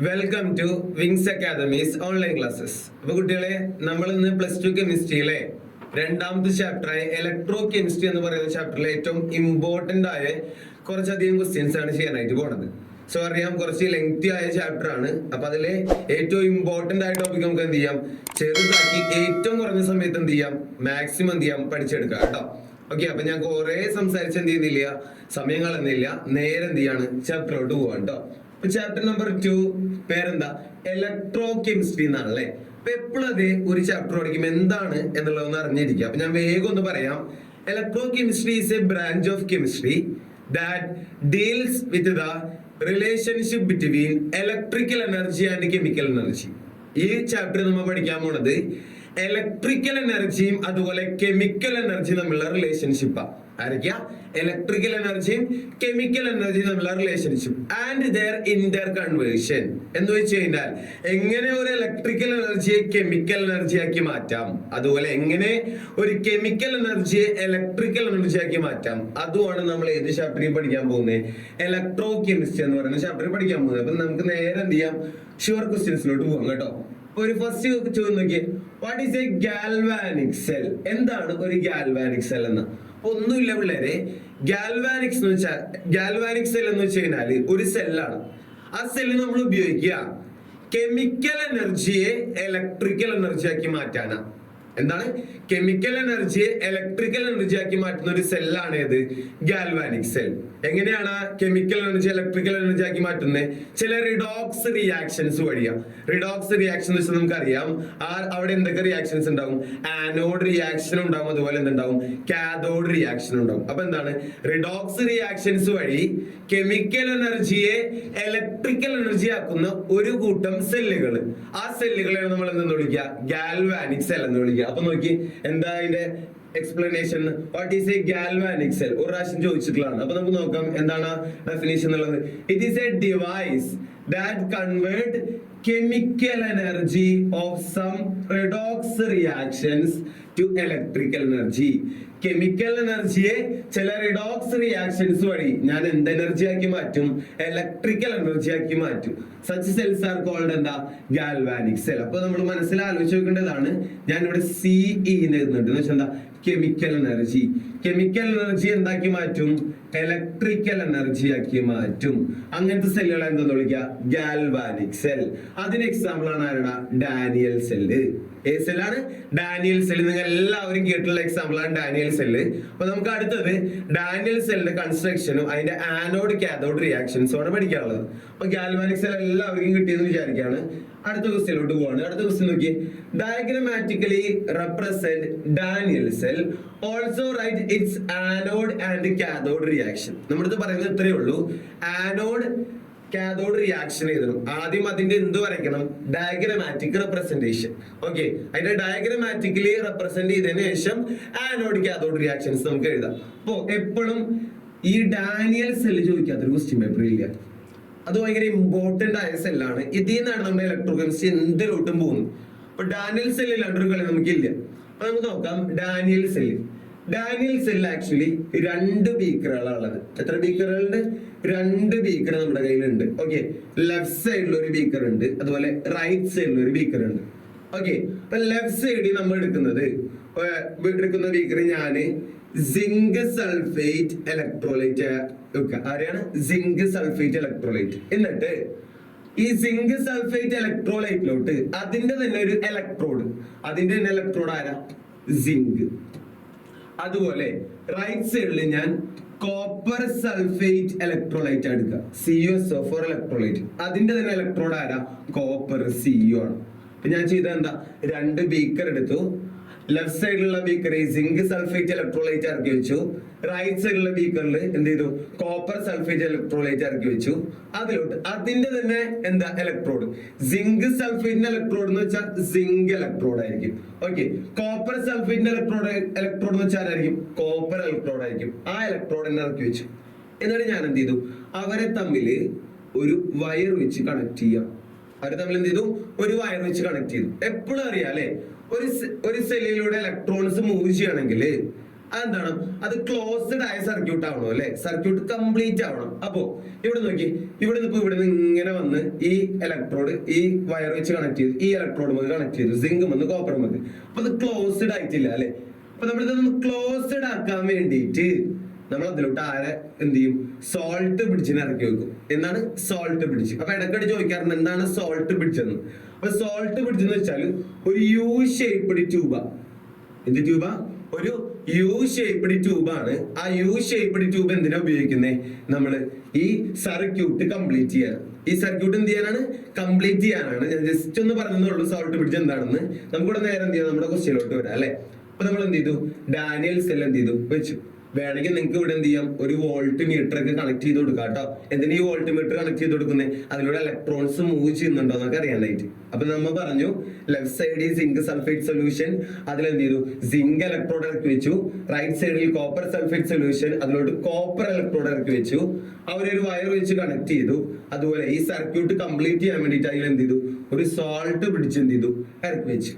Welcome to Wings Academy's online classes. അപ്പൊ കുട്ടികളെ, നമ്മൾ ഇന്ന് +2 കെമിസ്ട്രിയിലെ രണ്ടാമത്തെ ചാപ്റ്ററായ ഇലക്ട്രോ കെമിസ്ട്രി എന്ന് പറയുന്ന ചാപ്റ്ററിലെ ഏറ്റവും ഇമ്പോർട്ടന്റ് ആയ കുറച്ചധികം ക്വസ്റ്റ്യൻസ് ആണ് ചെയ്യാനായിട്ട് പോണത്. സോ അറിയാം, കുറച്ച് ലെങ്തി ആയ ചാപ്റ്റർ ആണ്. അപ്പൊ അതിലെ ഏറ്റവും ഇമ്പോർട്ടന്റ് ആയ ടോപ്പിക് നമുക്ക് എന്ത് ചെയ്യാം, ചെറുതാക്കി ഏറ്റവും കുറഞ്ഞ സമയത്ത് എന്ത് ചെയ്യാം, മാക്സിമം എന്ത് ചെയ്യാം, പഠിച്ചെടുക്കാം കേട്ടോ. ഓക്കെ, അപ്പൊ ഞാൻ കുറെ സംസാരിച്ച് എന്ത് ചെയ്യുന്നില്ല, സമയം കളയുന്നില്ല, നേരെ എന്ത് ചെയ്യാണ്, ചാപ്റ്ററിലോട്ട് പോവാം കേട്ടോ. ചാപ്റ്റർ നമ്പർ 2 പേരെന്താ, ഇലക്ട്രോ കെമിസ്ട്രി എന്നാണല്ലേ. അപ്പൊ എപ്പോഴും അത് ഒരു ചാപ്റ്റർ പഠിക്കുമ്പോൾ എന്താണ് എന്നുള്ളതൊന്ന് അറിഞ്ഞിരിക്കുക. അപ്പൊ ഞാൻ വേഗം ഒന്ന് പറയാം. Electro chemistry is A branch of chemistry that deals with the relationship between electrical energy and chemical energy. ഈ ചാപ്റ്റർ നമ്മൾ പഠിക്കാൻ പോണത് ഇലക്ട്രിക്കൽ എനർജിയും അതുപോലെ കെമിക്കൽ എനർജിയും തമ്മിലുള്ള റിലേഷൻഷിപ്പാണ്. ആരൊക്കെയാ? ഇലക്ട്രിക്കൽ എനർജിയും കെമിക്കൽ എനർജിയും തമ്മിലുള്ള relationship and their Inter conversion എന്ന് വെച്ച് കഴിഞ്ഞാൽ എങ്ങനെ ഒരു ഇലക്ട്രിക്കൽ എനർജിയെ കെമിക്കൽ എനർജിയാക്കി മാറ്റാം, അതുപോലെ എങ്ങനെ ഒരു കെമിക്കൽ എനർജിയെ ഇലക്ട്രിക്കൽ എനർജിയാക്കി മാറ്റാം. അതുമാണ് നമ്മൾ ഏത് ചാപ്റ്ററിൽ പഠിക്കാൻ പോകുന്നത്, ഇലക്ട്രോ കെമിസ്ട്രി എന്ന് പറയുന്ന ചാപ്റ്ററിൽ പഠിക്കാൻ പോകുന്നത്. അപ്പൊ നമുക്ക് നേരെ എന്ത് ചെയ്യാം, ഷുവർ ക്വസ്റ്റ്യൻസിലോട്ട് പോകാം കേട്ടോ. ഒരു ഫസ്റ്റ് ചോദ്യം നോക്കിയേ, what is A galvanic cell? എന്താണ് ഒരു ഗാൽവാനിക് സെൽ എന്ന്? ഒന്നുമില്ല പിള്ളേരെ, ഗാൽവാനിക് സെൽ എന്ന് വെച്ച് കഴിഞ്ഞാല് ഒരു സെല്ലാണ്. ആ സെല്ല് നമ്മൾ ഉപയോഗിക്കുക കെമിക്കൽ എനർജിയെ ഇലക്ട്രിക്കൽ എനർജിയാക്കി മാറ്റാനാ. എന്താണ്? കെമിക്കൽ എനർജിയെ ഇലക്ട്രിക്കൽ എനർജിയാക്കി മാറ്റുന്ന ഒരു സെല്ലാണ് ഏത്, ഗാൽവാനിക് സെൽ. എങ്ങനെയാണ് കെമിക്കൽ എനർജി ഇലക്ട്രിക്കൽ എനർജി ആക്കി മാറ്റുന്നത്? ചില റിഡോക്സ് റിയാക്ഷൻസ് വഴിയാ. റിഡോക്സ് റിയാക്ഷൻ എന്ന് വെച്ചാൽ നമുക്കറിയാം, അവിടെ എന്തൊക്കെ റിയാക്ഷൻസ് ഉണ്ടാവും, ആനോഡ് റിയാക്ഷൻ ഉണ്ടാവും, അതുപോലെ എന്തുണ്ടാവും, കാഥോഡ് റിയാക്ഷൻ ഉണ്ടാവും. അപ്പൊ എന്താണ്, റിഡോക്സ് റിയാക്ഷൻസ് വഴി കെമിക്കൽ എനർജിയെ ഇലക്ട്രിക്കൽ എനർജി ആക്കുന്ന ഒരു കൂട്ടം സെല്ലുകൾ. ആ സെല്ലുകളെയാണ് നമ്മൾ എന്തെന്ന് വിളിക്കുക, ഗാൽവാനിക് സെൽ എന്ന് വിളിക്കുക. അപ്പൊ നോക്കി, എന്താ അതിന്റെ explanation, what is A galvanic cell? ഒരു പ്രാവശ്യം ചോദിച്ചിട്ടുള്ളതാണ്. അപ്പൊ നമുക്ക് നോക്കാം എന്താണ് ഡെഫിനിഷൻ എന്നുള്ളത്. It is A device that convert chemical energy of some redox reactions to electrical energy. Chemical എനർജിയെ ചില റിഡോക്സ് റിയാക്ഷൻസ് വഴി ഞാൻ എന്ത് എനർജി ആക്കി മാറ്റും, ഇലക്ട്രിക്കൽ എനർജി ആക്കി മാറ്റും. സച്ച് സെൽസ് ആർ കോൾഡ് എന്താ, ഗാൽവാനിക് സെൽ. അപ്പൊ നമ്മൾ മനസ്സിൽ ആലോചിച്ച് നോക്കേണ്ടതാണ്, ഞാൻ ഇവിടെ CE എഴുതുന്നുണ്ട് എന്ന് വെച്ചാൽ എന്താ, കെമിക്കൽ എനർജി. കെമിക്കൽ എനർജി എന്താക്കി മാറ്റും, ഇലക്ട്രിക്കൽ എനർജി ആക്കി മാറ്റും. അങ്ങനത്തെ സെല്ലുകളെ എന്താന്ന് വിളിക്കുക, ഗാൽവാനിക് സെൽ. അതിന് എക്സാമ്പിൾ ആണ് ആരുടെ, ഡാനിയൽ സെല്ല്. ഏത് സെല്ലാണ്, ഡാനിയൽ സെല്ല്. നിങ്ങൾ എല്ലാവരും കേട്ടുള്ള എക്സാമ്പിൾ ആണ് ഡാനിയൽ സെല്ല്. അപ്പൊ നമുക്ക് അടുത്തത് ഡാനിയൽ സെല്ലിന്റെ കൺസ്ട്രക്ഷനും അതിന്റെ ആനോഡ് കാഥോഡ് റിയാക്ഷൻസും ആണ് പഠിക്കാനുള്ളത്. അപ്പൊ ഗാൽവാനിക് സെൽ എല്ലാവർക്കും കിട്ടിയെന്ന് വിചാരിക്കുകയാണ്. അടുത്ത ക്വസ്റ്റ്യനിലോട്ട് പോവാണ്. അടുത്ത ക്വസ്റ്റ്യൻ നോക്കി, diagrammatically represent Daniell cell, also write its anode and cathode reaction. നമ്മുടെ പറയുന്നത് ഇത്രയേ ഉള്ളൂ, ആനോഡ് കാഥോഡ് റിയാക്ഷൻ എഴുതണം. ആദ്യം അതിന്റെ എന്ത് വരയ്ക്കണം, ഡയഗ്രമാറ്റിക് റെപ്രസെന്റേഷൻ. ഓക്കെ, അതിന്റെ ഡയഗ്രമാറ്റിക്കലി റെപ്രസെന്റ് ചെയ്തതിനു ശേഷം ആനോഡ് കാഥോഡ് റിയാക്ഷൻസ് നമുക്ക് എഴുതാം. അപ്പോ എപ്പോഴും ഈ ഡാനിയൽ സെല്ല് ചോദിക്കാത്തൊരു ക്വസ്റ്റ്യൻ പേപ്പർ ഇല്ല. അത് ഭയങ്കര ഇമ്പോർട്ടന്റ് ആയ സെല്ലാണ്. ഇതിൽ നിന്നാണ് നമ്മുടെ ഇലക്ട്രോ കെമിസ്ട്രി എന്തിലോട്ടും പോകുന്നത്. അപ്പൊ ഡാനിയൽ സെല്ല് ഇല്ലാണ്ടൊരു കളി നമുക്കില്ല. അപ്പൊ നമുക്ക് നോക്കാം, Daniell cell. Daniell cell actually 2 ബീക്കറുകളാണ് ഉള്ളത്. എത്ര ബീക്കറുകളുണ്ട്? 2 ബീക്കർ നമ്മുടെ കയ്യിലുണ്ട്. ഓക്കെ, ലെഫ്റ്റ് സൈഡിൽ ഒരു ബീക്കർ ഉണ്ട്, അതുപോലെ റൈറ്റ് സൈഡിൽ ഒരു ബീക്കർ ഉണ്ട്. ഓക്കെ, അപ്പൊ ലെഫ്റ്റ് സൈഡിൽ നമ്മൾ എടുക്കുന്ന ബീക്കർ ഞാന് സിങ്ക് സൾഫേറ്റ് ഇലക്ട്രോലൈറ്റ് വെക്കുക. ആരെയാണ്? Zinc sulphate electrolyte. എന്നിട്ട് ഈ സിങ്ക് സൾഫേറ്റ് ഇലക്ട്രോലൈറ്റിലോട്ട് അതിന്റെ തന്നെ ഒരു ഇലക്ട്രോഡ്, അതിന്റെ തന്നെ ഇലക്ട്രോഡ് ആരാ? സിങ്ക്. അതുപോലെ റൈറ്റ് സൈഡിൽ ഞാൻ കോപ്പർ സൾഫേറ്റ് ഇലക്ട്രോലൈറ്റ് എടുക്കുക, CuSO4 ഇലക്ട്രോലൈറ്റ്. അതിന്റെ തന്നെ ഇലക്ട്രോഡ് ആരാ? കോപ്പർ, Cu ആണ്. അപ്പൊ ഞാൻ ചെയ്ത എന്താ, 2 ബീക്കർ എടുത്തു. ലെഫ്റ്റ് സൈഡിലുള്ള ബീക്കറിൽ സിങ്ക് സൾഫേറ്റ് ഇലക്ട്രോലൈറ്റ് ഇറക്കി വെച്ചു. റൈറ്റ് സൈഡിലുള്ള ബീക്കറിൽ എന്ത് ചെയ്തു, കോപ്പർ സൾഫേറ്റ് ഇലക്ട്രോലൈറ്റ് ഇറക്കി വെച്ചു. അതിലോട്ട് അതിന്റെ തന്നെ എന്താ, ഇലക്ട്രോഡ്. സിങ്ക് സൾഫേറ്റിന്റെ ഇലക്ട്രോഡ് എന്ന് വെച്ചാൽ സിങ്ക് ഇലക്ട്രോഡ് ആയിരിക്കും. ഓക്കെ, കോപ്പർ സൾഫേറ്റിന്റെ ഇലക്ട്രോഡ് എന്ന് വെച്ചാൽ ആരായിരിക്കും, കോപ്പർ ഇലക്ട്രോഡ് ആയിരിക്കും. ആ ഇലക്ട്രോഡിനെ ഇറക്കി വെച്ചു. എന്നിട്ട് ഞാൻ എന്ത് ചെയ്തു, അവരെ തമ്മിൽ ഒരു വയർ വെച്ച് കണക്ട് ചെയ്യാം. അവരെ തമ്മിൽ എന്ത് ചെയ്തു, ഒരു വയർ വെച്ച് കണക്ട് ചെയ്തു. എപ്പോഴും അറിയാം അല്ലെ, ഒരു സെല്ലിലൂടെ ഇലക്ട്രോൺസ് മൂവ് ചെയ്യണമെങ്കിൽ അതെന്താണ്? അത് ക്ലോസ്ഡ് ആയ സർക്യൂട്ട് ആവണം അല്ലെ, സർക്യൂട്ട് കംപ്ലീറ്റ് ആവണം. അപ്പോ ഇവിടെ നോക്കി, ഇവിടെ നിന്ന് ഇങ്ങനെ വന്ന് ഈ ഇലക്ട്രോഡ് ഈ വയർ വെച്ച് കണക്ട് ചെയ്തു, ഈ ഇലക്ട്രോഡ് മുതൽ കണക്ട് ചെയ്തു, സിങ്ക് വന്ന് കോപ്പർ മുതൽ. അപ്പൊ അത് ക്ലോസ്ഡ് ആയിട്ടില്ല അല്ലെ. അപ്പൊ നമ്മളിതൊന്ന് ക്ലോസ്ഡ് ആക്കാൻ വേണ്ടിയിട്ട് നമ്മൾ അതിലോട്ട് ആരെ എന്ത് ചെയ്യും? സോൾട്ട് ബ്രിഡ്ജിനെ ഇറക്കി വെക്കും. എന്താണ് സോൾട്ട് ബ്രിഡ്ജ്? അപ്പൊ ഇടയ്ക്കടി ചോദിക്കാറുണ്ട് എന്താണ് സോൾട്ട് ബ്രിഡ്ജ് എന്ന്. അപ്പൊ സോൾട്ട് ബ്രിഡ്ജ് എന്ന് വെച്ചാൽ ഒരു യു ഷേപ്പ്ഡ് ട്യൂബാ. എന്ത് ട്യൂബാ? ഒരു യു ഷേപ്പ്ഡ് ട്യൂബാണ്. ആ യു ഷേപ്പ്ഡ് ട്യൂബ് എന്തിനാ ഉപയോഗിക്കുന്നത്? നമ്മള് ഈ സർക്യൂട്ട് കംപ്ലീറ്റ് ചെയ്യാൻ. ഈ സർക്യൂട്ട് എന്ത് ചെയ്യാനാണ്? കംപ്ലീറ്റ് ചെയ്യാനാണ്. ഞാൻ ജസ്റ്റ് ഒന്ന് പറഞ്ഞതേ സോൾട്ട് ബ്രിഡ്ജ് എന്താണെന്ന്. നമുക്കിവിടെ നേരെ എന്ത് ചെയ്യാം? നമ്മുടെ ക്വസ്റ്റ്യനിലോട്ട് വരാം അല്ലെ. അപ്പൊ നമ്മൾ എന്ത് ചെയ്തു? ഡാനിയൽ സെൽ എന്ത് ചെയ്തു? വെച്ചു. വേണമെങ്കിൽ നിങ്ങൾക്ക് ഇവിടെ എന്ത് ചെയ്യാം? ഒരു വോൾട്ട് മീറ്റർ ഒക്കെ കണക്ട് ചെയ്ത് കൊടുക്കാം കേട്ടോ. എന്തിനാ ഈ വോൾട്ട് മീറ്റർ കണക്ട് ചെയ്ത് കൊടുക്കുന്നത്? അതിലൂടെ ഇലക്ട്രോൺസ് മൂവ് ചെയ്യുന്നുണ്ടോ എന്നൊക്കെ അറിയാനായിട്ട്. അപ്പൊ നമ്മൾ പറഞ്ഞു ലെഫ്റ്റ് സൈഡിൽ സിങ്ക് സൾഫേറ്റ് സൊല്യൂഷൻ, അതിലെന്ത് ചെയ്തു? സിങ്ക് ഇലക്ട്രോഡ് ഇറക്കി വെച്ചു. റൈറ്റ് സൈഡിൽ കോപ്പർ സൾഫേറ്റ് സൊല്യൂഷൻ, അതിലോട്ട് കോപ്പർ ഇലക്ട്രോഡ് ഇറക്കി വെച്ചു. അവരൊരു വയർ വെച്ച് കണക്ട് ചെയ്തു. അതുപോലെ ഈ സർക്യൂട്ട് കംപ്ലീറ്റ് ചെയ്യാൻ വേണ്ടിയിട്ട് അതിൽ എന്ത് ചെയ്തു? ഒരു സോൾട്ട് പിടിച്ച് എന്ത് ചെയ്തു? ഇറക്കി വെച്ചു.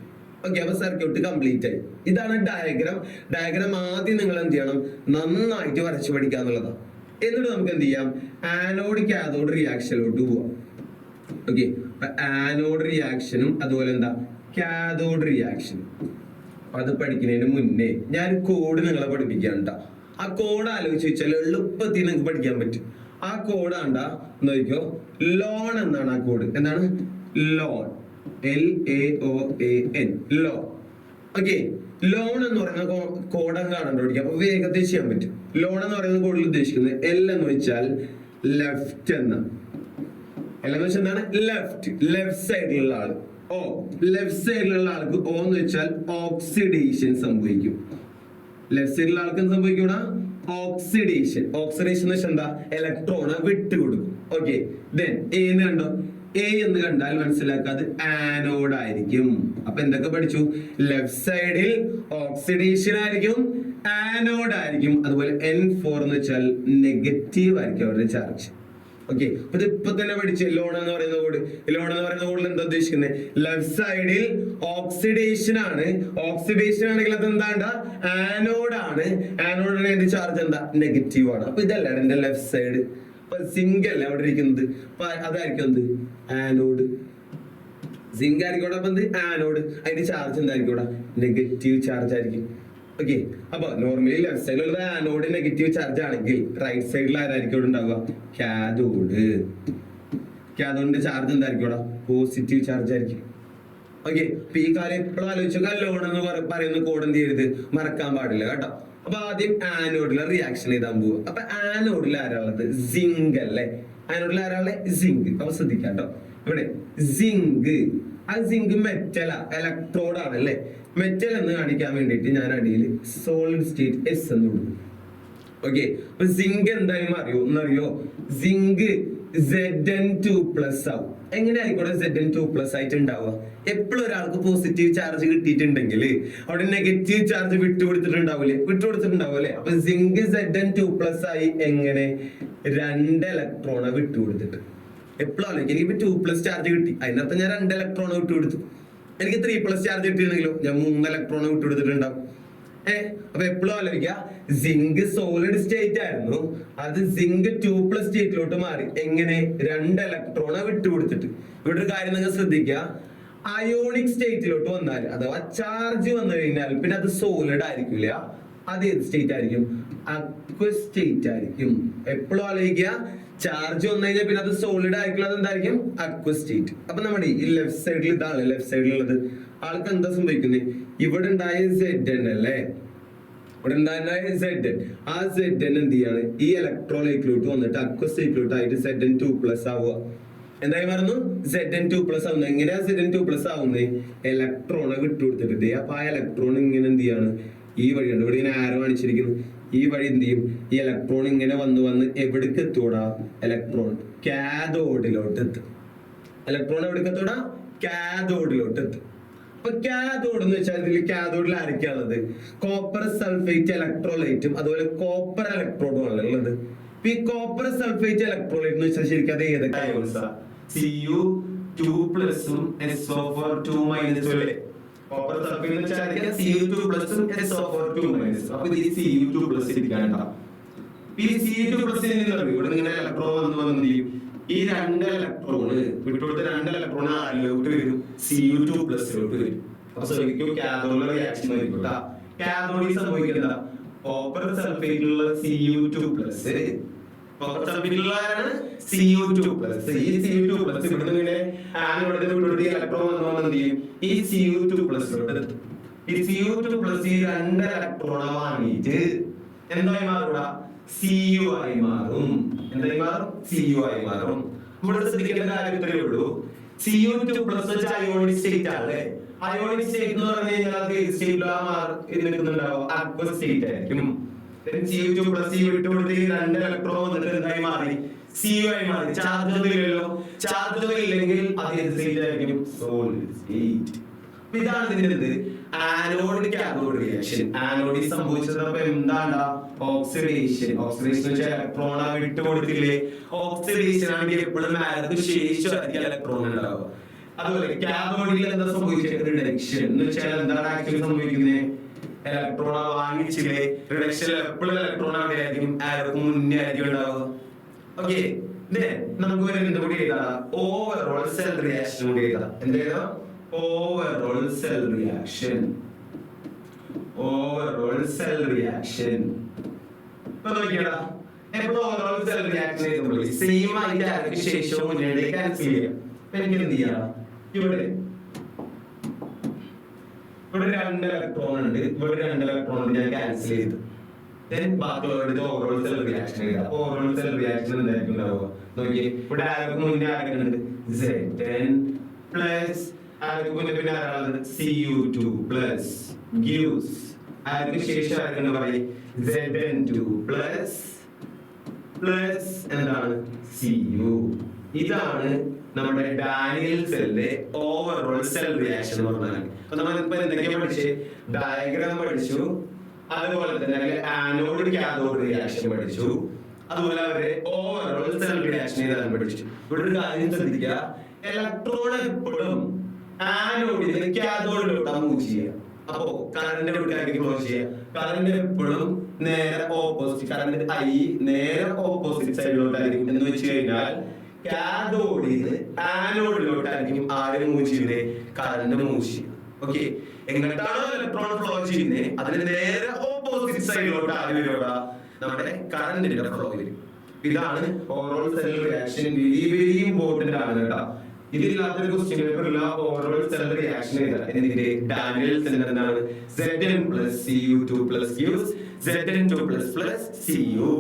ഓക്കെ, അപ്പൊ സർക്യൂട്ട് കംപ്ലീറ്റ് ആയി. ഇതാണ് ഡയഗ്രാം. ഡയഗ്രാം ആദ്യം നിങ്ങൾ എന്ത് ചെയ്യണം? നന്നായിട്ട് വരച്ചു പഠിക്കുക എന്നുള്ളതാണ്. എന്നിട്ട് നമുക്ക് എന്ത് ചെയ്യാം? ആനോഡ് കാഥോഡ് റിയാക്ഷനിലോട്ട് പോവാം. ഓക്കെ, ആനോഡ് റിയാക്ഷനും അതുപോലെ എന്താ കാഥോഡ് റിയാക്ഷനും അത് പഠിക്കുന്നതിന് മുന്നേ ഞാൻ കോഡ് നിങ്ങളെ പഠിപ്പിക്കാൻ കേട്ടോ. ആ കോഡ് ആലോചിച്ച് വെച്ചാൽ എളുപ്പത്തിൽ നിങ്ങൾക്ക് പഠിക്കാൻ പറ്റും. ആ കോഡ് ആണ്ടാ നോക്കിയോ, ലോൺ എന്നാണ് ആ കോഡ്. എന്താണ്? ലോൺ, LAOAN, ലോ. ഓക്കെ, ലോൺ എന്ന് പറയുന്ന കോഡ് കാണാണ്ട് പഠിക്കാം. അപ്പൊ വേഗത്തിൽ ചെയ്യാൻ പറ്റും. ലോൺ എന്ന് പറയുന്ന കോഡിൽ ഉദ്ദേശിക്കുന്നത് L എന്ന് വെച്ചാൽ ലെഫ്റ്റ് എന്നാണ്. L എന്ന് വെച്ചാൽ എന്താണ്? ലെഫ്റ്റ്, ലെഫ്റ്റ് സൈഡിലുള്ള ആള്. O, ലെഫ്റ്റ് സൈഡിലുള്ള ആൾക്ക് O എന്ന് വെച്ചാൽ ഓക്സിഡേഷൻ സംഭവിക്കും. ലെഫ്റ്റ് സൈഡിലുള്ള ആൾക്ക് എന്ത് സംഭവിക്കും? ഓക്സിഡേഷൻ. ഓക്സിഡേഷൻ എന്ന് വെച്ചാൽ എന്താ? ഇലക്ട്രോണെ വിട്ടുകൊടുക്കും. ഓക്കെ, ദെൻ A എന്ന് കണ്ടോ? A എന്ന് കണ്ടാൽ മനസ്സിലാക്കാതെ ആനോഡ് ആയിരിക്കും. അപ്പൊ എന്തൊക്കെ പഠിച്ചു? ലെഫ്റ്റ് സൈഡിൽ ഓക്സിഡേഷൻ ആയിരിക്കും, ആനോഡ് ആയിരിക്കും. അതുപോലെ N4 എന്ന് വെച്ചാൽ നെഗറ്റീവ് ആയിരിക്കും അവരുടെ ചാർജ്. ഓക്കെ, അപ്പൊ ഇത് ഇപ്പൊ തന്നെ പഠിച്ചു. ലോൺ എന്ന് പറയുന്ന കോഡ്. ലോൺ എന്ന് പറയുന്ന കോഡിൽ എന്താ ഉദ്ദേശിക്കുന്നത്? ലെഫ്റ്റ് സൈഡിൽ ഓക്സിഡേഷൻ ആണ്. ഓക്സിഡേഷൻ ആണെങ്കിൽ അത് എന്താ? ആനോഡ് ആണ്. ആനോഡിന്റെ ചാർജ് എന്താ? നെഗറ്റീവ് ആണ്. അപ്പൊ ഇതല്ല എന്റെ ലെഫ്റ്റ് സൈഡ്. സിങ്ക് അല്ലേ അവിടെ ഇരിക്കുന്നത്. അപ്പൊ അതായിരിക്കും എന്ത്? ആനോഡ്. സിങ്ക് ആയിരിക്കും അപ്പൊ എന്ത്? ആനോഡ്. അതിന്റെ ചാർജ് എന്തായിരിക്കും? നെഗറ്റീവ് ചാർജ് ആയിരിക്കും. ഓക്കെ, അപ്പൊ നോർമലി ലെഫ്റ്റ് സൈഡിലുള്ള ആനോഡ് നെഗറ്റീവ് ചാർജ് ആണെങ്കിൽ റൈറ്റ് സൈഡിൽ ആരായിരിക്കും ഇവിടെ ഉണ്ടാവുക? കാഥോഡ്. കാഥോഡിന്റെ ചാർജ് എന്തായിരിക്കും? പോസിറ്റീവ് ചാർജ് ആയിരിക്കും. ഓക്കെ, അപ്പൊ ഈ കാര്യം എപ്പോഴും ആലോചിച്ചാൽ ലോൺ എന്ന് പറയുന്ന കോഡ് എന്ത് ചെയ്യരുത്? മറക്കാൻ പാടില്ല കേട്ടോ. അപ്പൊ ആദ്യം ആനോഡിലെ റിയാക്ഷൻ എഴുതാൻ പോവുക. അപ്പൊ ആനോഡിൽ ആരാളുള്ളത്? സിങ്ക് അല്ലേ. ആനോഡിൽ ആരാളെ? സിങ്ക്. അപ്പൊ ശ്രദ്ധിക്കാം കേട്ടോ. ഇവിടെ സിങ്ക്, ആ സിങ്ക് മെറ്റലാ, ഇലക്ട്രോഡ് ആണ് അല്ലെ. മെറ്റൽ എന്ന് കാണിക്കാൻ വേണ്ടിയിട്ട് ഞാൻ അടിയിൽ സോളിഡ് സ്റ്റേറ്റ് S എന്ന് കൊടുക്കും. ഓക്കെ, അപ്പൊ സിങ്ക് എന്തായാലും അറിയോ? സിങ്ക് Zn2+ ആവും. എങ്ങനെ ആയിക്കോട്ടെ Zn2+ ആയിട്ട് ഉണ്ടാവുക? എപ്പോഴും ഒരാൾക്ക് പോസിറ്റീവ് ചാർജ് കിട്ടിയിട്ടുണ്ടെങ്കിൽ അവിടെ നെഗറ്റീവ് ചാർജ് വിട്ടുകൊടുത്തിട്ടുണ്ടാവും അല്ലെ. അപ്പൊ സിങ്ക് Zn2+ ആയി എങ്ങനെ? 2 ഇലക്ട്രോണെ വിട്ടുകൊടുത്തിട്ട്. എപ്പോഴും ആലോചിക്കും, എനിക്ക് 2+ ചാർജ് കിട്ടി, അതിനർത്ഥം ഞാൻ 2 ഇലക്ട്രോണെ വിട്ടുകൊടുത്തു. എനിക്ക് 3+ ചാർജ് കിട്ടിയിരുന്നെങ്കിലോ ഞാൻ 3 ഇലക്ട്രോണെ വിട്ടുകൊടുത്തിട്ടുണ്ടാവും. അപ്പൊ എപ്പോഴും ആലോചിക്കുക, സിങ്ക് സോളിഡ് സ്റ്റേറ്റ് ആയിരുന്നു, അത് സിങ്ക് 2+ സ്റ്റേറ്റിലോട്ട് മാറി. എങ്ങനെ? 2 ഇലക്ട്രോണെ വിട്ടുകൊടുത്തിട്ട്. ഇവിടെ ഒരു കാര്യം നിങ്ങൾ ശ്രദ്ധിക്കുക, അയോണിക് സ്റ്റേറ്റിലോട്ട് വന്നാൽ അഥവാ ചാർജ് വന്നു കഴിഞ്ഞാൽ പിന്നെ അത് സോളിഡ് ആയിരിക്കില്ല. അത് ഏത് സ്റ്റേറ്റ് ആയിരിക്കും? അക്വസ് സ്റ്റേറ്റ് ആയിരിക്കും. എപ്പോഴും ആലോചിക്കുക, ചാർജ് വന്നു കഴിഞ്ഞാൽ പിന്നെ അത് സോളിഡ് ആയിരിക്കും. അത് എന്തായിരിക്കും? Aqueous state. അപ്പൊ നമ്മുടെ ഈ ലെഫ്റ്റ് സൈഡിൽ ഇതാണ് ലെഫ്റ്റ് സൈഡിലുള്ളത്. ആൾക്ക് എന്താ സംഭവിക്കുന്നത്? ഇവിടെ ഉണ്ടായ Zn അല്ലേ, ഇവിടെ ഉണ്ടായ Zn. ആ Zn എന്ത് ചെയ്യാണ്? ഈ ഇലക്ട്രോലൈറ്റിലോട്ട് വന്നിട്ട് അക്വസ് സ്റ്റേറ്റിലോട്ട് ആയിട്ട് Zn2+ ആവുക. എന്തായി മാറുന്നു? Zn2+ ആവുന്നത്. എങ്ങനെയാ Zn2+ ആവുന്നത്? ഇലക്ട്രോണെ വിട്ടുകൊടുത്തിട്ട്. അപ്പൊ ആ ഇലക്ട്രോൺ ഇങ്ങനെ എന്ത് ചെയ്യാണ്? ഈ വഴിയുണ്ട്, ഇവിടെ ഇങ്ങനെ ആരോ കാണിച്ചിരിക്കുന്നു. ഈ വഴി എന്ത് ചെയ്യും? ഈ ഇലക്ട്രോൺ ഇങ്ങനെ വന്ന് എവിടേക്ക് എത്തൂടാ? ഇലക്ട്രോൺ കാഥോഡിലോട്ട് എത്തും. ഇലക്ട്രോൺ എവിടേക്ക് എത്തൂടാ? കാഥോഡിലോട്ട് എത്തും. അപ്പൊ കാഥോഡ് എന്ന് വെച്ചാൽ ഇതിൽ കാഥോഡിൽ ആരൊക്കെയാണുള്ളത്? കോപ്പർ സൾഫേറ്റ് ഇലക്ട്രോലൈറ്റും അതുപോലെ കോപ്പർ ഇലക്ട്രോഡും ആണ് ഉള്ളത്. ഈ കോപ്പർ സൾഫേറ്റ് ഇലക്ട്രോലൈറ്റ് എന്ന് വെച്ചാൽ ശരിക്കും അത് ഏതൊക്കെ? Cu2+ഉം SO4 2- അല്ലേ. കോപ്പർ സൾഫേറ്റ് എന്ന് വെച്ചാൽ Cu2 പ്ലസും SO4 മൈനസ്. അപ്പൊ ഇത് Cu2 പ്ലസ് ഇരിക്കാണ്ട. ഈ Cu2 പ്ലസ് ഇവിടെ ഇങ്ങനെ ഇലക്ട്രോൺ വന്നു ചെയ്യും. ഈ രണ്ട് ഇലക്ട്രോണ് വിട്ടുകൊടുത്ത രണ്ട് ഇലക്ട്രോൺ ആരിലോട്ട് വരും? Cu2 പ്ലസിലോട്ട് വരും. അപ്പൊ ശരിക്കും കാഥോഡിലെ റിയാക്ഷൻ ആയിരിക്കും. കാഥോഡിൽ സംഭവിക്കുന്നത് കോപ്പർ സൾഫേറ്റിലുള്ള Cu2 പ്ലസ്, കോപ്പർ സൾഫേറ്റിലുള്ള Cu2 പ്ലസ്, ഈ Cu2 പ്ലസ് ഇവിടുന്ന് ഇങ്ങനെ ആനോട് ഇലക്ട്രോൺ വന്നു എന്ത് ചെയ്യും? ഈ Cu2 പ്ലസിലോട്ട് എത്തും. ഈ Cu2 പ്ലസ് ഈ രണ്ട് ഇലക്ട്രോണ വാങ്ങിയിട്ട് എന്തായി മാറൂടാ? Cu ആയി മാറും. എന്തായി മാറും? Cu ആയി മാറും. ഇവിടെ ശ്രദ്ധിക്കേണ്ട കാര്യം ഇത്രയേ ഉള്ളൂ. Cu2 പ്ലസ് വെച്ച അയോണിക് സ്റ്റേറ്റ് ആണ്. അയോണിക് സ്റ്റേറ്റ് എന്ന് പറഞ്ഞു കഴിഞ്ഞാൽ അത് നിൽക്കുന്നുണ്ടാവും, അക്വസ് സ്റ്റേറ്റ് ആയിരിക്കും. Cu2 പ്ലസ് ഈ വിട്ടുകൊടുത്ത് ഈ രണ്ട് ഇലക്ട്രോൺ വന്നിട്ട് എന്തായി മാറി? Cu ആയി മാറി. ചാർജ് ഇല്ലല്ലോ. ചാർജ് ഇല്ലെങ്കിൽ അത് എന്ത് സ്റ്റേറ്റ് ആയിരിക്കും? Solid state. ഇതാണ് ഇതിന്റെ ആനോഡ് കാഥോഡ് റിയാക്ഷൻ. ആനോഡിൽ സംഭവിച്ചത് അപ്പൊ എന്താണ്ടാ? ഓക്സിഡേഷൻ. ഓക്സിഡേഷൻ വെച്ചാൽ ഇലക്ട്രോൺ വിട്ടുകൊടുത്തില്ലേ? ഓക്സിഡേഷൻ ആണെങ്കിൽ എപ്പോഴും ആർക്ക് ശേഷം ഇലക്ട്രോൺ ഉണ്ടാവുക. അതുപോലെ കാഥോഡിൽ എന്താ സംഭവിച്ചത്? റിഡക്ഷൻ എന്ന് വെച്ചാൽ എന്താണ് ആക്ച്വലി സംഭവിക്കുന്നത്? ഇലക്ട്രോൺ വാങ്ങിച്ചില്ലേ? റിഡക്ഷൻ എപ്പോഴും ഇലക്ട്രോൺ ആയിരിക്കും ആർക്ക് മുന്നേ ആയിരിക്കും ഉണ്ടാവുക. ഓക്കെ, നമുക്ക് എന്തുകൂടി എഴുതാം? ഓവറോൾ സെൽ റിയാക്ഷൻ കൂടി എഴുതാം. എന്താ? overall cell reaction. Overall cell reaction. ഇപ്പൊ നോക്കിയടാ, എപ്പോഴും overall cell reaction എഴുതുമ്പോൾ സെയിം ആയിട്ട് ആർക്ക് ശേഷവും മുന്നേ ക്യാൻസൽ ചെയ്യാം. എനിക്ക് എന്ത് ചെയ്യാം? ഇവിടെ രണ്ട് ഇലക്ട്രോൺ ഉണ്ട്, ഇവിടെ രണ്ട് ഇലക്ട്രോൺ ഞാൻ ക്യാൻസൽ ചെയ്തു. ബാക്കിയുള്ള ഓവറോൾ സെൽ റിയാക്ഷൻ എഴുതാം. ഓവറോൾ സെൽ റിയാക്ഷൻ എന്തായിരിക്കും ഉണ്ടാവുക? നോക്കിയേ, ഇവിടെ ആർക്ക് മുന്നേ ആരൊക്കെയുണ്ട്? Zn പ്ലസ് പിന്നെ Cu2 പ്ലസ് gives ആർക്ക് ശേഷം ആർക്കെന്ന് പറയും? Zn2 പ്ലസ് പ്ലസ് എന്താണ്? Cu. ഇതാണ് നമ്മുടെ ഡാനിയൽ സെല്ലിന്റെ ഓവറോൾ സെൽ റിയാക്ഷൻ എന്ന് പറഞ്ഞാൽ. അപ്പൊ നമ്മൾ ഇപ്പൊ എന്തൊക്കെയാ പഠിച്ചേ? ഡയഗ്രാം പഠിച്ചു, അതുപോലെ തന്നെ ആനോഡ് കാഥോഡ് റിയാക്ഷൻ പഠിച്ചു, അതുപോലെ അവരെ ഓവറോൾ സെൽ റിയാക്ഷൻ ചെയ്താൽ പഠിച്ചു. ഇവിടെ ഒരു കാര്യം ശ്രദ്ധിക്കുക, ഇലക്ട്രോൺ എപ്പോഴും ആനോഡിന് കാഥോഡിലോട്ടാണ് മൂവ് ചെയ്യുക. അപ്പോ കറന്റ് എവിടേക്കായിരിക്കും ഫ്ലോ ചെയ്യുക? കറന്റ് എപ്പോഴും നേരെ ഓപ്പോസിറ്റ്, കറന്റ് I നേരെ ഓപ്പോസിറ്റ് സൈഡിലോട്ടായിരിക്കും. എന്ന് വെച്ച് കഴിഞ്ഞാൽ കാഥോഡിന് ആനോഡിലോട്ടായിരിക്കും ആര് മൂവ് ചെയ്യുന്നത്? കറന്റ് മൂവ് ചെയ്യുക. ഓക്കെ, എങ്ങോട്ടാണോ ഇലക്ട്രോൺ ഫ്ലോ ചെയ്യുന്നത് അതിന് നേരെ ഓപ്പോസിറ്റ് സൈഡിലോട്ട് ആര് വരിക? നമ്മുടെ കറന്റിന്റെ ഫ്ലോ വരും. ഇതാണ് overall cell reaction. Very very important ആണ് കേട്ടോ. ഇതില്ലാത്തൊരു ക്വസ്റ്റ്യൻ പേപ്പറില്ല. ഓവറോൾ സെൽ റിയാക്ഷൻ ഇതിന്റെ ഡാനിയൽ സെൽ എന്താണ്? Zn plus Cu2 plus gives Zn2 plus plus Cu.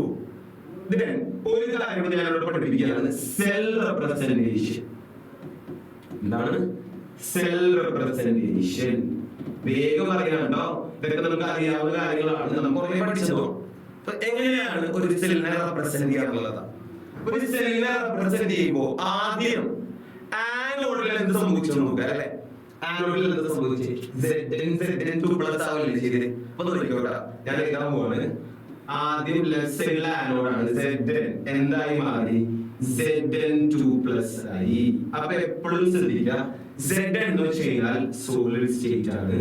Then ഒരു കാര്യം ഞാനിവിടെ പഠിപ്പിക്കുകയാണ്, സെൽ റെപ്രസെന്റേഷൻ. എന്താണ് സെൽ റെപ്രസെന്റേഷൻ? വേഗം പറയാനുണ്ടോ? ഇതൊക്കെ നമുക്ക് അറിയാവുന്ന കാര്യങ്ങളാണ്, നമുക്ക് കുറെ പഠിച്ചതോ. എങ്ങനെയാണ് ഒരു സെല്ലിനെ റെപ്രസെന്റ് ചെയ്യാറുള്ളത്? ഒരു സെല്ലിനെ റെപ്രസെന്റ് ചെയ്യുമ്പോൾ ആദ്യം ആനോഡിൽ എന്ത് സംഭവിച്ചു നോക്കുക അല്ലെ? ആനോഡിൽ എന്ത് സംഭവിച്ചു? Zn2 പ്ലസ് ആവില്ലേ ചെയ്തത്? അപ്പൊ നോക്കിക്കോട്ടെ, ഞാൻ എഴുതാൻ പോവാണ്. ആദ്യം ലെഫ്റ്റ് സൈഡിലെ ആനോഡാണ്. Zn എന്തായി മാറി? Zn2 പ്ലസ് ആയി. അപ്പൊ എപ്പോഴും ശ്രദ്ധിക്കുക, Zn എന്ന് വെച്ച് കഴിഞ്ഞാൽ സോളിഡ് സ്റ്റേറ്റ് ആണ്.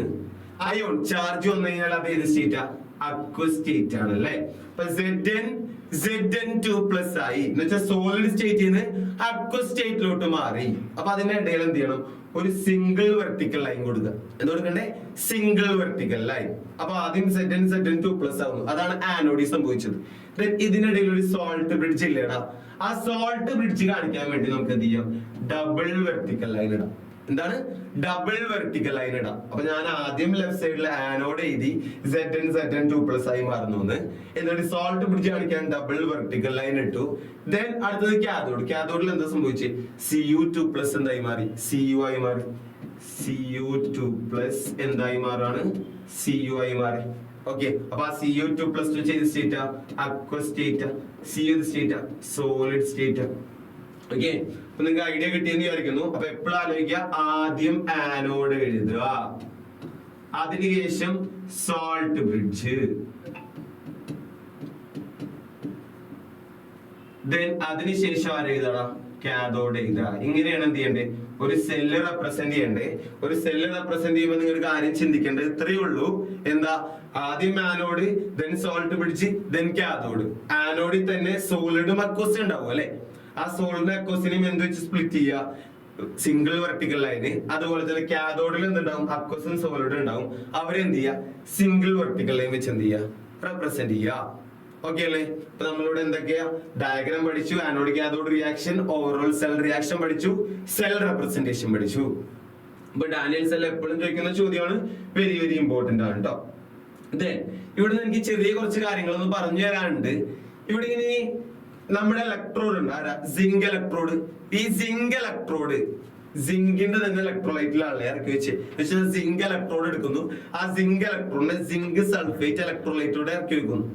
അയോൺ ചാർജ് വന്നു കഴിഞ്ഞാൽ അത് ഏത് സ്റ്റേറ്റാ? അക്വസ് സ്റ്റേറ്റ് ആണ് അല്ലെ? അപ്പൊ Zn2 പ്ലസ് ആയി എന്ന് വെച്ചാൽ സോളിഡ് സ്റ്റേറ്റിൽ നിന്ന് അക്വസ് സ്റ്റേറ്റിലോട്ട് മാറി. അപ്പൊ അതിന്റെ ഇടയിൽ എന്ത് ചെയ്യണം? ഒരു സിംഗിൾ വെർട്ടിക്കൽ ലൈൻ കൊടുക്കുക. എന്ത് കൊടുക്കണ്ടേ? Single vertical line. അപ്പൊ ആദ്യം Zn2 പ്ലസ് ആവുന്നു. അതാണ് ആനോഡിൽ സംഭവിച്ചത്. ഇതിനിടയിൽ ഒരു സോൾട്ട് ബ്രിഡ്ജ് ഇല്ലേടാ? ആ സോൾട്ട് ബ്രിഡ്ജ് കാണിക്കാൻ വേണ്ടി നമുക്ക് എന്ത് ചെയ്യാം? ഡബിൾ വെർട്ടിക്കൽ ലൈൻ ഇടാം. എന്താണ്? ഡബിൾ വെർട്ടിക്കൽ ലൈൻ ഇടാം. അപ്പൊ ഞാൻ ആദ്യം ലെഫ്റ്റ് സൈഡിൽ ആനോഡ് എഴുതി Zn2 പ്ലസ് ആയി മാറുന്നു. എന്നിട്ട് സോൾട്ട് ബ്രിഡ്ജ് കാണിക്കാൻ ഡബിൾ വെർട്ടിക്കൽ ലൈൻ ഇട്ടു. ദെൻ അടുത്തത് കാഥോഡ്. കാഥോഡിൽ എന്താ സംഭവിച്ചത്? Cu2 പ്ലസ് എന്തായി മാറി? Cu ആയി മാറി. Cu2 പ്ലസ് എന്തായി മാറാണ്? Cu ആയി മാറി. ഓക്കെ, അപ്പൊ ആ Cu2 പ്ലസ് ചെയ്ത സ്റ്റേറ്റാ? അക്വസ് സ്റ്റേറ്റാ. Cu സ്റ്റേറ്റാ? സോളിഡ് സ്റ്റേറ്റാ. ഓക്കെ, അപ്പൊ നിങ്ങൾക്ക് ഐഡിയ കിട്ടിയെന്ന് വിചാരിക്കുന്നു. അപ്പൊ എപ്പോഴും ആലോചിക്കുക, ആദ്യം ആനോഡ് എഴുതുക, അതിനുശേഷം സോൾട്ട് ബ്രിഡ്ജ്, ദെൻ അതിനുശേഷം ആരെഴുതണം? കാഥോഡ് എഴുതുക. ഇങ്ങനെയാണ് എന്ത് ചെയ്യേണ്ടത്, ഒരു സെല്ല് റെപ്രസെന്റ് ചെയ്യേണ്ടത്. ഒരു സെല്ല് റെപ്രസെന്റ് ചെയ്യുമ്പോൾ നിങ്ങൾ കാര്യം ചിന്തിക്കേണ്ടത് ഇത്രയേ ഉള്ളൂ. എന്താ, ആദ്യം ആനോഡ്, ദെൻ സോൾട്ട് പിടിച്ച്, ദെൻ കാഥോഡ്. ആനോഡിൽ തന്നെ സോളിഡും അക്വസും ഉണ്ടാവും അല്ലെ. ആ സോളിഡും അക്വസിനെയും എന്ത് വെച്ച് സ്പ്ലിറ്റ് ചെയ്യുക, സിംഗിൾ വെർട്ടിക്കൽ ലൈന്. അതുപോലെ തന്നെ കാഥോഡിൽ എന്തുണ്ടാവും, അക്വസും സോളിഡും ഉണ്ടാവും. അവരെന്ത് ചെയ്യുക, സിംഗിൾ വെർട്ടിക്കൽ ലൈൻ വെച്ച് എന്ത് ചെയ്യുക, റെപ്രസെന്റ് ചെയ്യുക. ഓക്കെ അല്ലേ. ഇപ്പൊ നമ്മളിവിടെ എന്തൊക്കെയാ ഡയഗ്രാം പഠിച്ചു, anode cathode reaction, overall cell reaction പഠിച്ചു, സെൽ റെപ്രസെന്റേഷൻ പഠിച്ചു. ഇപ്പൊ ഡാനിയൽ സെൽ എപ്പോഴും ചോദിക്കുന്ന ചോദ്യമാണ്, വെരി വെരി ഇമ്പോർട്ടന്റ് ആണ് കേട്ടോ. ഇവിടെ എനിക്ക് ചെറിയ കുറച്ച് കാര്യങ്ങളൊന്ന് പറഞ്ഞു തരാനുണ്ട്. ഇവിടെ ഇങ്ങനെ നമ്മുടെ ഇലക്ട്രോഡ് ഉണ്ട്, ആരാ, സിങ്ക് ഇലക്ട്രോഡ്. ഈ സിങ്ക് ഇലക്ട്രോഡ് സിങ്കിന്റെ തന്നെ ഇലക്ട്രോലൈറ്റിലാണ് ഇറക്കി വെച്ച് സിങ്ക് ഇലക്ട്രോഡ് എടുക്കുന്നു. ആ സിങ്ക് ഇലക്ട്രോഡിനെ സിങ്ക് സൾഫേറ്റ് ഇലക്ട്രോലൈറ്റോടെ ഇറക്കി വെക്കുന്നു.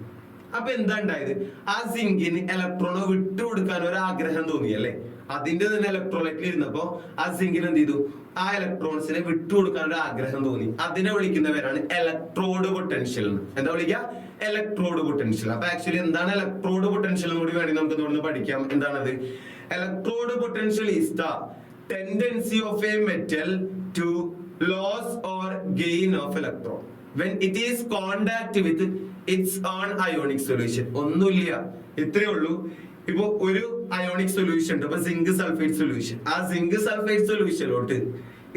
അപ്പൊ എന്താ ഉണ്ടായത്, ആ സിങ്കിന് ഇലക്ട്രോണെ വിട്ടുകൊടുക്കാൻ ഒരു ആഗ്രഹം തോന്നി അല്ലെ. അതിന്റെ തന്നെ ഇലക്ട്രോലൈറ്റിൽ ഇരുന്നപ്പോ ആ സിങ്കിന് എന്ത് ചെയ്തു, ആ ഇലക്ട്രോൺസിനെ വിട്ടുകൊടുക്കാൻ ഒരു ആഗ്രഹം തോന്നി. അതിനെ വിളിക്കുന്നവരാണ് ഇലക്ട്രോഡ് പൊട്ടൻഷ്യൽ. എന്താ വിളിക്കുക, ഇലക്ട്രോഡ് പൊട്ടൻഷ്യൽ. അപ്പൊ ആക്ച്വലി എന്താണ് ഇലക്ട്രോഡ് പൊട്ടൻഷ്യൽ എന്ന് കൂടി വേണമെങ്കിൽ നമുക്ക് ഇതുകൊണ്ട് പഠിക്കാം. എന്താണത്, electrode potential is the tendency of a metal to lose or gain of electron when it is contact with its own ionic solution. ഒന്നുമില്ല, ഇത്രയേ ഉള്ളൂ. ഇപ്പൊ ഒരു അയോണിക് സൊല്യൂഷൻ ഉണ്ട്, ഇപ്പൊ സിങ്ക് സൾഫേറ്റ് സൊല്യൂഷൻ. ആ സിങ്ക് സൾഫേറ്റ് സൊല്യൂഷനിലോട്ട്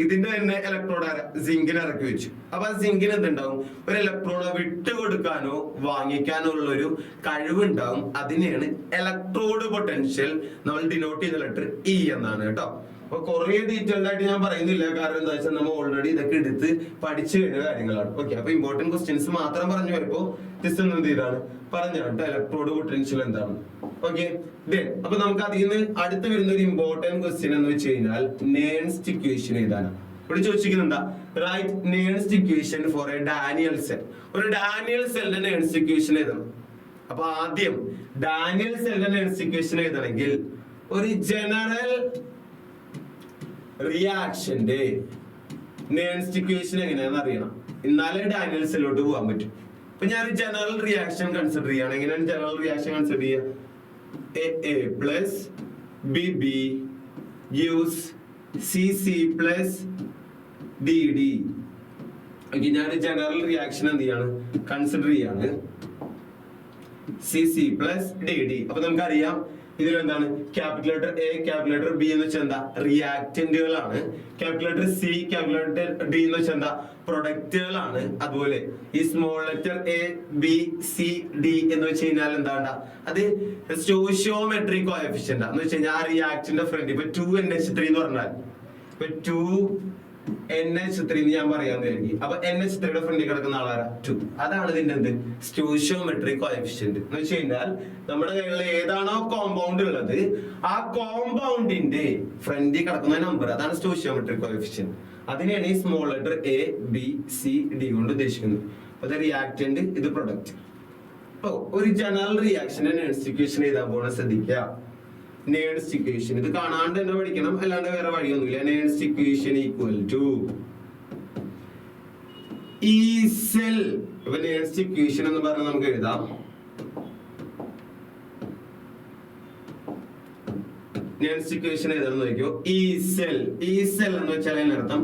ഇതിന്റെ തന്നെ ഇലക്ട്രോഡ് സിങ്കിനെ ഇറക്കി വെച്ചു. അപ്പൊ ആ സിങ്കിന് എന്തുണ്ടാവും, ഒരു ഇലക്ട്രോണെ വിട്ടുകൊടുക്കാനോ വാങ്ങിക്കാനോ ഉള്ള ഒരു കഴിവുണ്ടാവും. അതിനെയാണ് ഇലക്ട്രോഡ് പൊട്ടൻഷ്യൽ നമ്മൾ ഡിനോട്ട് ചെയ്ത ലെറ്റർ ഇ എന്നാണ് കേട്ടോ. അപ്പൊ കുറെ ഡീറ്റെയിൽഡ് ആയിട്ട് ഞാൻ പറയുന്നില്ല, കാരണം എന്താ വെച്ചാൽ നമ്മൾ ഓൾറെഡി ഇതൊക്കെ എടുത്ത് പഠിച്ചു കഴിഞ്ഞ കാര്യങ്ങളാണ്. ഓക്കെ, അപ്പൊ ഇമ്പോർട്ടന്റ് ക്വസ്റ്റ്യൻസ് മാത്രം പറഞ്ഞു വരുമ്പോ ജസ്റ്റ് എന്ത് ചെയ്താണ് പറഞ്ഞാണ് ഇലക്ട്രോഡ് പൊട്ടൻഷ്യൽ എന്താണ്. ഓക്കെ, അപ്പൊ നമുക്ക് അതിൽ നിന്ന് അടുത്ത് വരുന്ന ഒരു ഇമ്പോർട്ടന്റ് ക്വസ്റ്റ്യൻ എന്ന് വെച്ച് കഴിഞ്ഞാൽ നേൺസ്റ്റ് ഇക്വേഷൻ എഴുതാനാണ്. ഇവിടെ ചോദിച്ചിരിക്കുന്നുണ്ടാ, write Nernst equation for a Daniell cell. ഒരു ഡാനിയൽ സെല്ലിന്റെ നേൺസ്റ്റ് ഇക്വേഷൻ എഴുതണം. അപ്പൊ ആദ്യം ഡാനിയൽ സെല്ലിന്റെ നേൺസ്റ്റ് ഇക്വേഷൻ എഴുതണമെങ്കിൽ ഒരു ജനറൽ റിയാക്ഷന്റെ നേൺസ്റ്റ് ഇക്വേഷൻ എങ്ങനെയാണെന്ന് അറിയണം, എന്നാലേ ഡാനിയൽ സെല്ലിലോട്ട് പോകാൻ പറ്റും. ഇപ്പൊ ഞാൻ ഒരു ജനറൽ റിയാക്ഷൻ കൺസിഡർ ചെയ്യാണ്. എങ്ങനെയാണ് ജനറൽ റിയാക്ഷൻ കൺസിഡർ ചെയ്യുക, A plus B B use C C plus D D. ഞാൻ ജനറൽ റിയാക്ഷൻ എന്ത് ചെയ്യാണ്, കൺസിഡർ ചെയ്യാണ്, C C plus D D. അപ്പൊ നമുക്കറിയാം ഇതിലെന്താണ്, capital letter A capital letter B എന്ന് വെച്ചാൽ എന്താ, റിയാക്റ്റന്റുകളാണ്. Capital letter C capital letter D എന്ന് വെച്ചാൽ എന്താ, പ്രൊഡക്റ്റുകളാണ്. അതുപോലെ ഈ small letter a b c d എന്ന് വെച്ച് കഴിഞ്ഞാൽ എന്താ, അത് സ്റ്റോയിഷിയോമെട്രിക് കോഎഫിഷ്യന്റ് എന്ന് വെച്ച് കഴിഞ്ഞാൽ ആ റിയാക്റ്റിന്റെ ഫ്രണ്ട്. ഇപ്പൊ 2NH3 എന്ന് പറഞ്ഞാൽ ഇപ്പൊ 2NH3 എന്ന് ഞാൻ പറയാൻ വിചാരിക്കും. അപ്പൊ NH3യുടെ ഫ്രണ്ടിൽ കിടക്കുന്ന ആളാരാ, 2. അതാണ് ഇതിന്റെ എന്ത്, സ്റ്റോയിഷിയോമെട്രിക് കോഎഫിഷ്യന്റ് എന്ന് വെച്ച് കഴിഞ്ഞാൽ നമ്മുടെ കയ്യിൽ ഏതാണോ കോമ്പൗണ്ട് ഉള്ളത് ആ കോമ്പൗണ്ടിന്റെ ഫ്രണ്ടിൽ കിടക്കുന്ന നമ്പർ, അതാണ് സ്റ്റോയിഷിയോമെട്രിക് കോഎഫിഷ്യന്റ്. അതിനെയാണ് ഈ small letter a b c D കൊണ്ട് ഉദ്ദേശിക്കുന്നത്. അപ്പൊ റിയാക്റ്റന്റ്, ഇത് പ്രൊഡക്റ്റ്. അപ്പൊ ഒരു ജനറൽ റിയാക്ഷന്റെ നേൺസ്റ്റ് ഇക്വേഷൻ എഴുതാൻ പോണ ശ്രദ്ധിക്കുക. നേൺസ്റ്റ് ഇക്വേഷൻ ഇത് കാണാണ്ട് തന്നെ പഠിക്കണം, അല്ലാണ്ട് വേറെ വഴിയൊന്നുമില്ല. നേൺസ്റ്റ് ഇക്വേഷൻ ഈക്വൽ ടു ഈ സെൽ. ഇപ്പൊ നേൺസ്റ്റ് ഇക്വേഷൻ എന്ന് പറഞ്ഞാൽ നമുക്ക് എഴുതാം, നേൺസ്റ്റ് ഇക്വേഷൻ ഏതാണെന്ന് നോക്കിയോ, ഈ സെൽ. ഈ സെൽ എന്ന് വെച്ചാൽ അതിനർത്ഥം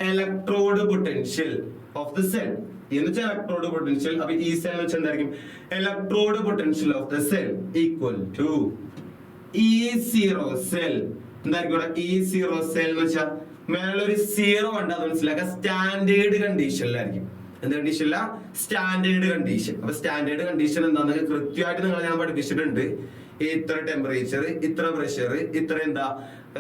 electrode potential of the cell എന്ന് വെച്ചാൽ ഇലക്ട്രോഡ് പൊട്ടൻഷ്യൽ. അപ്പൊ ഈ സെൽ എന്ന് വെച്ചാൽ എന്തായിരിക്കും, electrode potential of the cell equal to E0 cell. എന്തായിരിക്കും E0 സെൽ എന്ന് വെച്ചാൽ മേലൊരു 0 ഉണ്ട്, അത് മനസ്സിലാക്കുക. സ്റ്റാൻഡേർഡ് കണ്ടീഷനിലായിരിക്കും. എന്ത് കണ്ടീഷനില്ല, സ്റ്റാൻഡേർഡ് കണ്ടീഷൻ. അപ്പൊ സ്റ്റാൻഡേർഡ് കണ്ടീഷൻ എന്താണെന്ന് കൃത്യമായിട്ട് നിങ്ങളെ ഞാൻ പഠിപ്പിച്ചിട്ടുണ്ട്. ഇത്ര ടെമ്പറേച്ചർ, ഇത്ര പ്രഷർ, ഇത്ര എന്താ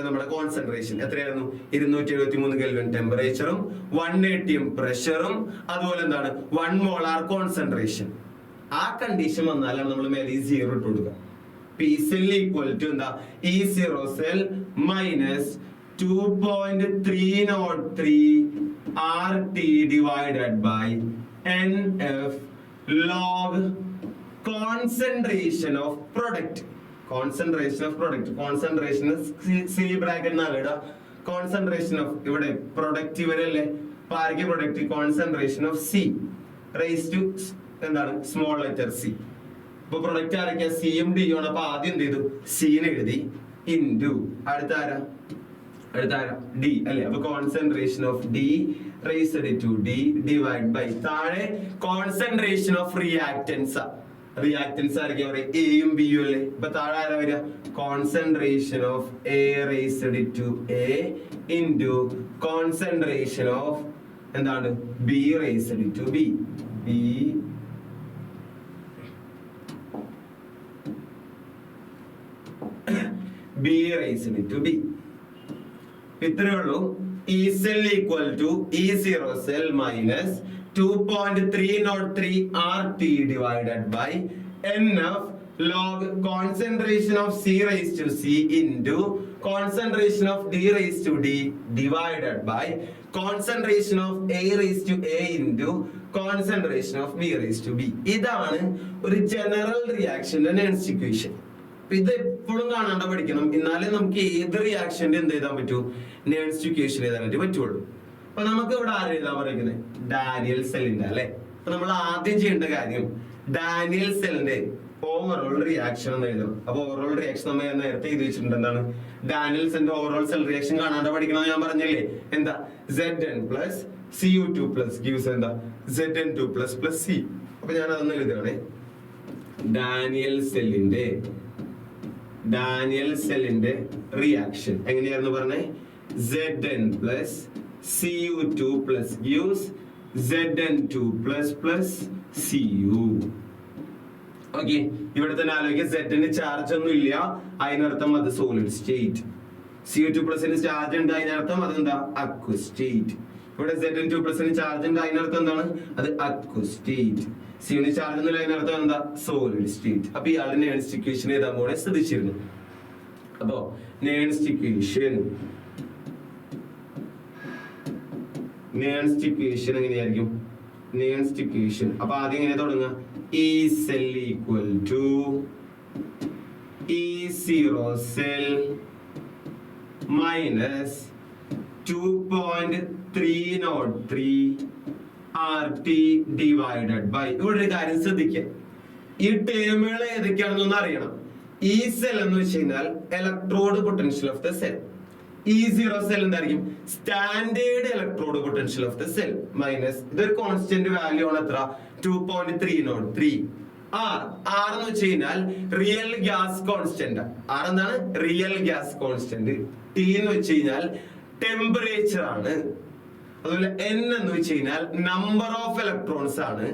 നമ്മുടെ കോൺസെൻട്രേഷൻ എത്രയായിരുന്നു, 273 കെൽവിൻ ടെമ്പറേച്ചറും 1 atm പ്രഷറും അതുപോലെ എന്താണ് 1 മോളാർ കോൺസെൻട്രേഷൻ. ആ കണ്ടീഷൻ വന്നാലാണ് നമ്മൾ മേലെ 0 ഇട്ട് കൊടുക്കുക. P cell equal to എന്താ, E0 cell minus 2.303 RT divided by NF log concentration of product. Concentration of product. Concentration C bracket നാലിടാ. Concentration of ഇവിടെ product ഇവരല്ലേ, പാരയ്ക്ക് product concentration of C raised to എന്താണ് small letter C. ഇപ്പൊ product ആരൊക്കെയാ, സിയും ഡിയും ആണ്. അപ്പൊ ആദ്യം എന്ത് ചെയ്തു, സീനെ എഴുതി. ഇൻറ്റു അടുത്ത ഡി അല്ലെ. അപ്പൊ concentration of D raised to D divide by താഴെ കോൺസെൻട്രേഷൻ ഓഫ് റിയാക്റ്റൻസ് ആയിരിക്കും പറയാം എയും ബിയും അല്ലേ. ഇപ്പൊ താഴെ ആരാ വരിക? Concentration of A raised to A into concentration of എന്താണ് B raised to B. B raised to B. ഇത്രയേ ഉള്ളൂ. E cell equal to E zero cell minus 2.303 RT divided by NF log concentration of C raised to C into concentration of D raised to D divided by concentration of A raised to A into concentration of B raised to B. ഇതാണ് ഒരു general റിയാക്ഷന്റെ Nernst equation. ഇത് എപ്പോഴും കാണാണ്ട് പഠിക്കണം, എന്നാലേ നമുക്ക് ഏത് റിയാക്ഷന്റെ എന്ത് എഴുതാൻ പറ്റൂ, നേൺസ്റ്റ് ഇക്വേഷൻ എഴുതാനായിട്ട് പറ്റുള്ളൂ. അപ്പൊ നമുക്ക് ഇവിടെ ആര് എഴുതാൻ പറയുന്നത്? ഡാനിയൽ സെല്ലിന്റെ അല്ലെ. അപ്പൊ നമ്മൾ ആദ്യം ചെയ്യേണ്ട കാര്യം ഡാനിയൽ സെല്ലിന്റെ ഓവറോൾ റിയാക്ഷൻ എന്ന് എഴുതണം. അപ്പൊ ഓവറോൾ റിയാക്ഷൻ നമ്മൾ നേരത്തെ എഴുതി വെച്ചിട്ടുണ്ട്. എന്താണ് ഡാനിയൽ സെല്ലിന്റെ ഓവറോൾ സെൽ റിയാക്ഷൻ കാണാണ്ട് പഠിക്കണം ഞാൻ പറഞ്ഞില്ലേ? എന്താ Zn plus Cu2 plus gives എന്താ Zn2 പ്ലസ് പ്ലസ് C. അപ്പൊ ഞാൻ അതൊന്ന് എഴുതുകയാണേ. ഡാനിയൽ സെല്ലിന്റെ റിയാക്ഷൻ എങ്ങനെയായിരുന്നു പറഞ്ഞേ? Zn plus Cu2 plus gives Zn2 plus plus Cu. Okay, ഇവിടെ തന്നെ ആലോചിക്കുക. Zന് ചാർജ് ഒന്നും ഇല്ല, അതിനർത്ഥം അത് സോളിഡ് സ്റ്റേറ്റ്. Cu2 പ്ലസിന് ചാർജ് ഉണ്ട്, അതിനർത്ഥം അതെന്താ അക്വ സ്റ്റേറ്റ്. ഇവിടെ Zn2 പ്ലസിന് ചാർജ് ഉണ്ട്, അതിനർത്ഥം എന്താണ് അത് അക്വ സ്റ്റേറ്റ്. Cuന് ചാർജ് ഒന്നും ഇല്ല, അതിനർത്ഥം എന്താ സോളിഡ് സ്റ്റേറ്റ്. അപ്പൊ ഇയാളുടെ നേൺസ്റ്റ് ഇക്വേഷൻ എഴുതാൻ പോണെ ശ്രദ്ധിച്ചിരുന്നു. അപ്പോ നേൺസ്റ്റ് എങ്ങനെയായിരിക്കും? നേൺസ്റ്റ് ഇക്വേഷൻ അപ്പൊ ആദ്യം എങ്ങനെ തുടങ്ങുക? E cell equal to E zero cell minus 2.303 RT divided by. ഇവിടെ ഒരു കാര്യം ശ്രദ്ധിക്കുക, ഈ ടേമുകൾ ഏതൊക്കെയാണെന്നൊന്ന് അറിയണം. ഇ സെൽ എന്ന് വെച്ച് കഴിഞ്ഞാൽ electrode potential of the cell. E0 cell എന്തായിരിക്കും? Standard electrode potential of the cell minus ഇതൊരു കോൺസ്റ്റന്റ് വാല്യൂ ആണ് എത്ര? 2.303. R എന്ന് വെച്ച് കഴിഞ്ഞാൽ റിയൽ ഗ്യാസ് കോൺസ്റ്റന്റ്. R എന്താണ്? Real gas constant. T എന്ന് വെച്ച് കഴിഞ്ഞാൽ ടെമ്പറേച്ചർ ആണ്. അതുപോലെ N എന്ന് വെച്ച് കഴിഞ്ഞാൽ നമ്പർ ഓഫ് ഇലക്ട്രോൺസ് ആണ്.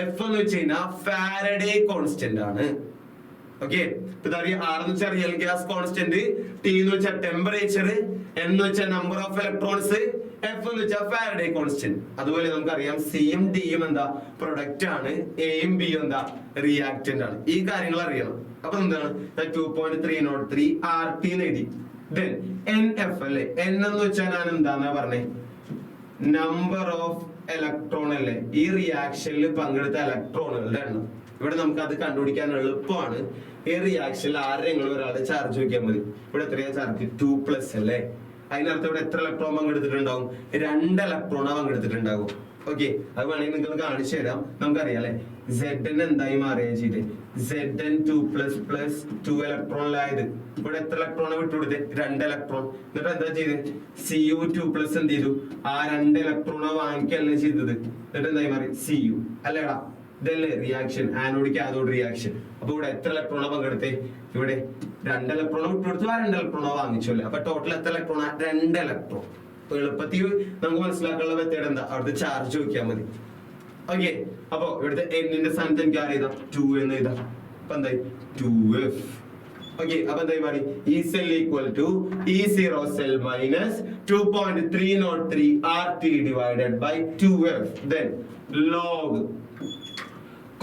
F എന്ന് വെച്ച് കഴിഞ്ഞാൽ ഫാരഡേ കോൺസ്റ്റന്റ് ആണ്. ഓക്കെ, ആർ എന്ന് വെച്ചാൽ റിയൽ ഗ്യാസ് കോൺസ്റ്റന്റ്, ടി എന്ന് വെച്ചാൽ ടെമ്പറേച്ചർ, എൻ എന്ന് വെച്ചാൽ നമ്പർ ഓഫ് ഇലക്ട്രോൺസ്, എഫ് എന്ന് വെച്ചാൽ ഫാരഡേ കോൺസ്റ്റന്റ്. അതുപോലെ നമുക്കറിയാം സിയും ഡിയും എന്താ പ്രൊഡക്റ്റ് ആണ്, എയും ബിയും എന്താ റിയാക്റ്റന്റ് ആണ്. ഈ കാര്യങ്ങൾ അറിയണം. അപ്പൊ എന്താണ് 2.303 RT എഴുതി. ദെൻ NF അല്ലെ. N എന്ന് വെച്ചാൽ ഞാൻ എന്താന്നാ പറഞ്ഞേ? നമ്പർ ഓഫ് ഇലക്ട്രോൺ അല്ലേ, ഈ റിയാക്ഷനിൽ പങ്കെടുത്ത ഇലക്ട്രോണുകളുടെ എണ്ണം. ഇവിടെ നമുക്ക് അത് കണ്ടുപിടിക്കാൻ എളുപ്പമാണ്. ഈ റിയാക്ഷനിൽ ആരെങ്കിലും ഒരാളുടെ ചാർജ് വെക്കാൻ മതി. ഇവിടെ എത്രയാ ചാർജ്? 2+ അല്ലേ. അതിനർത്ഥം ഇവിടെ എത്ര ഇലക്ട്രോൺ പങ്കെടുത്തിട്ടുണ്ടാവും? 2 ഇലക്ട്രോണാ പങ്കെടുത്തിട്ടുണ്ടാവും. ഓക്കെ, അത് വേണമെങ്കിൽ നിങ്ങൾക്ക് കാണിച്ചു തരാം. നമുക്കറിയാം അല്ലെ, Zn എന്തായി മാറിയ ചെയ്ത് Zn2++2 ഇലക്ട്രോണിലായത്. ഇവിടെ എത്ര ഇലക്ട്രോണെ വിട്ടുകൊടുത്ത്? 2 ഇലക്ട്രോൺ. എന്നിട്ട് എന്താ ചെയ്ത്? Cu2+ എന്ത് ചെയ്തു? ആ 2 ഇലക്ട്രോണെ വാങ്ങിക്കല്ലേ ചെയ്തത്. എന്നിട്ട് എന്തായി മാറി? Cu അല്ലേടാ. ഇതല്ലേ റിയാക്ഷൻ, ആനോഡ് കാഥോഡ് റിയാക്ഷൻ. അപ്പൊ ഇവിടെ എത്ര ഇലക്ട്രോണാ പങ്കെടുത്തേ? ഇവിടെ 2 ഇലക്ട്രോണെ വിട്ടുകൊടുത്തു, ആ 2 ഇലക്ട്രോണെ വാങ്ങിച്ചല്ലേ. അപ്പൊ ടോട്ടൽ എത്ര ഇലക്ട്രോണാ? 2 ഇലക്ട്രോൺ. എളുപ്പത്തിൽ നമുക്ക് മനസ്സിലാക്കാനുള്ള മെത്തേഡ് എന്താ? അവിടുത്തെ ചാർജ് നോക്കിയാൽ മതി. ഓക്കെ, അപ്പൊ ഇവിടുത്തെ എന്നിന്റെ സ്ഥാനത്ത് എനിക്ക് ആരെഴുതാം? 2 എന്ന് എഴുതാം. അപ്പൊ എന്തായി? 2F. ഓക്കെ, അപ്പൊ എന്തായി മാറി? E cell equal to E0 cell minus 2.303 RT divided by 2F. Then log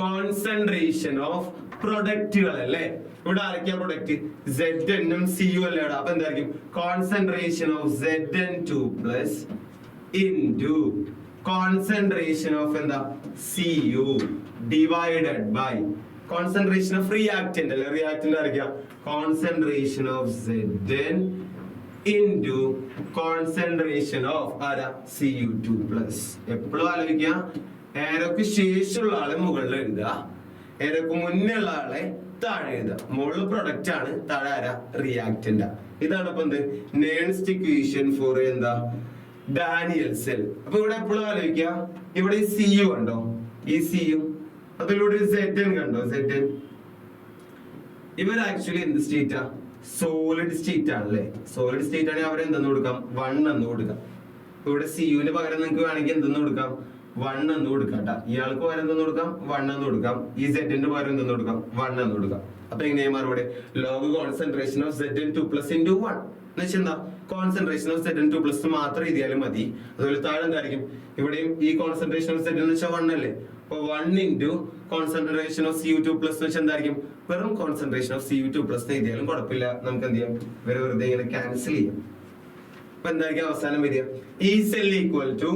concentration of പ്രൊഡക്റ്റുകൾ അല്ലേ. ഇവിടെ ആരൊക്കെയാ പ്രൊഡക്റ്റ്? Zn ഉം Cu അല്ലേടാ. അപ്പൊ എന്തായിരിക്കും? Concentration of Zn2 plus into concentration of എന്താ Cu divided by concentration of reactant അല്ലെ. റിയാക്റ്റന്റ് ആരൊക്കെയാ? Concentration of Zn into concentration of ആരാ? Cu2 plus. എപ്പോഴും ആലോചിക്കുക, ഏരൊക്കെ ശേഷമുള്ള ആളെ മുകളിൽ എഴുതുക, ഏരൊക്കെ മുന്നേ ഉള്ള ആളെ താഴെ എഴുതാം. മുകളിൽ പ്രൊഡക്റ്റ് ആണ്, താഴെ ആരാ? റിയാക്റ്റന്റ്. ഇതാണ് ഇപ്പൊ എന്ത് നേൺസ്റ്റ് ഇക്വേഷൻ ഫോർ എന്താ ഡാനിയൽസെൽ. അപ്പൊ ഇവിടെ എപ്പോഴും ആലോചിക്കുക, ഇവിടെ ഈ സിയു കണ്ടോ, ഈ സിയു, അതിലൂടെ സെറ്റൻ കണ്ടോ, സെറ്റൻ. ഇവർ ആക്ച്വലി എന്ത് സ്റ്റേറ്റാ? സോളിഡ് സ്റ്റേറ്റ് ആണല്ലേ. സോളിഡ് സ്റ്റേറ്റ് ആണെങ്കിൽ അവർ എന്തെന്ന് കൊടുക്കാം? 1 എന്ന് കൊടുക്കാം. ഇവിടെ സിയുവിന് പകരം നിങ്ങൾക്ക് വേണമെങ്കിൽ എന്തെന്ന് കൊടുക്കാം? 1 എന്ന് കൊടുക്കാം കേട്ടാ. ഇയാൾക്ക് പകരം എന്തെന്ന് കൊടുക്കാം? 1 എന്ന് കൊടുക്കാം. ഈ സെറ്റിന്റെ പകരം എന്തെന്ന് കൊടുക്കാം? 1 എന്ന് കൊടുക്കാം. അപ്പൊ എങ്ങനെയാ മറുപടി? Log concentration of Zn2+ into 1 എന്ന് വെച്ചാൽ എന്താ? കോൺസെൻട്രേഷൻ ഓഫ് Zn2+ മാത്രം എഴുതിയാലും മതി. അതുപോലെ താഴെ എന്തായിരിക്കും? ഇവിടെയും ഈ കോൺസെൻട്രേഷൻ ഓഫ് Zn എന്ന് വെച്ചാൽ 1 അല്ലേ. അപ്പൊ 1 into കോൺസെൻട്രേഷൻ ഓഫ് Cu2+ എന്ന് വെച്ചാൽ എന്തായിരിക്കും? വെറും കോൺസെൻട്രേഷൻ ഓഫ് Cu2+ എഴുതിയാലും കുഴപ്പമില്ല. നമുക്ക് എന്ത് ചെയ്യാം? വെറുതെ ഇങ്ങനെ ക്യാൻസൽ ചെയ്യാം. അപ്പൊ എന്തായിരിക്കും അവസാനം വരിക? E cell equal to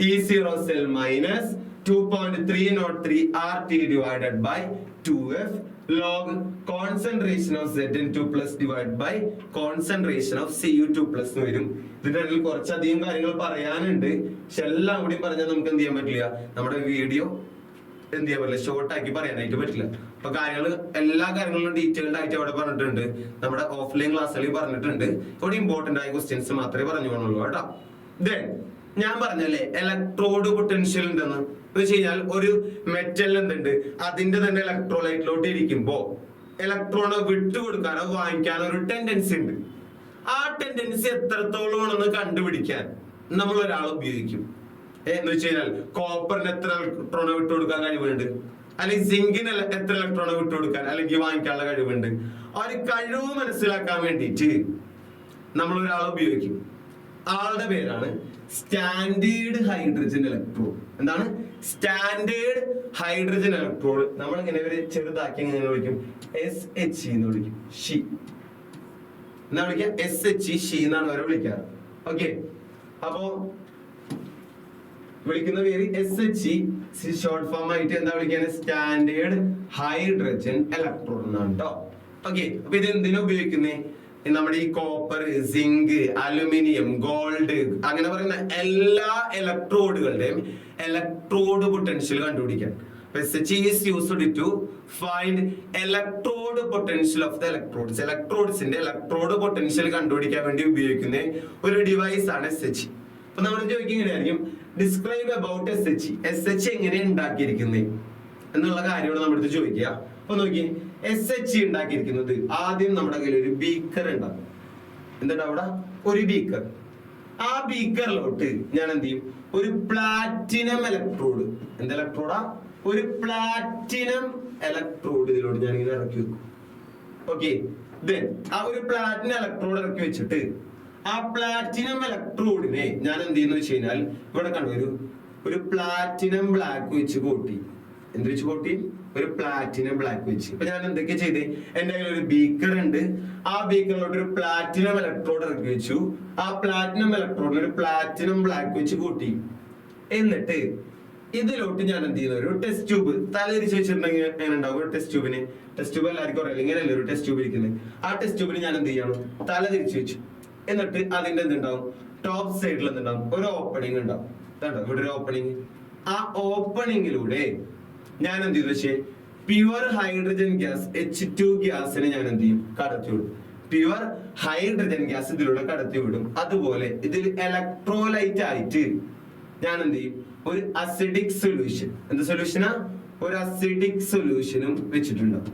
E0 cell minus 2.303 RT divided by 2F log concentration of Zn2+ divided by concentration of Cu2+ എന്ന് വരും. ഇതിന്റെ ഇടയിൽ കുറച്ചധികം കാര്യങ്ങൾ പറയാനുണ്ട്. പക്ഷെ എല്ലാം കൂടി പറഞ്ഞാൽ നമുക്ക് എന്ത് ചെയ്യാൻ പറ്റില്ല, നമ്മുടെ വീഡിയോ എന്ത് ചെയ്യാൻ പറ്റില്ല, ഷോർട്ട് ആക്കി പറയാനായിട്ട് പറ്റില്ല. അപ്പൊ കാര്യങ്ങൾ എല്ലാ കാര്യങ്ങളും ഡീറ്റെയിൽഡ് ആയിട്ട് അവിടെ പറഞ്ഞിട്ടുണ്ട്. നമ്മുടെ ഓഫ്ലൈൻ ക്ലാസ്സുകളിൽ പറഞ്ഞിട്ടുണ്ട്. ഇവിടെ ഇമ്പോർട്ടന്റ് ആയ ക്വസ്റ്റ്യൻസ് മാത്രമേ പറഞ്ഞു പോകണുള്ളൂ കേട്ടോ. ദെൻ ഞാൻ പറഞ്ഞല്ലേ ഇലക്ട്രോഡ് പൊട്ടൻഷ്യൽ ഉണ്ടെന്ന് വെച്ച് കഴിഞ്ഞാൽ ഒരു മെറ്റൽ എന്തുണ്ട്, അതിന്റെ തന്നെ ഇലക്ട്രോലൈറ്റിലോട്ട് ഇരിക്കുമ്പോ ഇലക്ട്രോണെ വിട്ടുകൊടുക്കാനോ വാങ്ങിക്കാനോ ഒരു ടെൻഡൻസി ഉണ്ട്. ആ ടെൻഡൻസി എത്രത്തോളം ആണെന്ന് കണ്ടുപിടിക്കാൻ നമ്മൾ ഒരാൾ ഉപയോഗിക്കും. എന്ന് വെച്ച് കഴിഞ്ഞാൽ കോപ്പറിന് എത്ര ഇലക്ട്രോണെ വിട്ടുകൊടുക്കാൻ കഴിവുണ്ട്, അല്ലെങ്കിൽ സിങ്കിന് എത്ര ഇലക്ട്രോണെ വിട്ടുകൊടുക്കാൻ അല്ലെങ്കിൽ വാങ്ങിക്കാനുള്ള കഴിവുണ്ട്. ആ ഒരു കഴിവ് മനസ്സിലാക്കാൻ വേണ്ടിയിട്ട് നമ്മൾ ഒരാൾ ഉപയോഗിക്കും. ആളുടെ പേരാണ് സ്റ്റാൻഡേർഡ് ഹൈഡ്രജൻ ഇലക്ട്രോഡ്. എന്താണ്? Standard hydrogen electrode. നമ്മൾ ഇങ്ങനെ ഒരു ചെറുതാക്കി എങ്ങനെ വിളിക്കും? SHE എന്ന് വിളിക്കും. ഷി എന്നാ വിളിക്കുക? SHE, ഷി എന്നാണ് അവരെ വിളിക്കാറ്. ഓക്കെ, അപ്പോ വിളിക്കുന്ന പേര് SHE. ഷോർട്ട് ഫോം ആയിട്ട് എന്താ വിളിക്കാൻ? സ്റ്റാൻഡേർഡ് ഹൈഡ്രജൻ ഇലക്ട്രോഡ് എന്നാണ് കേട്ടോ. ഓക്കെ, അപ്പൊ ഇത് എന്തിനാ ഉപയോഗിക്കുന്നേ? നമ്മുടെ ഈ കോപ്പർ, സിങ്ക്, അലുമിനിയം, ഗോൾഡ് അങ്ങനെ പറയുന്ന എല്ലാ ഇലക്ട്രോഡുകളുടെയും ഇലക്ട്രോഡ് പൊട്ടൻഷ്യൽ കണ്ടുപിടിക്കാൻ. SHE is used to find electrode potential of the electrodes. ഇലക്ട്രോഡ്സിന്റെ ഇലക്ട്രോഡ് പൊട്ടൻഷ്യൽ കണ്ടുപിടിക്കാൻ വേണ്ടി ഉപയോഗിക്കുന്ന ഒരു ഡിവൈസ് ആണ് SHE. അപ്പൊ നമ്മൾ ചോദിക്കും എങ്ങനെയായിരിക്കും? ഡിസ്ക്രൈബ് അബൌട്ട് SHE എങ്ങനെ ഉണ്ടാക്കിയിരിക്കുന്നത് എന്നുള്ള കാര്യമാണ് നമ്മുടെ ചോദിക്കുക. അപ്പൊ നോക്കി, SHE ഉണ്ടാക്കിയിരിക്കുന്നത് ആദ്യം നമ്മുടെ കയ്യിൽ ഒരു ബീക്കർ ഉണ്ടാകും. എന്നിട്ട് അവിടെ ഒരു ബീക്കർ, ആ ബീക്കറിലോട്ട് ഞാൻ എന്ത് ചെയ്യും? ഒരു പ്ലാറ്റിനം ഇലക്ട്രോഡ്. എന്ത് ഇലക്ട്രോഡാ? ഒരു പ്ലാറ്റിനം ഇലക്ട്രോഡ് ഇതിലോട്ട് ഞാൻ ഇങ്ങനെ ഇറക്കി വെക്കും. ഓക്കെ, ദെൻ ആ ഒരു പ്ലാറ്റിനം ഇലക്ട്രോഡ് ഇറക്കി വെച്ചിട്ട് ആ പ്ലാറ്റിനം ഇലക്ട്രോഡിനെ ഞാൻ എന്ത് ചെയ്യുന്ന വെച്ച് കഴിഞ്ഞാൽ ഇവിടെ കണ്ടു ഒരു പ്ലാറ്റിനം ബ്ലാക്ക് വെച്ച് കോട്ടി. എന്ത് വെച്ച് കോട്ടി? ഒരു പ്ലാറ്റിനം ബ്ലാക്ക് വെച്ച്. അപ്പൊ ഞാൻ എന്തൊക്കെ ചെയ്തേ? എന്റെ കയ്യിൽ ഒരു ബീക്കർ ഉണ്ട്. ആ ബീക്കറിലോട്ട് ഒരു പ്ലാറ്റിനം ഇലക്ട്രോഡ് ഇറക്കി വെച്ചു. ആ പ്ലാറ്റിനം ഇലക്ട്രോഡിന് ഒരു പ്ലാറ്റിനം ബ്ലാക്ക് വെച്ച് കൂട്ടി. എന്നിട്ട് ഇതിലോട്ട് ഞാൻ എന്ത് ചെയ്യുന്ന ഒരു ടെസ്റ്റ് ട്യൂബ് തലതിരിച്ച് വെച്ചിട്ടുണ്ടെങ്കിൽ എങ്ങനെ ഉണ്ടാവും? ഒരു ടെസ്റ്റ് ട്യൂബിന്, ടെസ്റ്റ് ട്യൂബ് എല്ലാവർക്കും അറിയില്ല, ഇങ്ങനെയല്ലേ ഒരു ടെസ്റ്റ് ട്യൂബ് ഇരിക്കുന്നത്. ആ ടെസ്റ്റ് ട്യൂബിന് ഞാൻ എന്ത് ചെയ്യണം? തലതിരിച്ച് വെച്ചു. എന്നിട്ട് അതിന്റെ എന്തുണ്ടാവും? ടോപ്പ് സൈഡിൽ എന്തുണ്ടാവും? ഒരു ഓപ്പണിംഗ് ഉണ്ടാവും. ഇവിടെ ഒരു ഓപ്പണിംഗ്. ആ ഓപ്പണിംഗിലൂടെ ഞാൻ എന്ത് ചെയ്തു വെച്ചേ? പ്യുവർ ഹൈഡ്രജൻ ഗ്യാസ് H2 ഗ്യാസിനെ ഞാൻ എന്ത് ചെയ്യും? കടത്തിവിടും. പ്യുവർ ഹൈഡ്രജൻ ഗ്യാസ് ഇതിലൂടെ കടത്തിവിടും. അതുപോലെ ഇതിൽ ഇലക്ട്രോലൈറ്റ് ആയിട്ട് ഞാൻ എന്ത് ചെയ്യും? ഒരു അസിഡിക് സൊല്യൂഷൻ. എന്ത് സൊല്യൂഷനാ? ഒരു അസിഡിക് സൊല്യൂഷനും വെച്ചിട്ടുണ്ടാവും.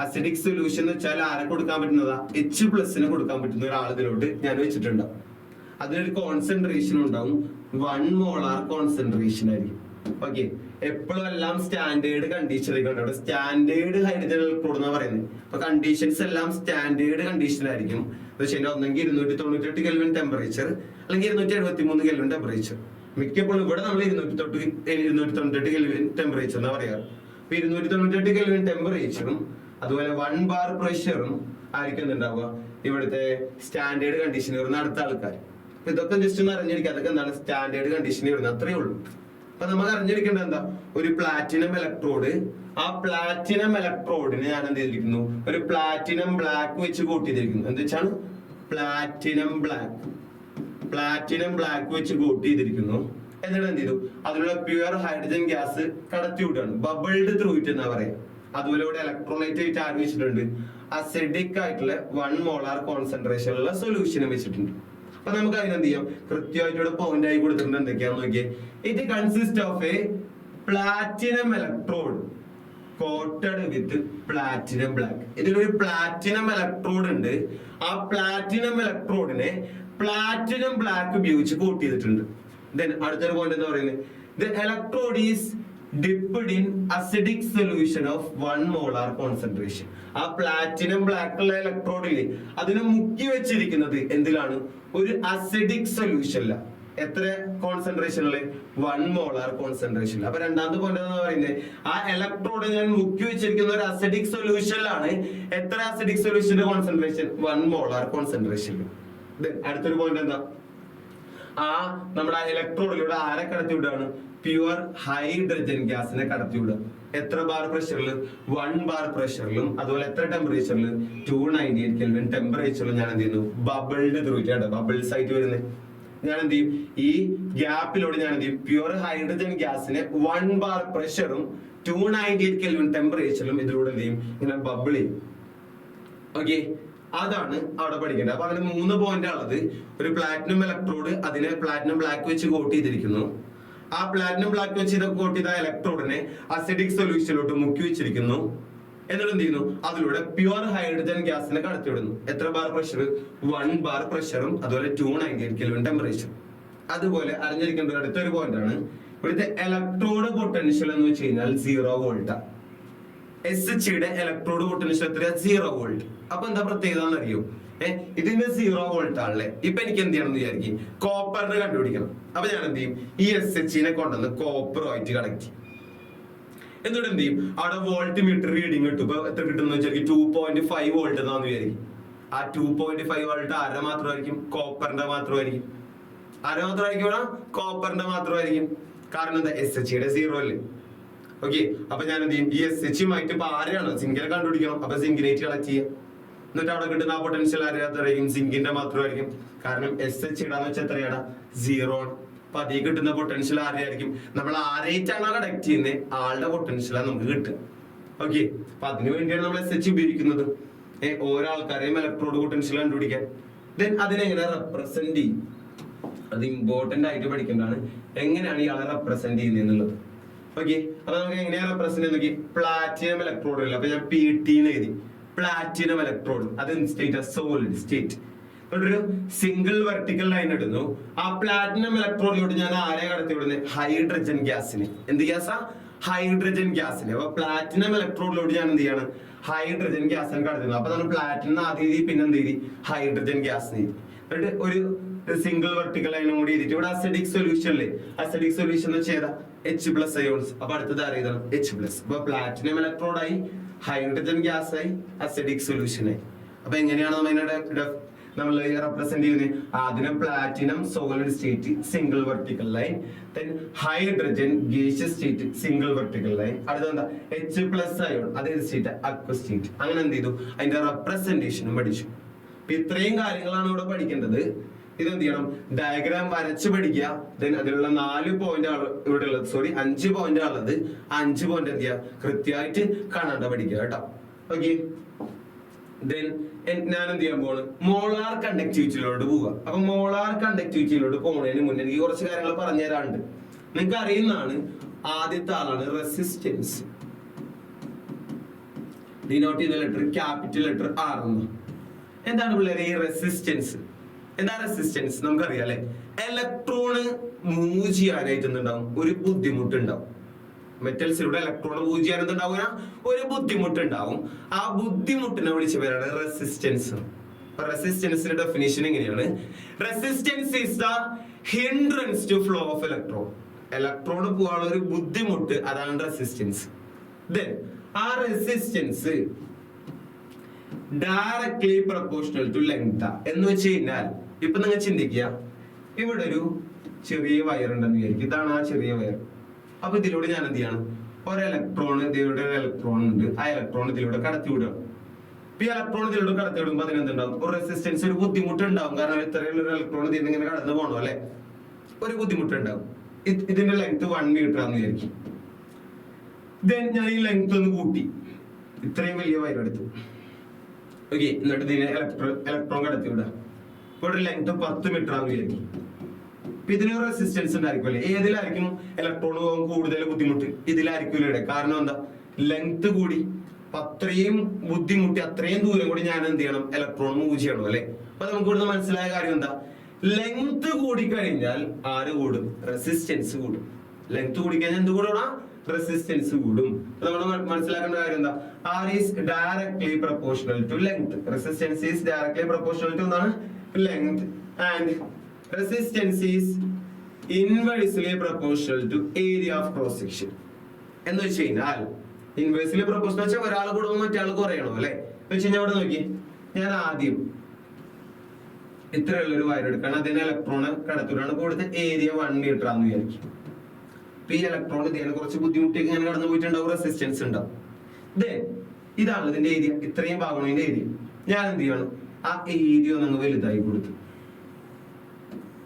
അസിഡിക് സൊല്യൂഷൻ എന്ന് വെച്ചാൽ ആരെ കൊടുക്കാൻ പറ്റുന്നതാ? H+ കൊടുക്കാൻ പറ്റുന്ന ഒരാളിലോട്ട് ഞാൻ വെച്ചിട്ടുണ്ടാവും. അതിനൊരു കോൺസെൻട്രേഷൻ ഉണ്ടാവും. 1 മോളാർ കോൺസെൻട്രേഷൻ ആയിരിക്കും. ഓക്കെ, എപ്പോഴും എല്ലാം സ്റ്റാൻഡേർഡ് കണ്ടീഷൻ ആയിക്കോട്ടെ. സ്റ്റാൻഡേർഡ് ഹൈഡ്രജൻ ഇലക്ട്രോഡ് എന്നാ പറയുന്നത്. അപ്പൊ കണ്ടീഷൻസ് എല്ലാം സ്റ്റാൻഡേർഡ് കണ്ടീഷൻ ആയിരിക്കും. ഒന്നെങ്കിൽ 298 കെൽവിൻ ടെമ്പറേച്ചർ, അല്ലെങ്കിൽ 273 കെൽവിൻ ടെമ്പറേച്ചർ. മിക്കപ്പോഴും ഇവിടെ നമ്മൾ 298 കെൽവിൻ ടെമ്പറേച്ചർ എന്നാ പറയാറ്. അപ്പൊ 298 കെൽവിൻ ടെമ്പറേച്ചറും അതുപോലെ 1 ബാർ പ്രഷറും ആയിരിക്കും എന്തുണ്ടാവുക? ഇവിടുത്തെ സ്റ്റാൻഡേർഡ് കണ്ടീഷനിൽ വരുന്ന അടുത്ത ആൾക്കാർ. അപ്പൊ ഇതൊക്കെ ജസ്റ്റ് ഒന്ന് അറിഞ്ഞിരിക്കുക. അതൊക്കെ എന്താണ് സ്റ്റാൻഡേർഡ് കണ്ടീഷനിൽ വരുന്നത്, അത്രേ ഉള്ളൂ. അപ്പൊ നമുക്ക് അറിഞ്ഞിരിക്കേണ്ടത് എന്താ? ഒരു പ്ലാറ്റിനം ഇലക്ട്രോഡ്. ആ പ്ലാറ്റിനം ഇലക്ട്രോഡിന് ഞാൻ എന്ത് ചെയ്തിരിക്കുന്നു? ഒരു പ്ലാറ്റിനം ബ്ലാക്ക് വെച്ച് കൂട്ടിയിരിക്കുന്നു. എന്താ വെച്ചാണ്? പ്ലാറ്റിനം ബ്ലാക്ക് വെച്ച് കൂട്ടി ചെയ്തിരിക്കുന്നു. എന്നിട്ട് എന്ത് ചെയ്തു? അതിലുള്ള പ്യുവർ ഹൈഡ്രജൻ ഗ്യാസ് കടത്തി വിടുകയാണ്. ബബിൾഡ് ത്രൂ ഇറ്റ് എന്നാ പറയാ. അതുപോലെ ഇവിടെ ഇലക്ട്രോലൈറ്റ് ആയിട്ട് ആര് വെച്ചിട്ടുണ്ട്, അസിഡിക് ആയിട്ടുള്ള 1 മോളാർ കോൺസെൻട്രേഷൻ ഉള്ള സൊല്യൂഷനും വെച്ചിട്ടുണ്ട്. അപ്പൊ നമുക്ക് അതിനെന്ത് ചെയ്യാം, കൃത്യമായിട്ട് ഇവിടെ പോയിന്റ് ആയി കൊടുത്തിട്ടുണ്ട്. എന്തൊക്കെയാന്ന് നോക്കിയേ, it consist of A platinum electrode quoted with platinum black. ഇതിലൊരു പ്ലാറ്റിനം ഇലക്ട്രോഡ് ഉണ്ട്. ആ പ്ലാറ്റിനം ഇലക്ട്രോഡിനെ പ്ലാറ്റിനം ബ്ലാക്ക് ഉപയോഗിച്ച് കോട്ട് ചെയ്തിട്ടുണ്ട്. ദെൻ അടുത്തൊരു പോയിന്റ് എന്ന് പറയുന്നത്, the electrode is dipped in acidic solution of 1 molar concentration. ആ പ്ലാറ്റിനം ബ്ലാക്ക് ഉള്ള ഇലക്ട്രോഡില്ലേ, അതിനെ മുക്കി വെച്ചിരിക്കുന്നത് എന്തിലാണ്, ഒരു അസിഡിക് സൊല്യൂഷനില. എത്ര കോൺസെൻട്രേഷനില്, 1 മോളാർ കോൺസെൻട്രേഷൻ. അപ്പൊ രണ്ടാമത്തെ പോയിന്റ് എന്ന് പറയുന്നത്, ആ ഇലക്ട്രോഡ് ഞാൻ മുക്കി വെച്ചിരിക്കുന്ന ഒരു അസിഡിക് സൊല്യൂഷനിലാണ്. എത്ര അസിഡിക് സൊല്യൂഷന്റെ കോൺസെൻട്രേഷൻ, 1 മോളാർ കോൺസെൻട്രേഷൻ. അടുത്തൊരു പോയിന്റ് എന്താ, ആ നമ്മുടെ ഇലക്ട്രോഡിലൂടെ ആരെ കടത്തി വിടുകയാണ്, പ്യുവർ ഹൈഡ്രജൻ ഗ്യാസിനെ കടത്തി വിടുക. എത്ര ബാർ പ്രഷറിൽ, 1 ബാർ പ്രഷറിലും, അതുപോലെ എത്ര ടെമ്പറേച്ചറിൽ, 298 കെൽവിൻ ടെമ്പറേച്ചറിലും ഞാൻ എന്ത് ചെയ്യുന്നു, ബബിൾഡ് ത്രൂ ഇട്ടാണ്, ബബിൾസ് ആയിട്ട് വരുന്നത്. ഞാൻ എന്ത് ചെയ്യും, ഈ ഗ്യാപ്പിലൂടെ ഞാൻ എന്ത് ചെയ്യും, പ്യുവർ ഹൈഡ്രജൻ ഗ്യാസിനെ 1 ബാർ പ്രഷറും 298 കെൽവിൻ ടെമ്പറേച്ചറിലും ഇതിലൂടെ എന്ത് ചെയ്യും, ഇങ്ങനെ ബബിൾ ചെയ്യും. ഓക്കെ, അതാണ് അവിടെ പഠിക്കേണ്ടത്. അപ്പൊ അങ്ങനെ 3 പോയിന്റ് ഉള്ളത്. ഒരു പ്ലാറ്റിനം ഇലക്ട്രോഡ്, അതിനെ പ്ലാറ്റിനം ബ്ലാക്ക് വെച്ച് കോട്ട് ചെയ്തിരിക്കുന്നു. ആ പ്ലാറ്റിനം ബ്ലാക്ക് വെച്ച് ഇത് കോട്ട് ചെയ്ത ഇലക്ട്രോഡിനെ അസിഡിക് സൊല്യൂഷനിലോട്ട് മുക്കി വെച്ചിരിക്കുന്നു. എന്നിട്ട് എന്ത് ചെയ്യുന്നു, അതിലൂടെ പ്യുവർ ഹൈഡ്രജൻ ഗ്യാസിനെ കടത്തിവിടുന്നു. എത്ര ബാർ പ്രഷർ, 1 ബാർ പ്രഷറും, അതുപോലെ 298 കെൽവിൻ ടെമ്പറേച്ചർ. അതുപോലെ അറിഞ്ഞിരിക്കേണ്ട അടുത്തൊരു പോയിന്റ് ആണ്, ഇവിടുത്തെ ഇലക്ട്രോഡ് പൊട്ടൻഷ്യൽ എന്ന് വെച്ച് കഴിഞ്ഞാൽ 0 വോൾട്ടാ. SHയുടെ ഇലക്ട്രോഡ് പൊട്ടൻഷ്യൽ എത്ര, 0 വോൾട്ട്. അപ്പൊ എന്താ പ്രത്യേകത എന്നറിയോ, ഇതിന്റെ 0 വോൾട്ട് ആണല്ലേ. ഇപ്പൊ എനിക്ക് എന്ത് ചെയ്യണം എന്ന് വിചാരിക്കും, കോപ്പറിന് കണ്ടുപിടിക്കണം. അപ്പൊ ഞാൻ എന്ത് ചെയ്യും, ഈ SHനെ കൊണ്ടുവന്ന് കോപ്പറുമായിട്ട് കണക്ട് ചെയ്യും. എന്നിട്ട് എന്ത് ചെയ്യും, അവിടെ വോൾട്ട് മീറ്റർ റീഡിങ് കിട്ടും. ഇപ്പൊ എത്ര കിട്ടുന്ന വെച്ചാൽ 2.5 വോൾട്ട് എന്നാന്ന് വിചാരിക്കും. ആ 2.5 വോൾട്ട് ആരെ മാത്രമായിരിക്കും, കോപ്പറിന്റെ മാത്രമായിരിക്കും. ആരെ മാത്രമായിരിക്കും, കോപ്പറിന്റെ മാത്രമായിരിക്കും. കാരണം എന്താ, SHയുടെ 0 അല്ലേ. ഓക്കെ, അപ്പൊ ഞാൻ എന്ത് ചെയ്യും, ഈ SHയുമായിട്ട് ഇപ്പൊ ആരെയാണ്, സിങ്കിനെ കണ്ടുപിടിക്കണം. അപ്പൊ സിങ്കിനേറ്റ് കളക്ട് ചെയ്യാം. എന്നിട്ട് അവിടെ കിട്ടുന്ന ആ പൊട്ടൻഷ്യൽ ആരെയായിരിക്കും, സിങ്കിന്റെ മാത്രമായിരിക്കും. കാരണം SH ഇടാന്ന് വെച്ചാൽ എത്രയാണ്, 0 ആണ്. അപ്പൊ അതേ കിട്ടുന്ന പൊട്ടൻഷ്യൽ ആരെയായിരിക്കും, നമ്മൾ ആരെയായിട്ടാണോ കണക്ട് ചെയ്യുന്നത്, ആളുടെ പൊട്ടൻഷ്യലാണ് നമുക്ക് കിട്ടുക. ഓക്കെ, അപ്പൊ അതിനു വേണ്ടിയാണ് നമ്മൾ SH ഉപയോഗിക്കുന്നത്. ഓരോ ആൾക്കാരെയും ഇലക്ട്രോഡ് പൊട്ടൻഷ്യൽ കണ്ടുപിടിക്കാൻ. ദെൻ അതിനെങ്ങനെ റെപ്രസെന്റ് ചെയ്യും, അത് ഇമ്പോർട്ടന്റ് ആയിട്ട് പഠിക്കേണ്ടതാണ്. എങ്ങനെയാണ് ഇയാളെ റെപ്രസെന്റ് ചെയ്യുന്നത് എന്നുള്ളത്. ഓക്കെ, അപ്പൊ നമുക്ക് എങ്ങനെയാ റെപ്രസെന്റ് ചെയ്യുന്നത്, പ്ലാറ്റിനം ഇലക്ട്രോഡ് ഇല്ല. അപ്പൊ ഞാൻ PT എഴുതി, പ്ലാറ്റിനം ഇലക്ട്രോഡ്, അത് സ്റ്റേറ്റ് സോളിഡ് സ്റ്റേറ്റ്. ഒരു സിംഗിൾ വെർട്ടിക്കൽ ലൈൻ ഇടുന്നു. ആ പ്ലാറ്റിനം ഇലക്ട്രോഡിലോട്ട് ഞാൻ ആരെ കടത്തി വിടുന്നത്, ഹൈഡ്രജൻ ഗ്യാസിന്. എന്ത് ഗ്യാസാ, ഹൈഡ്രജൻ ഗ്യാസിന്. അപ്പൊ പ്ലാറ്റിനം ഇലക്ട്രോഡിലോട്ട് ഞാൻ എന്ത് ചെയ്യാണ്, ഹൈഡ്രജൻ ഗ്യാസിന് കടത്തുന്നു. അപ്പൊ നമ്മൾ പ്ലാറ്റിനം ആദ്യം എഴുതി, പിന്നെ എന്ത് ചെയ്തി, ഹൈഡ്രജൻ ഗ്യാസിന് എഴുതി. എന്നിട്ട് ഒരു സിംഗിൾ വെർട്ടിക്കൽ ലൈനും കൂടി എഴുതിയിട്ട് ഇവിടെ അസിഡിക് സൊല്യൂഷൻ അല്ലേ, അസിഡിക് സൊല്യൂഷൻ ചെയ്താ H+ അയോൺസ്. അപ്പൊ അടുത്തത് അറിയണം H+. അപ്പൊ പ്ലാറ്റിനം ഇലക്ട്രോഡായി, ഹൈഡ്രജൻ ഗ്യാസ് ആയി, അസിഡിക് സൊല്യൂഷൻ ആയി. അപ്പൊ എങ്ങനെയാണ് നമ്മൾ റെപ്രസെന്റ് ചെയ്യുന്നത്, അതിന് platinum solid state single vertical line, hydrogen gaseous state single vertical line, അടുത്ത H+ അയോൺ അതേ സ്റ്റേറ്റ് അക്വ സ്റ്റേറ്റ്. അങ്ങനെ എന്ത് ചെയ്തു, അതിന്റെ റെപ്രസെന്റേഷനും പഠിച്ചു. അപ്പൊ ഇത്രയും കാര്യങ്ങളാണ് ഇവിടെ പഠിക്കേണ്ടത്. ഇതെന്ത് ചെയ്യണം, ഡയഗ്രാം വരച്ച് പഠിക്കുക. ദെൻ അതിലുള്ള 4 പോയിന്റ് ഇവിടെ ഉള്ളത്, 5 പോയിന്റ് ഉള്ളത്. 5 പോയിന്റ് എന്ത് ചെയ്യുക, കൃത്യമായിട്ട് കാണാണ്ട് പഠിക്കുക കേട്ടോ. ഓക്കെ, ദെൻ ഞാൻ എന്ത് ചെയ്യാൻ പോണ്, മോളാർ കണ്ടക്ടിവിറ്റിയിലോട്ട് പോവുക. അപ്പൊ മോളാർ കണ്ടക്ടിവിറ്റിയിലോട്ട് പോകുന്നതിന് മുന്നേ എനിക്ക് കുറച്ച് കാര്യങ്ങൾ പറഞ്ഞു തരാറുണ്ട്. നിങ്ങൾക്ക് അറിയുന്നതാണ്, ആദ്യത്തെ ആളാണ് റെസിസ്റ്റൻസ്. ഡിനോട്ട് ചെയ്ത ലെറ്റർ ക്യാപിറ്റൽ ലെറ്റർ R എന്ന്. എന്താണ് പിള്ളേരെ ഈ റെസിസ്റ്റൻസ്? എന്താ റെസിസ്റ്റൻസ്? നമുക്കറിയാം അല്ലെ, ഇലക്ട്രോണ് മൂവ് ചെയ്യാനായിട്ട് എന്തുണ്ടാവും, ഒരു ബുദ്ധിമുട്ടുണ്ടാവും. മെറ്റൽസിലൂടെ ഇലക്ട്രോൺ മൂവ് ചെയ്യാൻ എന്തുണ്ടാവുക, ഒരു ബുദ്ധിമുട്ടുണ്ടാവും. ആ ബുദ്ധിമുട്ടിനെ വിളിച്ച പേരാണ് റെസിസ്റ്റൻസ്. റെസിസ്റ്റൻസിന്റെ ഡെഫിനിഷൻ എങ്ങനെയാണ്, resistance is the hindrance to flow of electron. Electron പോകാനുള്ള ഒരു ബുദ്ധിമുട്ട്, അതാണ് റെസിസ്റ്റൻസ്. ദെൻ ആ resistance directly proportional to length എന്ന് വെച്ച് കഴിഞ്ഞാൽ, ഇപ്പൊ നിങ്ങൾ ചിന്തിക്കുക, ഇവിടെ ഒരു ചെറിയ വയർ ഉണ്ടെന്ന് വിചാരിക്കും. ഇതാണ് ആ ചെറിയ വയർ. അപ്പൊ ഇതിലൂടെ ഞാൻ എന്ത് ചെയ്യണം, ഒരു ഇലക്ട്രോൺ, ഇതിലൂടെ ഒരു ഇലക്ട്രോൺ ഉണ്ട്, ആ ഇലക്ട്രോൺ ഇതിലൂടെ കടത്തി വിടുക. ഈ ഇലക്ട്രോൺ ഇതിലൂടെ കടത്തി വിടുമ്പോൾ അതിനെന്തുണ്ടാവും, ഒരു റെസിസ്റ്റൻസ്, ഒരു ബുദ്ധിമുട്ടുണ്ടാവും. കാരണം ഇത്രയുള്ള ഒരു ഇലക്ട്രോൺ ഇതിൽ ഇങ്ങനെ കടന്നു പോകണോ അല്ലെ, ഒരു ബുദ്ധിമുട്ടുണ്ടാവും. ഇതിന്റെ ലെങ്ത് 1 മീറ്റർ ആണെന്ന് വിചാരിക്കും. ദെൻ ഞാൻ ഈ ലെങ്ത് ഒന്ന് കൂട്ടി, ഇത്രയും വലിയ വയർ എടുത്തു. ഓക്കെ, എന്നിട്ട് ഇതിനെ ഇലക്ട്രോൺ കടത്തി വിടുക. ഇവിടെ ലെങ്ത് 10 മീറ്റർ ആവുകയായിരിക്കും. അപ്പൊ ഇതിനൊരു റെസിസ്റ്റൻസ് ഉണ്ടായിരിക്കും അല്ലേ? ഏതിലായിരിക്കും ഇലക്ട്രോൺ പോകാൻ കൂടുതൽ ബുദ്ധിമുട്ട്? ഇതിലായിരിക്കും ഇവിടെ. കാരണം എന്താ? ലെങ്ത് കൂടി, അത്രയും ബുദ്ധിമുട്ടി, അത്രയും ദൂരം കൂടി ഞാൻ എന്ത് ചെയ്യണം? ഇലക്ട്രോൺ മൂവ് ചെയ്യണം അല്ലെ? അപ്പൊ നമുക്ക് ഇവിടുന്ന് മനസ്സിലായ കാര്യം എന്താ? ലെങ്ത് കൂടി കഴിഞ്ഞാൽ ആര് കൂടും? റെസിസ്റ്റൻസ് കൂടും. ലെങ്ത് കൂടി കഴിഞ്ഞാൽ എന്ത് കൂടാ? റെസിസ്റ്റൻസ് കൂടും. നമ്മൾ മനസ്സിലാക്കേണ്ട കാര്യം എന്താ? R is directly proportional to length. Resistance is directly proportional to എന്താണ്? Length. And resistance is inversely proportional to area of cross section. എന്ന് വെച്ച് കഴിഞ്ഞാൽ ഇൻവേഴ്സ്ലി പ്രൊപ്പോർഷണൽ വെച്ചാൽ ഒരാൾ കൂടുമ്പോൾ മറ്റേ ആൾ കുറയണം അല്ലെ? വെച്ച് കഴിഞ്ഞാൽ ഇവിടെ നോക്കി, ഞാൻ ആദ്യം ഇത്രയുള്ളൊരു വയർ എടുക്കണം, അതിന് ഇലക്ട്രോൺ കടത്തിലാണ് കൊടുത്ത് ഏരിയ 1 മീറ്റർ ആണെന്ന് വിചാരിക്കും. ഈ ഇലക്ട്രോൺ ഇതിനെ കുറച്ച് ബുദ്ധിമുട്ടിയൊക്കെ ഇങ്ങനെ കടന്നു പോയിട്ടുണ്ടാവും, റെസിസ്റ്റൻസ് ഉണ്ടാവും. ഇതാണ് ഇതിന്റെ ഏരിയ, ഇത്രയും ഭാഗമാണ് ഇതിന്റെ ഏരിയ. ഞാൻ എന്ത് ചെയ്യണം? ആ ഏരിയ ഒന്ന് വലുതായി കൊടുത്തു.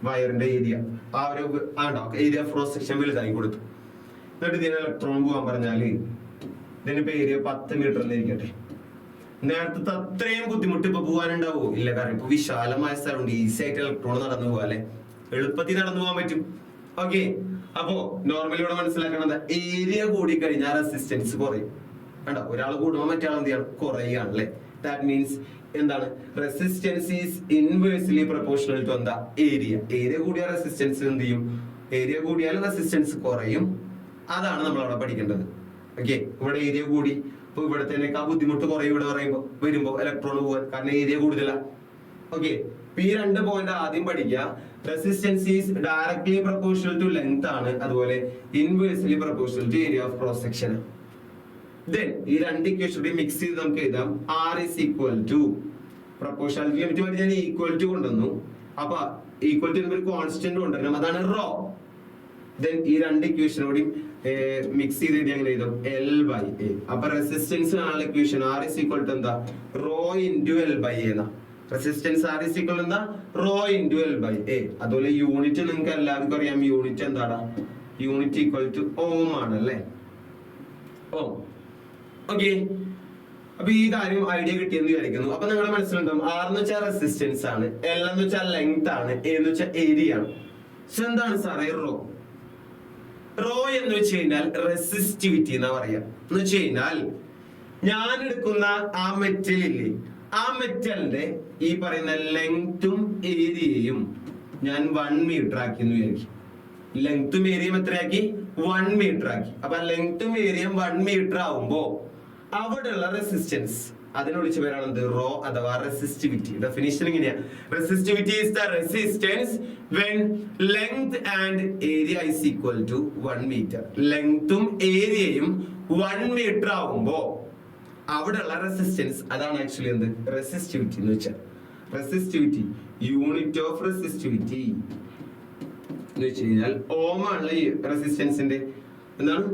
വയറിന്റെ ഏരിയ, ആ ഒരു ഏരിയ ക്രോസ് സെക്ഷൻ വലുതായി കൊടുത്തു. എന്നിട്ട് ഇതിന് ഇലക്ട്രോൺ പോകാൻ പറഞ്ഞാല് ഇതിനിപ്പോ ഏരിയ 10 മീറ്റർ എന്നിരിക്കട്ടെ. നേരത്തെ അത്രയും ബുദ്ധിമുട്ട് ഇപ്പൊ പോകാനുണ്ടാവോ? ഇല്ല. കാരണം ഇപ്പൊ വിശാലമായ സ്ഥലമുണ്ട്, ഈസി ആയിട്ട് ഇലക്ട്രോൺ നടന്നു പോകാം അല്ലെ? എളുപ്പത്തിൽ നടന്നു പോകാൻ പറ്റും. ഓക്കെ, അപ്പോ നോർമലി ഇവിടെ മനസ്സിലാക്കണത് ഏരിയ കൂടി കഴിഞ്ഞാൽ റെസിസ്റ്റൻസ് കുറയും. വേണ്ട, ഒരാൾ കൂടുമ്പോൾ മറ്റേ ആൾ എന്ത് ചെയ്യണം? കുറയാണ് അല്ലെ? ദാറ്റ് മീൻസ് എന്താണ്? Resistance is inversely proportional to എന്താ? ഏരിയ. ഏരിയ കൂടിയ റെസിസ്റ്റൻസ് എന്ത് ചെയ്യും? ഏരിയ കൂടിയാൽ റെസിസ്റ്റൻസ് കുറയും. അതാണ് നമ്മൾ അവിടെ പഠിക്കേണ്ടത്. ഓക്കെ, ഇവിടെ ഏരിയ കൂടി, അപ്പൊ ഇവിടത്തേക്ക് ആ ബുദ്ധിമുട്ട് കുറയും. ഇവിടെ വരുമ്പോ ഇലക്ട്രോൺ പോകാൻ, കാരണം ഏരിയ കൂടുതലാ. ഓക്കെ, ഈ 2 പോയിന്റ് ആദ്യം പഠിക്കുക. Resistance is directly proportional to length ആണ്, അതുപോലെ inversely proportional to area of cross section. Then ഈ 2 ഇക്വേഷൻ മിക്സ് ചെയ്ത് നമുക്ക് എഴുതാം. R is equal to proportionality limit വേണ്ടി ഞാൻ ഈക്വൽ ടു കൊണ്ടുവന്നു. അപ്പൊ ഈക്വൽ ടു ഒരു കോൺസ്റ്റന്റ് കൊണ്ടുവരണം, അതാണ് റോ. ദെൻ ഈ 2 ഇക്വേഷനോടും മിക്സ് ചെയ്ത് എങ്ങനെ എഴുതും? L/A. അപ്പൊ റെസിസ്റ്റൻസ് ആണ് equation. R is equal to എന്താ? റോ ഇൻറ്റു L/A എന്നാ. Resistance R is equal to എന്താ? Rho into L/A. അതുപോലെ യൂണിറ്റ് നിങ്ങൾക്ക് എല്ലാവർക്കും അറിയാം. യൂണിറ്റ് എന്താണ്? യൂണിറ്റ് ഈക്വൽ ടു ഓം ആണ് അല്ലേ? ഓം. ഓക്കെ, അപ്പൊ ഈ കാര്യം ഐഡിയ കിട്ടിയെന്ന് വിചാരിക്കുന്നു. അപ്പൊ നിങ്ങളുടെ മനസ്സിലുണ്ടാവും R എന്ന് വെച്ചാൽ റെസിസ്റ്റൻസ് ആണ്, L എന്ന് വെച്ചാൽ ലെങ്ത് ആണ്, A എന്ന് വെച്ചാൽ ഏരിയ ആണ്. എന്താണ് സാറേ റോ? റോ എന്ന് വെച്ച് കഴിഞ്ഞാൽ റെസിസ്റ്റിവിറ്റി എന്നാ പറയാ. എന്ന് വെച്ച് കഴിഞ്ഞാൽ ഞാൻ എടുക്കുന്ന ആ മെറ്റൽ ഇല്ലേ, ആ മെറ്റലിന്റെ ഈ പറയുന്ന ലെങ്തും ഏരിയയും ഞാൻ 1 മീറ്റർ ആക്കി എന്ന് വിചാരിക്കും. ലെങ്തും ഏരിയയും എത്രയാക്കി? 1 മീറ്റർ ആക്കി. അപ്പൊ ലെങ്തും ഏരിയയും 1 മീറ്റർ ആവുമ്പോ അവിടെയുള്ള റെസിസ്റ്റൻസ് അതിനെ വിളിച്ച പേരാണ് എന്ത്? റോ അഥവാ റെസിസ്റ്റിവിറ്റി. ഡെഫിനിഷൻ ഇങ്ങനെയാ: resistivity is the resistance when length and area is equal to 1 metre. ലെങ്തും ഏരിയയും 1 മീറ്റർ ആവുമ്പോ അവിടെയുള്ള റെസിസ്റ്റൻസ് അതാണ് ആക്ച്വലി എന്ത്? റെസിസ്റ്റിവിറ്റി എന്ന് വെച്ചാൽ. റെസിസ്റ്റിവിറ്റി, യൂണിറ്റ് ഓഫ് റെസിസ്റ്റിവിറ്റി എന്ന് വെച്ച് കഴിഞ്ഞാൽ ഓമാണ് ഈ റെസിസ്റ്റൻസിന്റെ. എന്താണ്?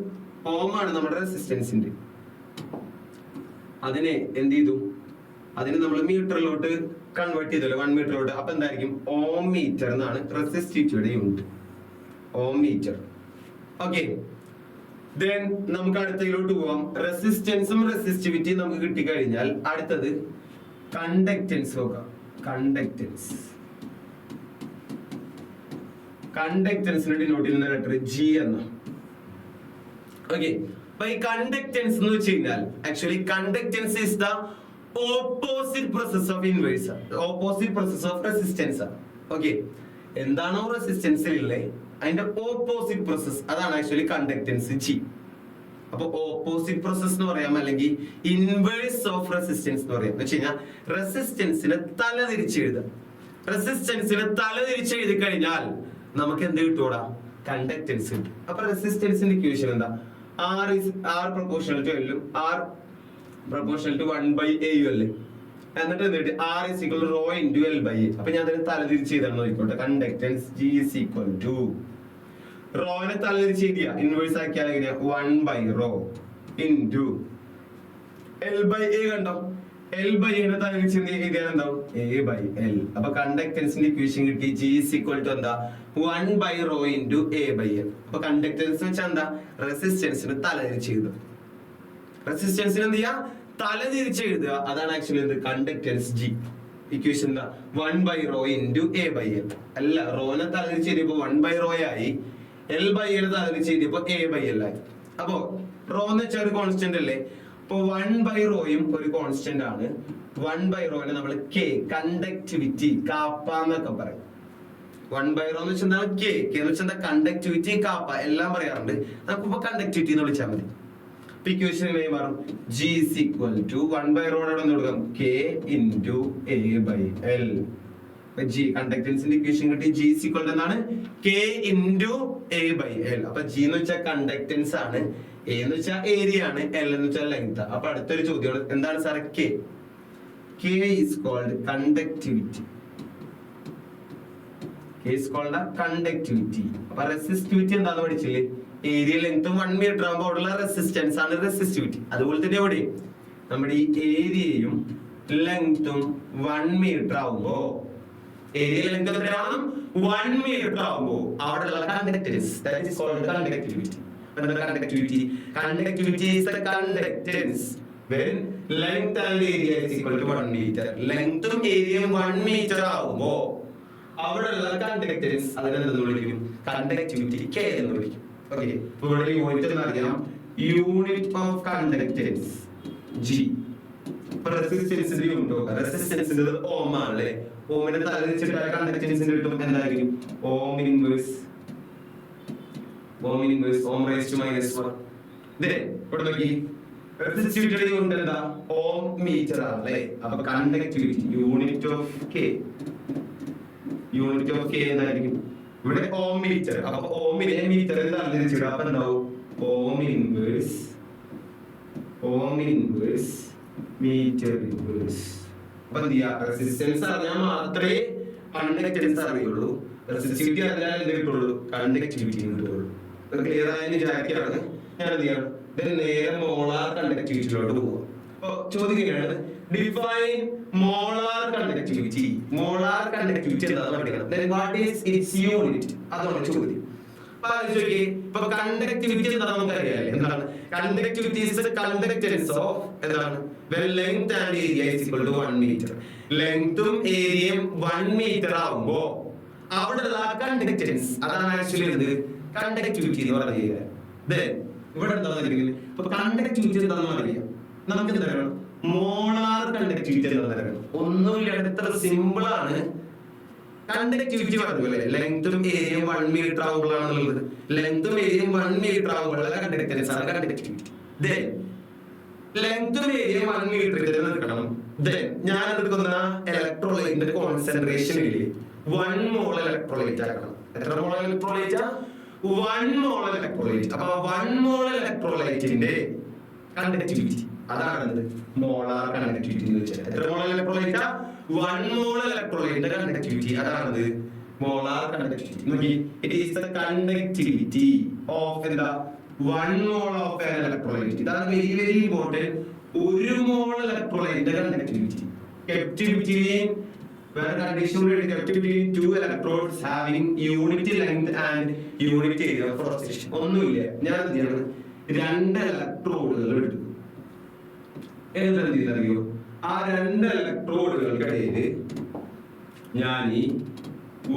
ഓമാണ് നമ്മുടെ റെസിസ്റ്റൻസിന്റെ. അതിനെ എന്ത് ചെയ്തു? അതിന് നമ്മൾ മീറ്ററിലോട്ട് കൺവേർട്ട് ചെയ്തല്ലോ, 1 മീറ്ററിലോട്ട്. അപ്പൊ എന്തായിരിക്കും? ഓം മീറ്റർ എന്നാണ് റെസിസ്റ്റിവിറ്റിയുടെ യൂണിറ്റ്. ഓം മീറ്റർ. ഓക്കെ, ദെൻ നമുക്ക് അടുത്തതിലോട്ട് പോവാം. റെസിസ്റ്റൻസും റെസിസ്റ്റിവിറ്റിയും നമുക്ക് കിട്ടിക്കഴിഞ്ഞാൽ അടുത്തത് കണ്ടക്ടൻസ് നോക്കാം. കണ്ടക്ടൻസ്, കണ്ടക്ടൻസിന് ഡിനോട്ട് ചെയ്യുന്ന ലെറ്റർ G എന്ന. ഓക്കെ, അപ്പൊ ഈ കണ്ടക്ടൻസ് എന്ന് വെച്ച് കഴിഞ്ഞാൽ actually conductance is the opposite process of inverse, opposite process of resistance. Okay, എന്താണോ റെസിസ്റ്റൻസിൽ ഉള്ളത് അതിന്റെ ഓപ്പോസിറ്റ് പ്രോസസ്, അതാണ് ആക്ച്വലി കണ്ടക്ടൻസ് G. അപ്പൊ ഓപ്പോസിറ്റ് പ്രോസസ് എന്ന് പറയാം, അല്ലെങ്കിൽ ഇൻവേഴ്സ് ഓഫ് റെസിസ്റ്റൻസ് എന്ന് പറയാം. എന്ന് വെച്ച് കഴിഞ്ഞാൽ റെസിസ്റ്റൻസിനെ തലതിരിച്ചെഴുതാം. റെസിസ്റ്റൻസിനെ തലതിരിച്ചെഴുതി കഴിഞ്ഞാൽ നമുക്ക് എന്ത് കിട്ടൂടാ? കണ്ടക്ടൻസ് കിട്ടും. അപ്പൊ റെസിസ്റ്റൻസിന്റെ ഇക്വേഷൻ എന്താ? R proportional to L, R proportional to 1/A അല്ലേ? എന്നിട്ട് എന്നിട്ട് R is equal to rho into L/A. അപ്പൊ ഞാൻ അതിനെ തലതിരിച്ച് ചെയ്താണ് നോക്കിക്കോട്ടെ. Conductance G is equal to റോനെ തലതിരിച്ച് എഴുതിയ ഇൻവേഴ്സ് ആക്കിയാൽ എങ്ങനെയാ? 1/ρ into L/A. കണ്ടോ? L/A നെ തലതിരിച്ച് എഴുതിയാൽ എന്താവും? A/L. അപ്പൊ കണ്ടക്ടൻസിന്റെ ഇക്വേഷൻ കിട്ടി. G is equal to എന്താ? 1/ρ into A/L. അപ്പൊ കണ്ടക്ടൻസ് വെച്ചാൽ എന്താ? റെസിസ്റ്റൻസിന് തലതിരിച്ച് എഴുതും. റെസിസ്റ്റൻസിന് എന്ത് ചെയ്യാ? തല തിരിച്ച് എഴുതുക, അതാണ് ആക്ച്വലി എന്ത് കണ്ടക്ടൻസ് ജി. ഇക്വേഷൻ എന്താ 1/ρ × a/l. അല്ല, റോനെ തല തിരിച്ച് എഴുതിയപ്പോ 1/ρ ആയി, l/l തല തിരിച്ച് എഴുതിയപ്പോ a/l ആയി. അപ്പോ റോ എന്ന് വെച്ചാൽ ഒരു കോൺസ്റ്റന്റ് അല്ലേ, അപ്പൊ 1/ρയും ഒരു കോൺസ്റ്റന്റ് ആണ്. 1/ρനെ നമ്മൾ k കണ്ടക്ടിവിറ്റി കാപ്പ എന്നൊക്കെ പറയും. 1/ρ എന്ന് വെച്ചാൽ എന്താണ് k എന്ന് വെച്ചാൽ എന്താ കണ്ടക്ടിവിറ്റി കാപ്പ എല്ലാം പറയാറുണ്ട്. നമുക്കിപ്പോ കണ്ടക്ടിവിറ്റി എന്ന് വിളിച്ചാൽ മതി. ഇക്വേഷൻ മാറും G is equal to 1/ρ കൊടുക്കാം k × a/l. G കണ്ടക്ടൻസിന്റെ ഇക്വേഷൻ കിട്ടി. G is equal to എന്താണ് k × a/l. അപ്പൊ G എന്ന് വെച്ചാൽ കണ്ടക്ടൻസ് ആണ്, A എന്ന് വെച്ചാൽ ഏരിയ ആണ്, L എന്ന് വെച്ചാൽ ലെങ്ത്. അപ്പൊ അടുത്തൊരു ചോദ്യം എന്താണ് സാറേ k? K is called conductivity. K is called conductivity. അപ്പൊ റെസിസ്റ്റിവിറ്റി എന്താന്ന് പഠിച്ചില്ലേ? ഏരിയ ലെങ്ത്തും 1 മീറ്റർ ആകുമ്പോൾ അവിടെയുള്ള റെസിസ്റ്റൻസ് ആണ് റെസിസ്റ്റിവിറ്റി. അതുപോലെ തന്നെ എവിടെ നമ്മുടെ ഈ ഏരിയയും ലെങ്ത്തും 1 മീറ്റർ ആവുമ്പോ, ഏരിയ ലെങ്ത് എത്രയാണ് 1 മീറ്റർ ആവുമ്പോ അവിടെയുള്ള conductance, that is called conductivity. Conductivity. Conductivity is the conductance when length and area is equal to 1 meter. Length ഉം ഏരിയയും 1 മീറ്റർ ആവുമ്പോ അവിടെയുള്ള കണ്ടക്ടൻസ് അതിനെന്തെന്ന് വിളിക്കും? കണ്ടക്ടിവിറ്റി k എന്ന് വിളിക്കും. ഓക്കെ, ഇവിടെ യൂണിറ്റ് എന്ന് അറിയാം, യൂണിറ്റ് ഓഫ് കണ്ടക്ടൻസ് G. റെസിസ്റ്റൻസിന്റെ യൂണിറ്റ് നോക്കാം. റെസിസ്റ്റൻസിന്റെ ഓം ആണല്ലേ, ഓമിനെ തലതിരിച്ചിട്ട് കണ്ടക്ടൻസിന്റെ കിട്ടും എന്തായിരിക്കും? Ohm inverse ohm raise to -1. ഇവിടെ നോക്കി, റെസിസ്റ്റിവിറ്റിയുടെ യൂണിറ്റ് എന്താ? ഓം മീറ്റർ ആണല്ലേ. അപ്പൊ കണ്ടക്ടിവിറ്റി യൂണിറ്റ് ഓഫ് k എന്തായിരിക്കും? ഇവിടെ ഓം മീറ്റർ. അപ്പൊ ഓമിനെ മീറ്ററിൽ തലതിരിച്ചിടുക. അപ്പൊ എന്താവും? Ohm inverse metre inverse. അപ്പൊ എന്ത് ചെയ്യാ? റെസിസ്റ്റൻസ് അറിഞ്ഞാൽ മാത്രമേ കണ്ടക്ടൻസ് അറിയുള്ളൂ. റെസിസ്റ്റിവിറ്റി അറിഞ്ഞാൽ എന്ത് കിട്ടുള്ളൂ? കണ്ടക്ടിവിറ്റി കിട്ടുള്ളൂ. ക്ലിയർ ആയെന്ന് വിചാരിക്കുകയാണ്. ഞാൻ എന്ത് ചെയ്യണം? ഇതിന് നേരെ മോളാർ കണ്ടക്ടിവിറ്റിയിലോട്ട് പോവാം. അപ്പൊ ചോദിക്കുകയാണ്, define molar conductivity. Molar conductivity എന്താണെന്ന് പഠിക്കണം. Then what is its unit? അതാണ് ചോദ്യം. ഇപ്പൊ കണ്ടക്ടിവിറ്റി എന്താണെന്ന് നമുക്കറിയാം. എന്താണ് conductivity? is the conductance of എന്താണ്? when length and area is equal to 1 meter. ലെങ്ത്തും ഏരിയയും 1 മീറ്റർ ആവുമ്പോ അവിടെയുള്ള കണ്ടക്ടൻസ് അതാണ് ആക്ച്വലി എന്ത്? കണ്ടക്ടിവിറ്റി എന്ന് പറയുന്നത്. ഇവിടെ എന്താണെന്ന് ഇപ്പൊ കണ്ടക്ടിവിറ്റി എന്താണെന്ന് അറിയാം. നമുക്ക് എന്താ പറയണം? മോളാർ കണ്ടക്ടിവിറ്റി എന്താണെന്ന് അറിയണം. ഒന്നുമില്ല, എത്ര സിമ്പിൾ ആണ്. കണ്ടക്ടിവിറ്റി പറഞ്ഞു അല്ലേ, ലെങ്ത്തും ഏരിയയും 1 മീറ്റർ ആവുമ്പോഴാണുള്ളത്. ലെങ്ത്തും ഏരിയയും 1 മീറ്റർ ആവുമ്പോഴുള്ള കണ്ടക്ടൻസ് ആണ് കണ്ടക്ടിവിറ്റി. ലെങ്ത്തും ഏരിയയും 1 മീറ്റർ എടുക്കണം. ഞാൻ എടുക്കുന്ന ഇലക്ട്രോലൈറ്റിന്റെ കോൺസെൻട്രേഷൻ ഇല്ലേ, 1 മോൾ ഇലക്ട്രോലൈറ്റ് ആക്കണം. എത്ര മോൾ ഇലക്ട്രോലൈറ്റ്? 1 മോൾ ഇലക്ട്രോലൈറ്റ്. അപ്പൊ 1 മോൾ ഇലക്ട്രോലൈറ്റിന്റെ കണ്ടക്ടിവിറ്റി അതാണ് മോളാർ കണ്ടക്ടിവിറ്റി എന്ന് വെച്ചാൽ. എത്ര മോൾ ഇലക്ട്രോലൈറ്റ്? 1 മോൾ ഇലക്ട്രോലൈറ്റിന്റെ കണ്ടക്ടിവിറ്റി അതാണ് മോളാർ കണ്ടക്ടിവിറ്റി. നോക്കി, it is the conductivity of എന്താ 1 മോൾ ഓഫ് ആൻ ഇലക്ട്രോലൈറ്റ്. ഇതാണ് വെരി വെരി ഇമ്പോർട്ടന്റ്. 1 മോൾ ഇലക്ട്രോലൈറ്റിന്റെ conductivity kept between where condition kept between 2 electrodes having unit length and unit area of cross-section. ഒന്നുമില്ല, ഞാൻ എന്ത് ചെയ്യണം? 2 ഇലക്ട്രോഡുകൾ എടുക്കും. എന്തെന്ത് ചെയ്യുന്നറിയോ? ആ 2 ഇലക്ട്രോഡുകൾക്കിടയിൽ ഞാൻ ഈ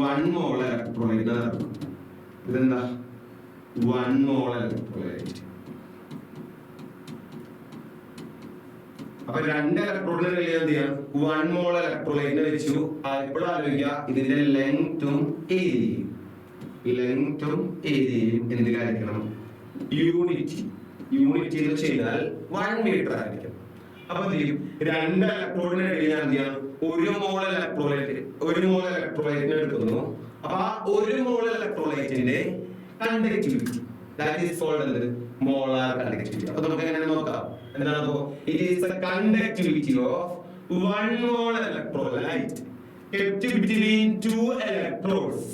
1 മോൾ ഇലക്ട്രോലൈറ്റ് നടക്കും. ഇതെന്താ? 1 മോൾ ഇലക്ട്രോലൈറ്റ്. അപ്പൊ 2 ഇലക്ട്രോഡിനെ എന്ത് ചെയ്യാം? 1 മോൾ ഇലക്ട്രോലൈറ്റിനെ വെച്ചു. എപ്പോഴും ആലോചിക്കുക, ഇതിന്റെ ലെങ്ത്തും ഏരിയയും എന്തിലായിരിക്കണം? യൂണിറ്റി എന്ന് വെച്ച് കഴിഞ്ഞാൽ 1 മീറ്റർ ആയിരിക്കും. അപ്പൊ എന്ത് ചെയ്യും? 2 ഇലക്ട്രോഡിനെ ഞാൻ എന്ത് ചെയ്യാം? 1 മോൾ ഇലക്ട്രോലൈറ്റിനെ എടുക്കുന്നു. അപ്പൊ ആ 1 മോൾ ഇലക്ട്രോലൈറ്റിന്റെ conductivity that is called molar conductivity. അപ്പോൾ നമുക്ക് എങ്ങനെ നോക്കാം? എന്താണ്? it is the conductivity of 1 mole electrolyte kept between 2 electrodes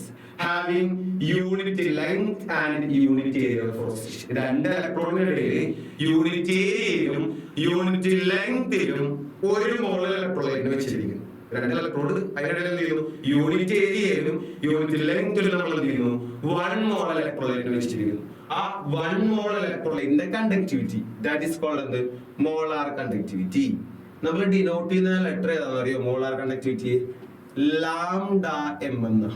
having unit length and unit area of cross-section. 2 ഇലക്ട്രോണിനിടയിൽ യൂണിറ്റ് ഏരിയയിലും യൂണിറ്റ് ലെങ്തിലും 1 മോൾ ഇലക്ട്രോലൈറ്റിനെ വെച്ചിരിക്കുന്നു. രണ്ട് ഇലക്ട്രോഡ് അതിനിടയിൽ എന്ത് ചെയ്യുന്നു, യൂണിറ്റ് ഏരിയയിലും യൂണിറ്റ് ലെങ്തിലും നമ്മൾ എന്ത് ചെയ്യുന്നു, 1 മോൾ ഇലക്ട്രോലൈറ്റ് വെച്ചിരിക്കുന്നു. ആ 1 മോൾ ഇലക്ട്രോലൈറ്റിന്റെ കണ്ടക്ടിവിറ്റി ദാറ്റ് ഈസ് കോൾഡ് എന്ത്, മോളാർ കണ്ടക്ടിവിറ്റി. നമ്മൾ ഡിനോട്ട് ചെയ്യുന്ന ലെറ്റർ ഏതാണെന്ന് അറിയോ? മോളാർ കണ്ടക്ടിവിറ്റി ലാംഡ എം എന്ന.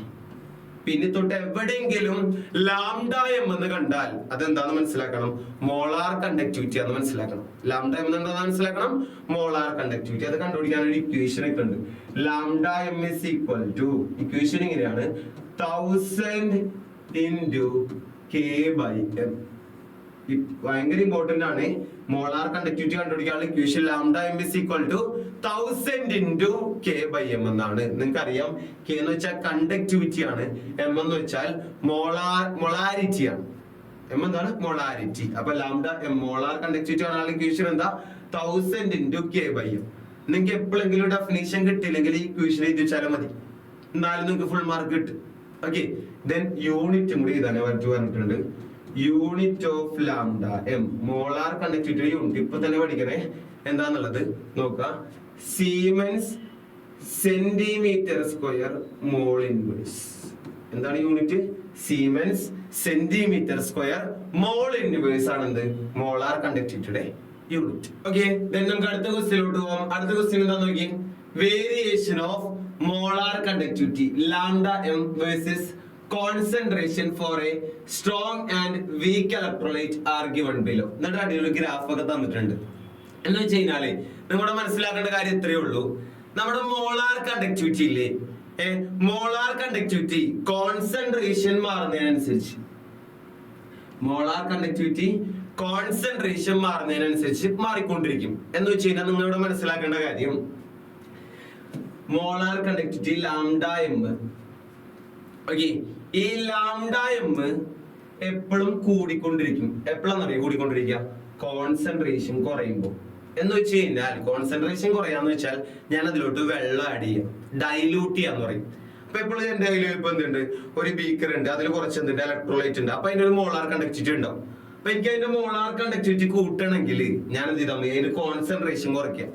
പിന്നെ തൊട്ട് എവിടെയെങ്കിലും ലാംഡ എം എന്ന് കണ്ടാൽ അതെന്താന്ന് മനസ്സിലാക്കണം, മോളാർ കണ്ടക്ടിവിറ്റി ആണെന്ന് മനസ്സിലാക്കണം. ലാംഡ എം എന്താണെന്ന് മനസ്സിലാക്കണം, മോളാർ കണ്ടക്ടിവിറ്റി. അത് കണ്ടുപിടിക്കാൻ ഒരു ഇക്വേഷൻ ഒക്കെ ഉണ്ട്. Lambda M is equal to, equation ഇങ്ങനെയാണ്, 1000 into K/M. ഭയങ്കര ഇമ്പോർട്ടന്റ് ആണ്. മോളാർ കണ്ടക്ടിവിറ്റി കണ്ടുപിടിക്കാനുള്ള equation lambda M is equal to 1000 into K/M എന്നാണ്. നിങ്ങൾക്ക് അറിയാം, K എന്ന് വെച്ചാൽ കണ്ടക്ടിവിറ്റി ആണ്, M എന്ന് വെച്ചാൽ മൊളാരിറ്റി ആണ്. M എന്താണ്, മൊളാരിറ്റി. അപ്പൊ ലാംഡ എം മോളാർ കണ്ടക്ടിവിറ്റി കാണാനുള്ള ഇക്വേഷൻ എന്താ, 1000 into K/M. നിങ്ങൾക്ക് എപ്പോഴെങ്കിലും ഡെഫിനേഷൻ കിട്ടിയില്ലെങ്കിൽ ഈ ഇക്വേഷൻ എഴുതി വെച്ചാലും മതി, എന്നാലും നിങ്ങൾക്ക് ഫുൾ മാർക്ക് കിട്ടും. ഓക്കെ, ദെൻ യൂണിറ്റും കൂടി ഇതാണ് പറഞ്ഞിട്ടുണ്ട്. Unit of lambda M, molar conductivity unit ഇപ്പൊ തന്നെ പഠിക്കണേ. എന്താന്നുള്ളത് നോക്കാം, siemens centimetre square mole inverse. എന്താണ് unit? Siemens centimetre square mole inverse ആണ് എന്ത്, മോളാർ കണ്ടക്ടിവിറ്റിയുടെ യൂണിറ്റ്. ഓക്കെ, ദെൻ നമുക്ക് അടുത്ത ക്വസ്റ്റ്യനിലോട്ട് പോകാം. അടുത്ത ക്വസ്റ്റ്യൻ എന്താ നോക്കി, variation of molar conductivity lambda M versus concentration for a strong and weak electrolyte are given below. എന്നിട്ട് അടിയിൽ ഒരു ഗ്രാഫ് ഒക്കെ തന്നിട്ടുണ്ട്. എന്ന് വെച്ച് കഴിഞ്ഞാല് നിങ്ങളുടെ മനസ്സിലാക്കേണ്ട കാര്യം ഇത്രയേ ഉള്ളൂ. നമ്മുടെ മോളാർ കണ്ടക്ടിവിറ്റി ഇല്ലേ, മോളാർ കണ്ടക്ടിവിറ്റി കോൺസെൻട്രേഷൻ മാറുന്നതിനനുസരിച്ച്, മോളാർ കണ്ടക്ടിവിറ്റി കോൺസെൻട്രേഷൻ മാറുന്നതിനനുസരിച്ച് മാറിക്കൊണ്ടിരിക്കും. എന്ന് വെച്ച് കഴിഞ്ഞാൽ നിങ്ങളിവിടെ മനസ്സിലാക്കേണ്ട കാര്യം, molar conductivity lambda M, okay, ഈ ലാംഡ എം എപ്പോഴും കൂടിക്കൊണ്ടിരിക്കും. എപ്പോഴാണെന്നറിയോ കൂടിക്കൊണ്ടിരിക്കുക? കോൺസെൻട്രേഷൻ കുറയുമ്പോൾ. എന്ന് വെച്ച് കഴിഞ്ഞാൽ കോൺസെൻട്രേഷൻ കുറയാന്ന് വെച്ചാൽ ഞാൻ അതിലോട്ട് വെള്ളം ആഡ് ചെയ്യാം, ഡൈലൂട്ട് ചെയ്യാന്ന് പറയും. അപ്പൊ എപ്പോഴും എന്റെ കയ്യിൽ ഇപ്പൊ എന്തുണ്ട്, ഒരു ബീക്കർ ഉണ്ട്, അതിൽ കുറച്ച് എന്തുണ്ട്, ഇലക്ട്രോലൈറ്റ് ഉണ്ട്. അപ്പൊ അതിന്റെ ഒരു മോളാർ കണ്ടക്ടിവിറ്റി ഉണ്ടാവും. അപ്പൊ എനിക്ക് അതിന്റെ മോളാർ കണ്ടക്ടിവിറ്റി കൂട്ടണമെങ്കിൽ ഞാൻ എന്ത് ചെയ്താൽ മതി, അതിന്റെ കോൺസെൻട്രേഷൻ കുറയ്ക്കാം.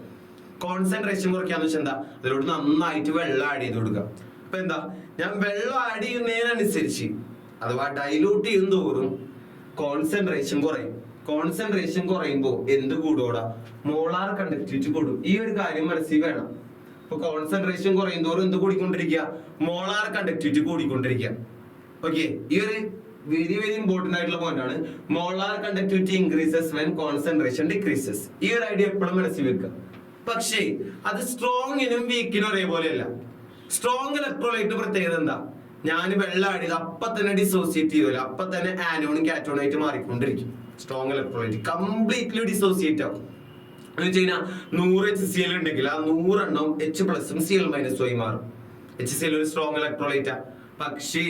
കോൺസെൻട്രേഷൻ കുറയ്ക്കാന്ന് വെച്ചാൽ എന്താ, അതിലോട്ട് നന്നായിട്ട് വെള്ളം ആഡ് ചെയ്ത് കൊടുക്കാം. അപ്പൊ എന്താ, ഞാൻ വെള്ളം ആഡ് ചെയ്യുന്നതിനനുസരിച്ച് അഥവാ ഡൈലൂട്ട് ചെയ്യും തോറും കോൺസെൻട്രേഷൻ കുറയും. കോൺസെൻട്രേഷൻ കുറയുമ്പോൾ എന്ത് കൂടോടാ, മോളാർ കണ്ടക്ടിവിറ്റി കൂടും. ഈ ഒരു കാര്യം മനസ്സിൽ വേണം. അപ്പൊ കോൺസെൻട്രേഷൻ കുറയും തോറും എന്ത് കൂടിക്കൊണ്ടിരിക്കുക, മോളാർ കണ്ടക്ടിവിറ്റി കൂടിക്കൊണ്ടിരിക്കുക. ഓക്കെ, ഈ ഒരു വെരി വെരി ഇമ്പോർട്ടന്റ് ആയിട്ടുള്ള പോയിന്റ് ആണ്. Molar conductivity increases when concentration decreases. ഈ ഒരു ഐഡിയ എപ്പോഴും മനസ്സിൽ വെക്കുക. പക്ഷേ അത് സ്ട്രോങ്ങിനും വീക്കിനും ഒരേപോലെയല്ല. സ്ട്രോങ് ഇലക്ട്രോലൈറ്റ് പ്രത്യേകത എന്താ, ഞാൻ വെള്ളം ആഡ് ചെയ്ത് അപ്പൊ തന്നെ ഡിസോസിയേറ്റ് ചെയ്യൂല, അപ്പൊ തന്നെ ആനോണും കാറ്റോണും ആയിട്ട് മാറിക്കൊണ്ടിരിക്കും. സ്ട്രോങ് ഇലക്ട്രോലൈറ്റ് കംപ്ലീറ്റ്ലി ഡിസോസിയേറ്റ് ആവും. എന്ന് വെച്ച് കഴിഞ്ഞാൽ 100 HCl ഉണ്ടെങ്കിൽ ആ 100 എണ്ണം H+ഉം Cl- ആയി മാറും. HCl ഒരു സ്ട്രോങ് ഇലക്ട്രോലൈറ്റാ. പക്ഷേ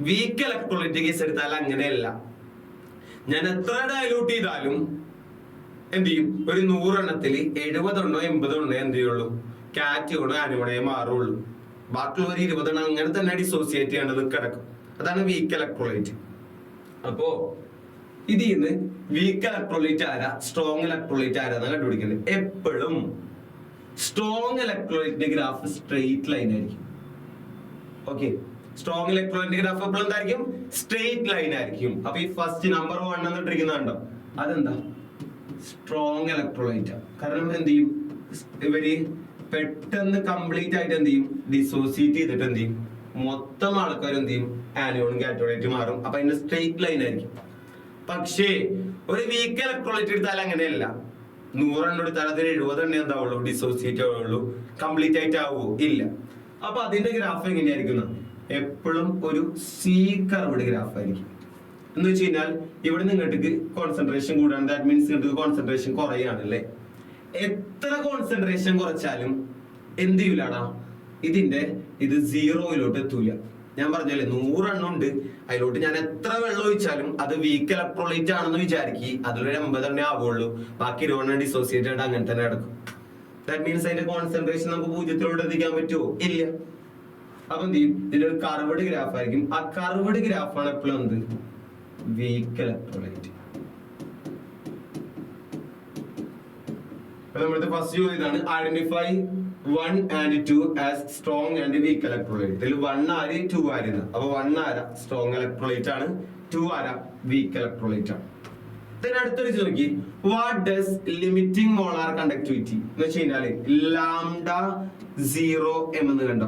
വീക്ക് ഇലക്ട്രോലൈറ്റ് കേസ് എടുത്താൽ അങ്ങനെയല്ല. ഞാൻ എത്ര ഡയലൂട്ട് ചെയ്താലും എന്ത് ചെയ്യും, ഒരു 100 എണ്ണത്തിൽ 70 എണ്ണോ 80 എണ്ണോ എന്ത് ചെയ്യുള്ളൂ, കാറ്റോണോ ആനോണേ മാറുള്ളൂ. ബാക്കിയുള്ള ഒരു 20 എണ്ണം അങ്ങനെ തന്നെ ഡിസോസിയേറ്റ് ചെയ്യേണ്ടത് കിടക്കും. അതാണ് വീക്ക് ഇലക്ട്രോലൈറ്റ്. അപ്പോ ഇതിന്ന് വീക്ക് ഇലക്ട്രോലൈറ്റ് ആരാ, സ്ട്രോങ് ഇലക്ട്രോലൈറ്റ് ആരാന്ന് കണ്ടുപിടിക്കുന്നത്. എപ്പോഴും സ്ട്രോങ് ഇലക്ട്രോലൈറ്റിന്റെ ഗ്രാഫ് സ്ട്രെയിറ്റ് ലൈൻ ആയിരിക്കും. ഓക്കെ, സ്ട്രോങ് ഇലക്ട്രോലൈറ്റിന്റെ ഗ്രാഫ് എപ്പോഴും എന്തായിരിക്കും, സ്ട്രെയിറ്റ് ലൈൻ ആയിരിക്കും. അപ്പൊ ഈ ഫസ്റ്റ് നമ്പർ 1 എന്നിട്ടിരിക്കുന്നുണ്ടോ, അതെന്താ സ്ട്രോങ് ഇലക്ട്രോലൈറ്റ്. കാരണം എന്ത് ചെയ്യും, ഇവര് പെട്ടെന്ന് കംപ്ലീറ്റ് ആയിട്ട് എന്ത് ചെയ്യും, ഡിസോസിയേറ്റ് ചെയ്തിട്ട് എന്ത് ചെയ്യും, മൊത്തം ആൾക്കാർ എന്ത് ചെയ്യും, ആനോണും കാറ്റോണായിട്ട് മാറും. അപ്പൊ അതിന്റെ സ്ട്രെയിറ്റ് ലൈൻ ആയിരിക്കും. പക്ഷേ ഒരു വീക്ക് ഇലക്ട്രോലൈറ്റ് എടുത്താൽ അങ്ങനെയല്ല. 100 എണ്ണം എടുത്താൽ അതിൽ 70 എണ്ണേ എന്താവുള്ളൂ, ഡിസോസിയേറ്റ് ആവുള്ളൂ. കംപ്ലീറ്റ് ആയിട്ട് ആവുമോ, ഇല്ല. അപ്പൊ അതിന്റെ ഗ്രാഫ് എങ്ങനെയായിരിക്കും, എപ്പോഴും ഒരു സി കർവ്ഡ് ഗ്രാഫ് ആയിരിക്കും. എന്ന് വെച്ച് കഴിഞ്ഞാൽ ഇവിടെ നിങ്ങൾക്ക് കോൺസെൻട്രേഷൻ കൂടാണ്, ദാറ്റ് മീൻസ് നിങ്ങൾക്ക് കോൺസെൻട്രേഷൻ കുറയാണല്ലേ. എത്ര കോൺസെൻട്രേഷൻ കുറച്ചാലും എന്ത് ചെയ്യൂലാടാ, ഇത് 0 എത്തൂല. ഞാൻ പറഞ്ഞല്ലേ 100 എണ്ണം ഉണ്ട്, അതിലോട്ട് ഞാൻ എത്ര വെള്ളം ഒഴിച്ചാലും അത് വീക്ക് ഇലക്ട്രോലൈറ്റ് ആണെന്ന് വിചാരിക്കി, അതിലൊരു 80 എണ്ണേ ആവുള്ളൂ. ബാക്കി 20 ഡിസോസിയേറ്റ് ആയിട്ട് അങ്ങനെ തന്നെ നടക്കും. ദാറ്റ് മീൻസ് അതിന്റെ കോൺസെൻട്രേഷൻ നമുക്ക് 0 എത്തിക്കാൻ പറ്റുമോ, ഇല്ല. അപ്പൊ എന്ത് ചെയ്യും, ഇതിന്റെ ഒരു കർവ്ഡ് ഗ്രാഫ് ആയിരിക്കും. ആ കർവ്ഡ് ഗ്രാഫാണ് എപ്പോഴും എന്ത്, വീക്ക് ഇലക്ട്രോലൈറ്റ്. നമ്മുടെ ഫസ്റ്റ് ഇതാണ് identify 1 and 2 as strong and weak electrolyte. ഇതിൽ 1 ആര് 2 ആയിരുന്നു. അപ്പൊ 1 ആര സ്ട്രോങ് ഇലക്ട്രോലൈറ്റ് ആണ്, 2 ആര വീക്ക് ഇലക്ട്രോലൈറ്റ് ആണ്. then അടുത്തൊരു നോക്കി, what does limiting molar conductivity എന്ന് വെച്ച് കഴിഞ്ഞാല് ലാംഡ 0m എന്ന് കണ്ടോ.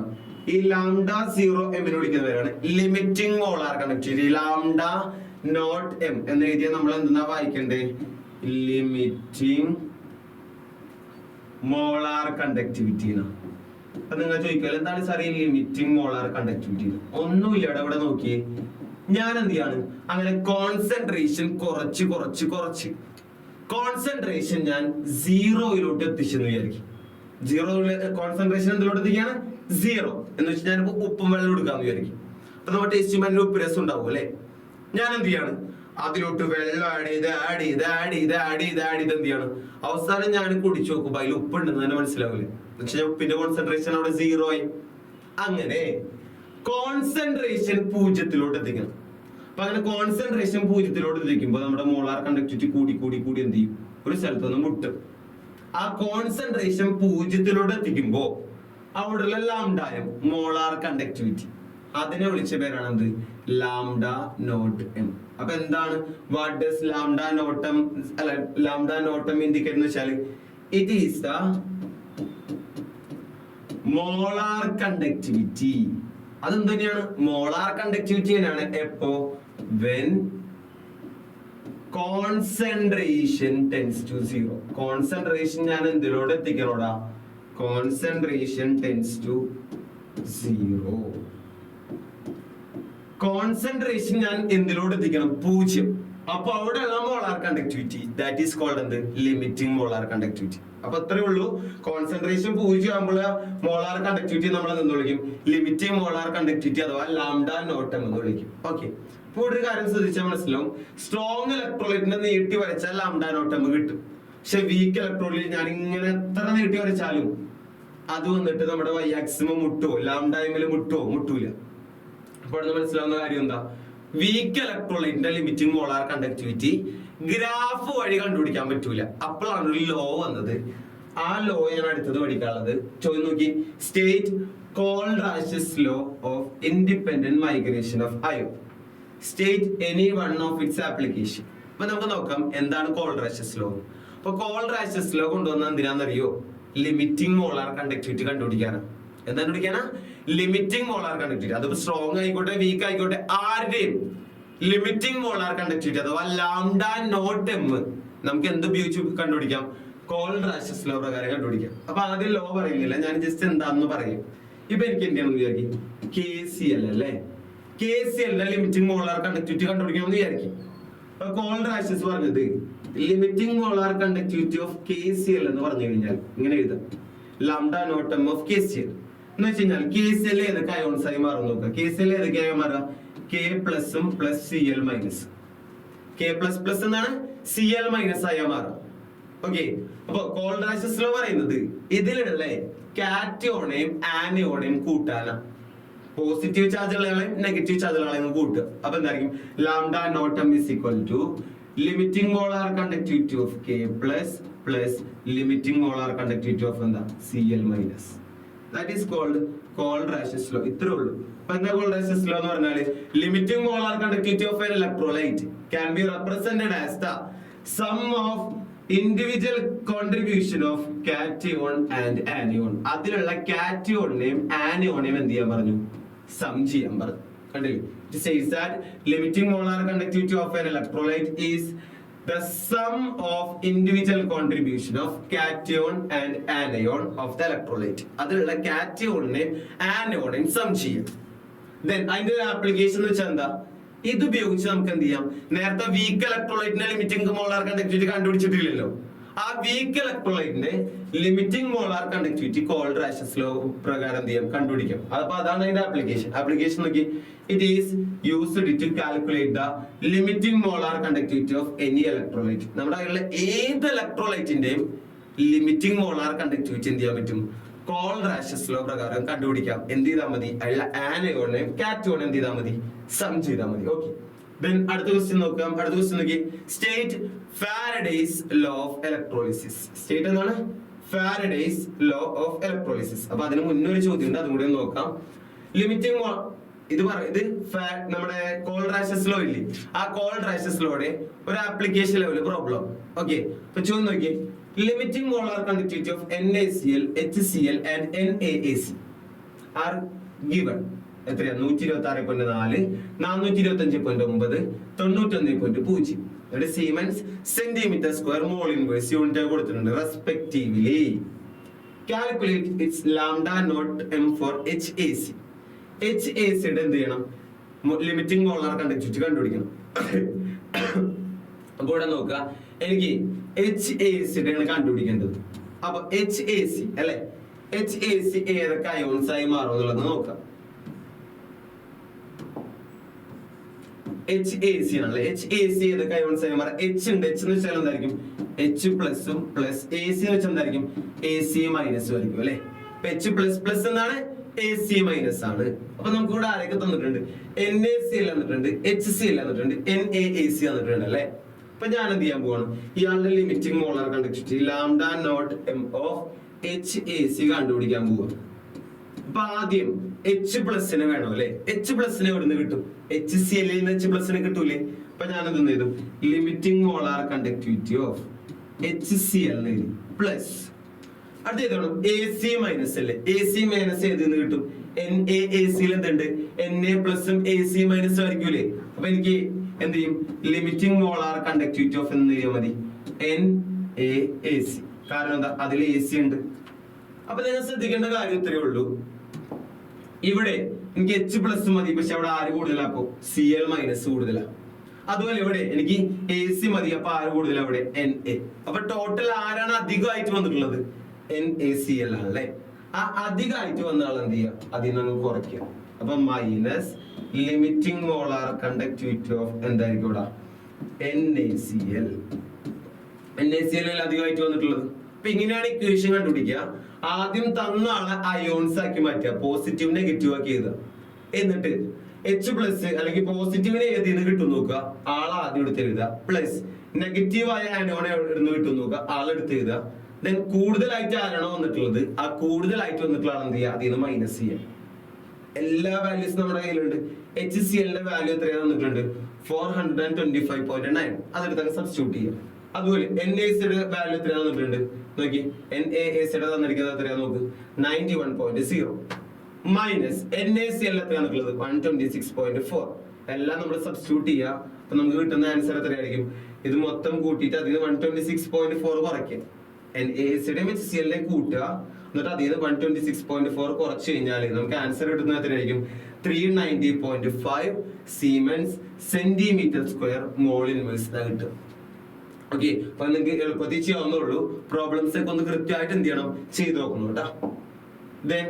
ഈ ലാംഡ 0m എന്ന് വിളിക്കുന്നവരാണ് limiting molar conductivity. Lambda naught m എന്ന് എഴുതിയാൽ നമ്മൾ എന്താ വായിക്കണ്ടേ, ലിമിറ്റിംഗ് മോളാർ കണ്ടക്ടിവിറ്റി. അപ്പൊ നിങ്ങൾ ചോദിക്കുക എന്താണ് സാർ ഈ ലിമിറ്റിംഗ് മോളാർ കണ്ടക്ടിവിറ്റി? ഒന്നുമില്ല, ഇവിടെ നോക്കിയേ, ഞാൻ എന്ത് ചെയ്യാണ് അങ്ങനെ കോൺസെൻട്രേഷൻ കുറച്ച് കുറച്ച് കുറച്ച് കോൺസെൻട്രേഷൻ ഞാൻ 0 എത്തിച്ചെന്ന് വിചാരിക്കും. 0 കോൺസെൻട്രേഷൻ എന്തിലോട്ട് എത്തിക്കാണ്, 0 എന്ന് വെച്ചാൽ ഞാൻ ഉപ്പും വെള്ളം എടുക്കാന്ന് വിചാരിക്കും. അപ്പൊ നമ്മുടെ ടേസ്റ്റ് ഉപ്പ് രസം ഉണ്ടാവും അല്ലെ. ഞാൻ എന്ത് ചെയ്യാണ് അതിലോട്ട് വെള്ളം ആഡ് ചെയ്ത് എന്ത് ചെയ്യാണ് അവസാനം ഞാൻ കുടിച്ചു നോക്കുമ്പോ അതിൽ ഉപ്പുണ്ടെന്ന് തന്നെ മനസ്സിലാവില്ലേ. പക്ഷെ ഉപ്പിന്റെ കോൺസെൻട്രേഷൻ അവിടെ 0 ആയി. അങ്ങനെ കോൺസെൻട്രേഷൻ 0 എത്തിക്കണം. അപ്പൊ അങ്ങനെ കോൺസെൻട്രേഷൻ 0 എത്തിക്കുമ്പോൾ നമ്മുടെ മോളാർ കണ്ടക്ടിവിറ്റി കൂടി കൂടി കൂടി എന്ത് ചെയ്യും, ഒരു സ്ഥലത്തൊന്നും മുട്ടും. ആ കോൺസെൻട്രേഷൻ 0 എത്തിക്കുമ്പോ അവിടെയുള്ള ലാംഡായം മോളാർ കണ്ടക്ടിവിറ്റി അതിനെ വിളിച്ച പേരാണ് എന്ത്, ലാംഡ നോട്ട് എം. അപ്പൊ എന്താണ് what does lambda naught M, അല്ല ലാംഡ നോട്ട് എം ഇൻഡിക്കേറ്റ് എന്ന് വെച്ചാൽ it is the molar conductivity. അതെന്ത് തന്നെയാണ്, മോളാർ കണ്ടക്ടിവിറ്റി തന്നെയാണ്. എപ്പോ when concentration tends to 0. Concentration ഞാൻ എന്തിലോട്ട് എത്തിക്കണോടാ, കോൺസെൻട്രേഷൻ tends to 0. കോൺസെൻട്രേഷൻ ഞാൻ എന്തിലോട്ട് എത്തിക്കണം, 0. അപ്പൊ അവിടെയുള്ള molar conductivity that is called എന്ത്, ലിമിറ്റിംഗ് മോളാർ കണ്ടക്ടിവിറ്റി. അപ്പൊ അത്രേ ഉള്ളൂ. കോൺസെൻട്രേഷൻ 0 ആകുമ്പോൾ മോളാർ കണ്ടക്ടിവിറ്റി നമ്മൾ എന്ന് വിളിക്കും ലിമിറ്റിംഗ് മോളാർ കണ്ടക്ടിവിറ്റി അഥവാ ലാംഡ നോട്ട് എം എന്ന് വിളിക്കും. ഓക്കെ. ഇപ്പൊ ഒരു കാര്യം ശ്രദ്ധിച്ചാൽ മനസ്സിലാവും, സ്ട്രോങ് ഇലക്ട്രോലൈറ്റിനെ നീട്ടി വരച്ചാൽ ലാംഡ നോട്ട് എം കിട്ടും. പക്ഷെ വീക്ക് ഇലക്ട്രോലൈറ്റ് ഞാൻ ഇങ്ങനെ എത്ര നീട്ടി വരച്ചാലും അത് വന്നിട്ട് നമ്മുടെ y ആക്സിമം മുട്ടോ ലാംഡ എമ്മിൽ മുട്ടൂല. അപ്പോൾ മനസ്സിലാവുന്ന കാര്യം എന്താ, വീക്ക് ഇലക്ട്രോലൈറ്റിന്റെ ലിമിറ്റിംഗ് മോളാർ കണ്ടക്ടിവിറ്റി ഗ്രാഫ് വഴി കണ്ടുപിടിക്കാൻ പറ്റൂല. അപ്പോഴാണ് ഒരു ലോ വന്നത്. ആ ലോ ഞാൻ അടുത്തത് പഠിക്കാനുള്ളത്. ചോദ്യം നോക്കി, state Kohlrausch's law of independent migration of ion. State any one of its application. അപ്പൊ നമുക്ക് നോക്കാം എന്താണ് കോൾറാഷസ് ലോ. അപ്പൊ കോൾറാഷസ് ലോ കൊണ്ടുവന്ന എന്തിനാണെന്നറിയോ, ലിമിറ്റിംഗ് മോളാർ കണ്ടക്ടിവിറ്റി കണ്ടുപിടിക്കാനാണ്. എന്താ കണ്ടുപിടിക്കാനാ, ലിമിറ്റിംഗ് മോളാർ കണ്ടക്ടിവിറ്റി. അത് സ്ട്രോങ് ആയിക്കോട്ടെ വീക്ക് ആയിക്കോട്ടെ ആരുടെയും ലിമിറ്റിംഗ് മോളാർ കണ്ടക്ടിവിറ്റി അഥവാ ലാംഡ നോട്ട് എം നമുക്ക് എന്ത് ഉപയോഗിച്ച് കണ്ടുപിടിക്കാം, കോൾറാഷസ് ലോ പ്രകാരം കണ്ടുപിടിക്കാം. അപ്പൊ ആദ്യം ലോ പറയുന്നില്ല, ഞാൻ ജസ്റ്റ് എന്താണെന്ന് പറയും. ഇപ്പൊ എനിക്ക് എന്തെയാണെന്ന് വിചാരിക്കും, KCl അല്ലേ, KCl ലിമിറ്റിംഗ് മോളാർ കണ്ടക്ടിവിറ്റി കണ്ടുപിടിക്കണമെന്ന് വിചാരിക്കും. അപ്പൊ കോൾറാഷസ് പറഞ്ഞത് limiting molar conductivity of KCl എന്ന് പറഞ്ഞു കഴിഞ്ഞാൽ ഇങ്ങനെ എഴുതാം, lambda naught M of KCl എന്ന് വെച്ച് കഴിഞ്ഞാൽ KCl ഏതൊക്കെ അയോൺസ് ആയി മാറും നോക്കാം. KCl ഏതൊക്കെയായി മാറാം, K പ്ലസും plus Cl minus. K plus plus എന്നാണ് Cl മൈനസ് ആയി മാറാം. ഓക്കെ. അപ്പൊ കോൾറാഷസ് ലോ പറയുന്നത് ഇതിലുള്ള കാറ്റയോണെയും ആനയോണെയും കൂട്ടാനാ. പോസിറ്റീവ് ചാർജുകളെയും നെഗറ്റീവ് ചാർജുകളെയും കൂട്ടുക. അപ്പൊ എന്തായിരിക്കും, lambda naught M is equal to limiting molar conductivity of K plus plus limiting molar conductivity of എന്താ, Cl minus. That is called Kohlrausch's law. ഇത്രേ ഉള്ളൂ. അപ്പൊ എന്താ കോൾറാഷസ് ലോ എന്ന് പറഞ്ഞാല്, limiting molar conductivity of an electrolyte can be represented as the sum of individual contribution of cation and anion. അതിലുള്ള കാറ്റയോണിനെയും ആനിയോണിനെയും എന്ത് ചെയ്യാൻ പറഞ്ഞു, സം ചെയ്യാൻ പറഞ്ഞു. കണ്ടില്ലേ, it says that limiting molar conductivity of an electrolyte is the sum of individual contribution of cation and anion of the electrolyte. അതിലുള്ള കാറ്റയോണിനെയും ആനിയോണിനെയും സം ചെയ്യാം. then അതിന്റെ ആപ്ലിക്കേഷൻ എന്ന് വെച്ചാൽ എന്താ, ഇത് ഉപയോഗിച്ച് നമുക്ക് എന്ത് ചെയ്യാം, നേരത്തെ വീക്ക് ഇലക്ട്രോലൈറ്റിന്റെ ലിമിറ്റിംഗ് മോളാർ കണ്ടക്ടിവിറ്റി കണ്ടുപിടിച്ചിട്ടില്ലല്ലോ, ആ വീക്ക് ഇലക്ട്രോലൈറ്റിന്റെ limiting molar conductivity Kohlrausch's law പ്രകാരം എന്ത് ചെയ്യാം, കണ്ടുപിടിക്കാം. അപ്പൊ അതാണ് അതിന്റെ ആപ്ലിക്കേഷൻ നോക്കി, it is used to calculate the limiting molar conductivity of any electrolyte. നമ്മുടെ കയ്യിലുള്ള ഏത് ഇലക്ട്രോലൈറ്റിന്റെയും ലിമിറ്റിംഗ് മോളാർ കണ്ടക്ടിവിറ്റി എന്ത് ചെയ്യാൻ പറ്റും, കോൾറാഷസ് ലോ പ്രകാരം കണ്ടുപിടിക്കാം. എന്ത് ചെയ്താൽ മതി, അതിലുള്ള ആനയോണെയും കാറ്റയോണും എന്ത് ചെയ്താൽ മതി, സം ചെയ്താൽ മതി. ഓക്കെ. then അടുത്ത ക്വസ്റ്റ്യൻ നോക്കാം. അടുത്ത ക്വസ്റ്റ്യൻ നോക്കി, state Faraday's law of electrolysis. State എന്താണ്, ഫാരഡേസ് ലോ ഓഫ് ഇലക്ട്രോളിസിസ്. അപ്പൊ അതിന് മുന്നേ ഒരു ചോദ്യം ഉണ്ട്, അതും കൂടി ഒന്ന് നോക്കാം. ലിമിറ്റിംഗ് ഇത് നമ്മുടെ കോൾറാഷസ് ലോ ഇല്ലേ, ആ കോൾറാഷസ് ലോയുടെ ഒരു ആപ്ലിക്കേഷൻ ലെവൽ പ്രോബ്ലം. ഓക്കെ, അപ്പൊ ചോദ്യം നോക്കി. Limiting molar conductivity of NaCl, HCl and NaAC are given. എത്രയാ? 126.4, 425.9, 91.0. Siemens centimetre square mole inverse unit കൊടുത്തിട്ടുണ്ട് respectively. Calculate its lambda naught M for HAC. HACയുടെ എന്ത് ചെയ്യണം? ലിമിറ്റിംഗ് മോളാർ കണ്ടക്ടിവിറ്റി കണ്ടുപിടിക്കണം. അപ്പൊ ഇവിടെ നോക്കുക, എനിക്ക് HACയുടെ ആണ് കണ്ടുപിടിക്കേണ്ടത്. അപ്പൊ HAC അല്ലെ, HAC ഏതൊക്കെ അയോൺസ് ആയി മാറും എന്നുള്ളത് നോക്കാം. HAC ആണല്ലേ, HAC ഏതൊക്കെ അയോൺസ് ആയി മാറാം? H ഉണ്ട്, H എന്ന് വെച്ചാൽ എന്തായിരിക്കും? H പ്ലസും പ്ലസ് AC എന്ന് വെച്ചാൽ എന്തായിരിക്കും? AC മൈനസും ആയിരിക്കും അല്ലെ. H പ്ലസ് പ്ലസ് എന്നാണ്, AC മൈനസ് ആണ്. അപ്പൊ നമുക്ക് ഇവിടെ ആരൊക്കെ തന്നിട്ടുണ്ട്? NaCl തന്നിട്ടുണ്ട്, HCl തന്നിട്ടുണ്ട്, NaAC തന്നിട്ടുണ്ട് അല്ലെ. അപ്പൊ ഞാൻ എന്ത് ചെയ്യാൻ പോവാണ്? ഇയാളുടെ limiting molar conductivity lambda naught M of HAC കണ്ടുപിടിക്കാൻ പോവാണ്. അപ്പൊ ആദ്യം H പ്ലസിന് വേണം അല്ലെ. H പ്ലസിന് എവിടുന്ന് കിട്ടും? HCl ൽ നിന്ന് H പ്ലസിന് കിട്ടൂലേ. അപ്പൊ ഞാൻ എന്ത് ചെയ്തു? Limiting molar conductivity of HCl plus അടുത്ത ഏതാണ്? AC മൈനസ് അല്ലേ. AC മൈനസ് ഏതിന്ന് കിട്ടും? NaAC ൽ എന്തുണ്ട്? Na പ്ലസും AC മൈനസും ആയിരിക്കൂലേ. അപ്പൊ എനിക്ക് എന്ത് ചെയ്യും? ലിമിറ്റിംഗ് മോളാർ കണ്ടക്ടിവിറ്റി ഓഫ് എന്ന് ചെയ്യാൻ മതി, NaAC. കാരണം എന്താ? അതിൽ AC ഉണ്ട്. അപ്പൊ നിങ്ങൾ ശ്രദ്ധിക്കേണ്ട കാര്യം ഇത്രയേ ഉള്ളൂ. ഇവിടെ എനിക്ക് H പ്ലസ് മതി, പക്ഷെ അവിടെ ആര് കൂടുതലാ? അപ്പൊ Cl മൈനസ് കൂടുതലാ. അതുപോലെ ഇവിടെ എനിക്ക് AC മതി, അപ്പൊ ആര് കൂടുതലാ? അവിടെ Na. അപ്പൊ ടോട്ടൽ ആരാണ് അധികമായിട്ട് വന്നിട്ടുള്ളത്? NaCl ആണല്ലേ. ആ അധികമായിട്ട് വന്ന ആൾ എന്ത് ചെയ്യുക? അതിൽ നിന്ന് കുറയ്ക്കുക. അപ്പൊ minus limiting molar conductivity of എന്തായിരിക്കും ഇവിടെ? NaCl. NaCl അധികമായിട്ട് വന്നിട്ടുള്ളത്. അപ്പൊ ഇങ്ങനെയാണ് ഇക്വേഷൻ കണ്ടുപിടിക്കുക. ആദ്യം തന്ന ആളെ അയോൺസ് ആക്കി മാറ്റുക, പോസിറ്റീവ് നെഗറ്റീവ് ആക്കി എഴുതുക. എന്നിട്ട് H പ്ലസ് അല്ലെങ്കിൽ പോസിറ്റീവിനെ ഏതിന്ന് കിട്ടും നോക്കുക, ആളെ ആദ്യം എടുത്ത് എഴുതുക. പ്ലസ് നെഗറ്റീവ് ആയ ആനോണെ എവിടുന്ന് കിട്ടും നോക്കുക, ആളെടുത്ത് എഴുതുക. ദെൻ കൂടുതലായിട്ട് ആരാണോ വന്നിട്ടുള്ളത്, ആ കൂടുതലായിട്ട് വന്നിട്ടുള്ള ആൾ എന്ത് ചെയ്യുക? അതിൽ നിന്ന് മൈനസ് ചെയ്യുക. എല്ലാ വാല്യൂസും നമ്മുടെ കയ്യിലുണ്ട്. HCl ന്റെ വാല്യൂ എത്രയാണ് വന്നിട്ടുണ്ട്? 425.9. അതെടുത്ത് സബ്സ്റ്റിറ്റ്യൂട്ട് ചെയ്യുക. അതുപോലെ NaCയുടെ വാല്യൂ എത്രയാണ് വന്നിട്ടുണ്ട് നോക്കി. NaACയുടെ തന്നിരിക്കുന്നത് എത്രയാണ് നോക്ക്, 91.0 മൈനസ് NaCl എത്രയാണ് ഉള്ളത്? 126.4. എല്ലാം നമ്മൾ സബ്സ്റ്റിറ്റ്യൂട്ട് ചെയ്യുക. അപ്പൊ നമുക്ക് കിട്ടുന്ന ആൻസർ എത്രയായിരിക്കും? ഇത് മൊത്തം കൂട്ടിയിട്ട് അതിന് 126.4 കുറയ്ക്കുക. NaACയുടെയും HClന്റെയും കൂട്ടുക, എന്നിട്ട് അതിൽ നിന്ന് 126.4 കുറച്ച് കഴിഞ്ഞാൽ നമുക്ക് ആൻസർ കിട്ടുന്നത് എത്രയായിരിക്കും? 390.5 siemens centimetre square mole inverse കിട്ടും. ഓക്കെ, അപ്പൊ നിങ്ങൾക്ക് എളുപ്പത്തിൽ ചെയ്യാവുന്നുള്ളൂ. പ്രോബ്ലംസ് ഒക്കെ ഒന്ന് കൃത്യമായിട്ട് എന്ത് ചെയ്യണം? ചെയ്ത് നോക്കണം കേട്ടോ. ദെൻ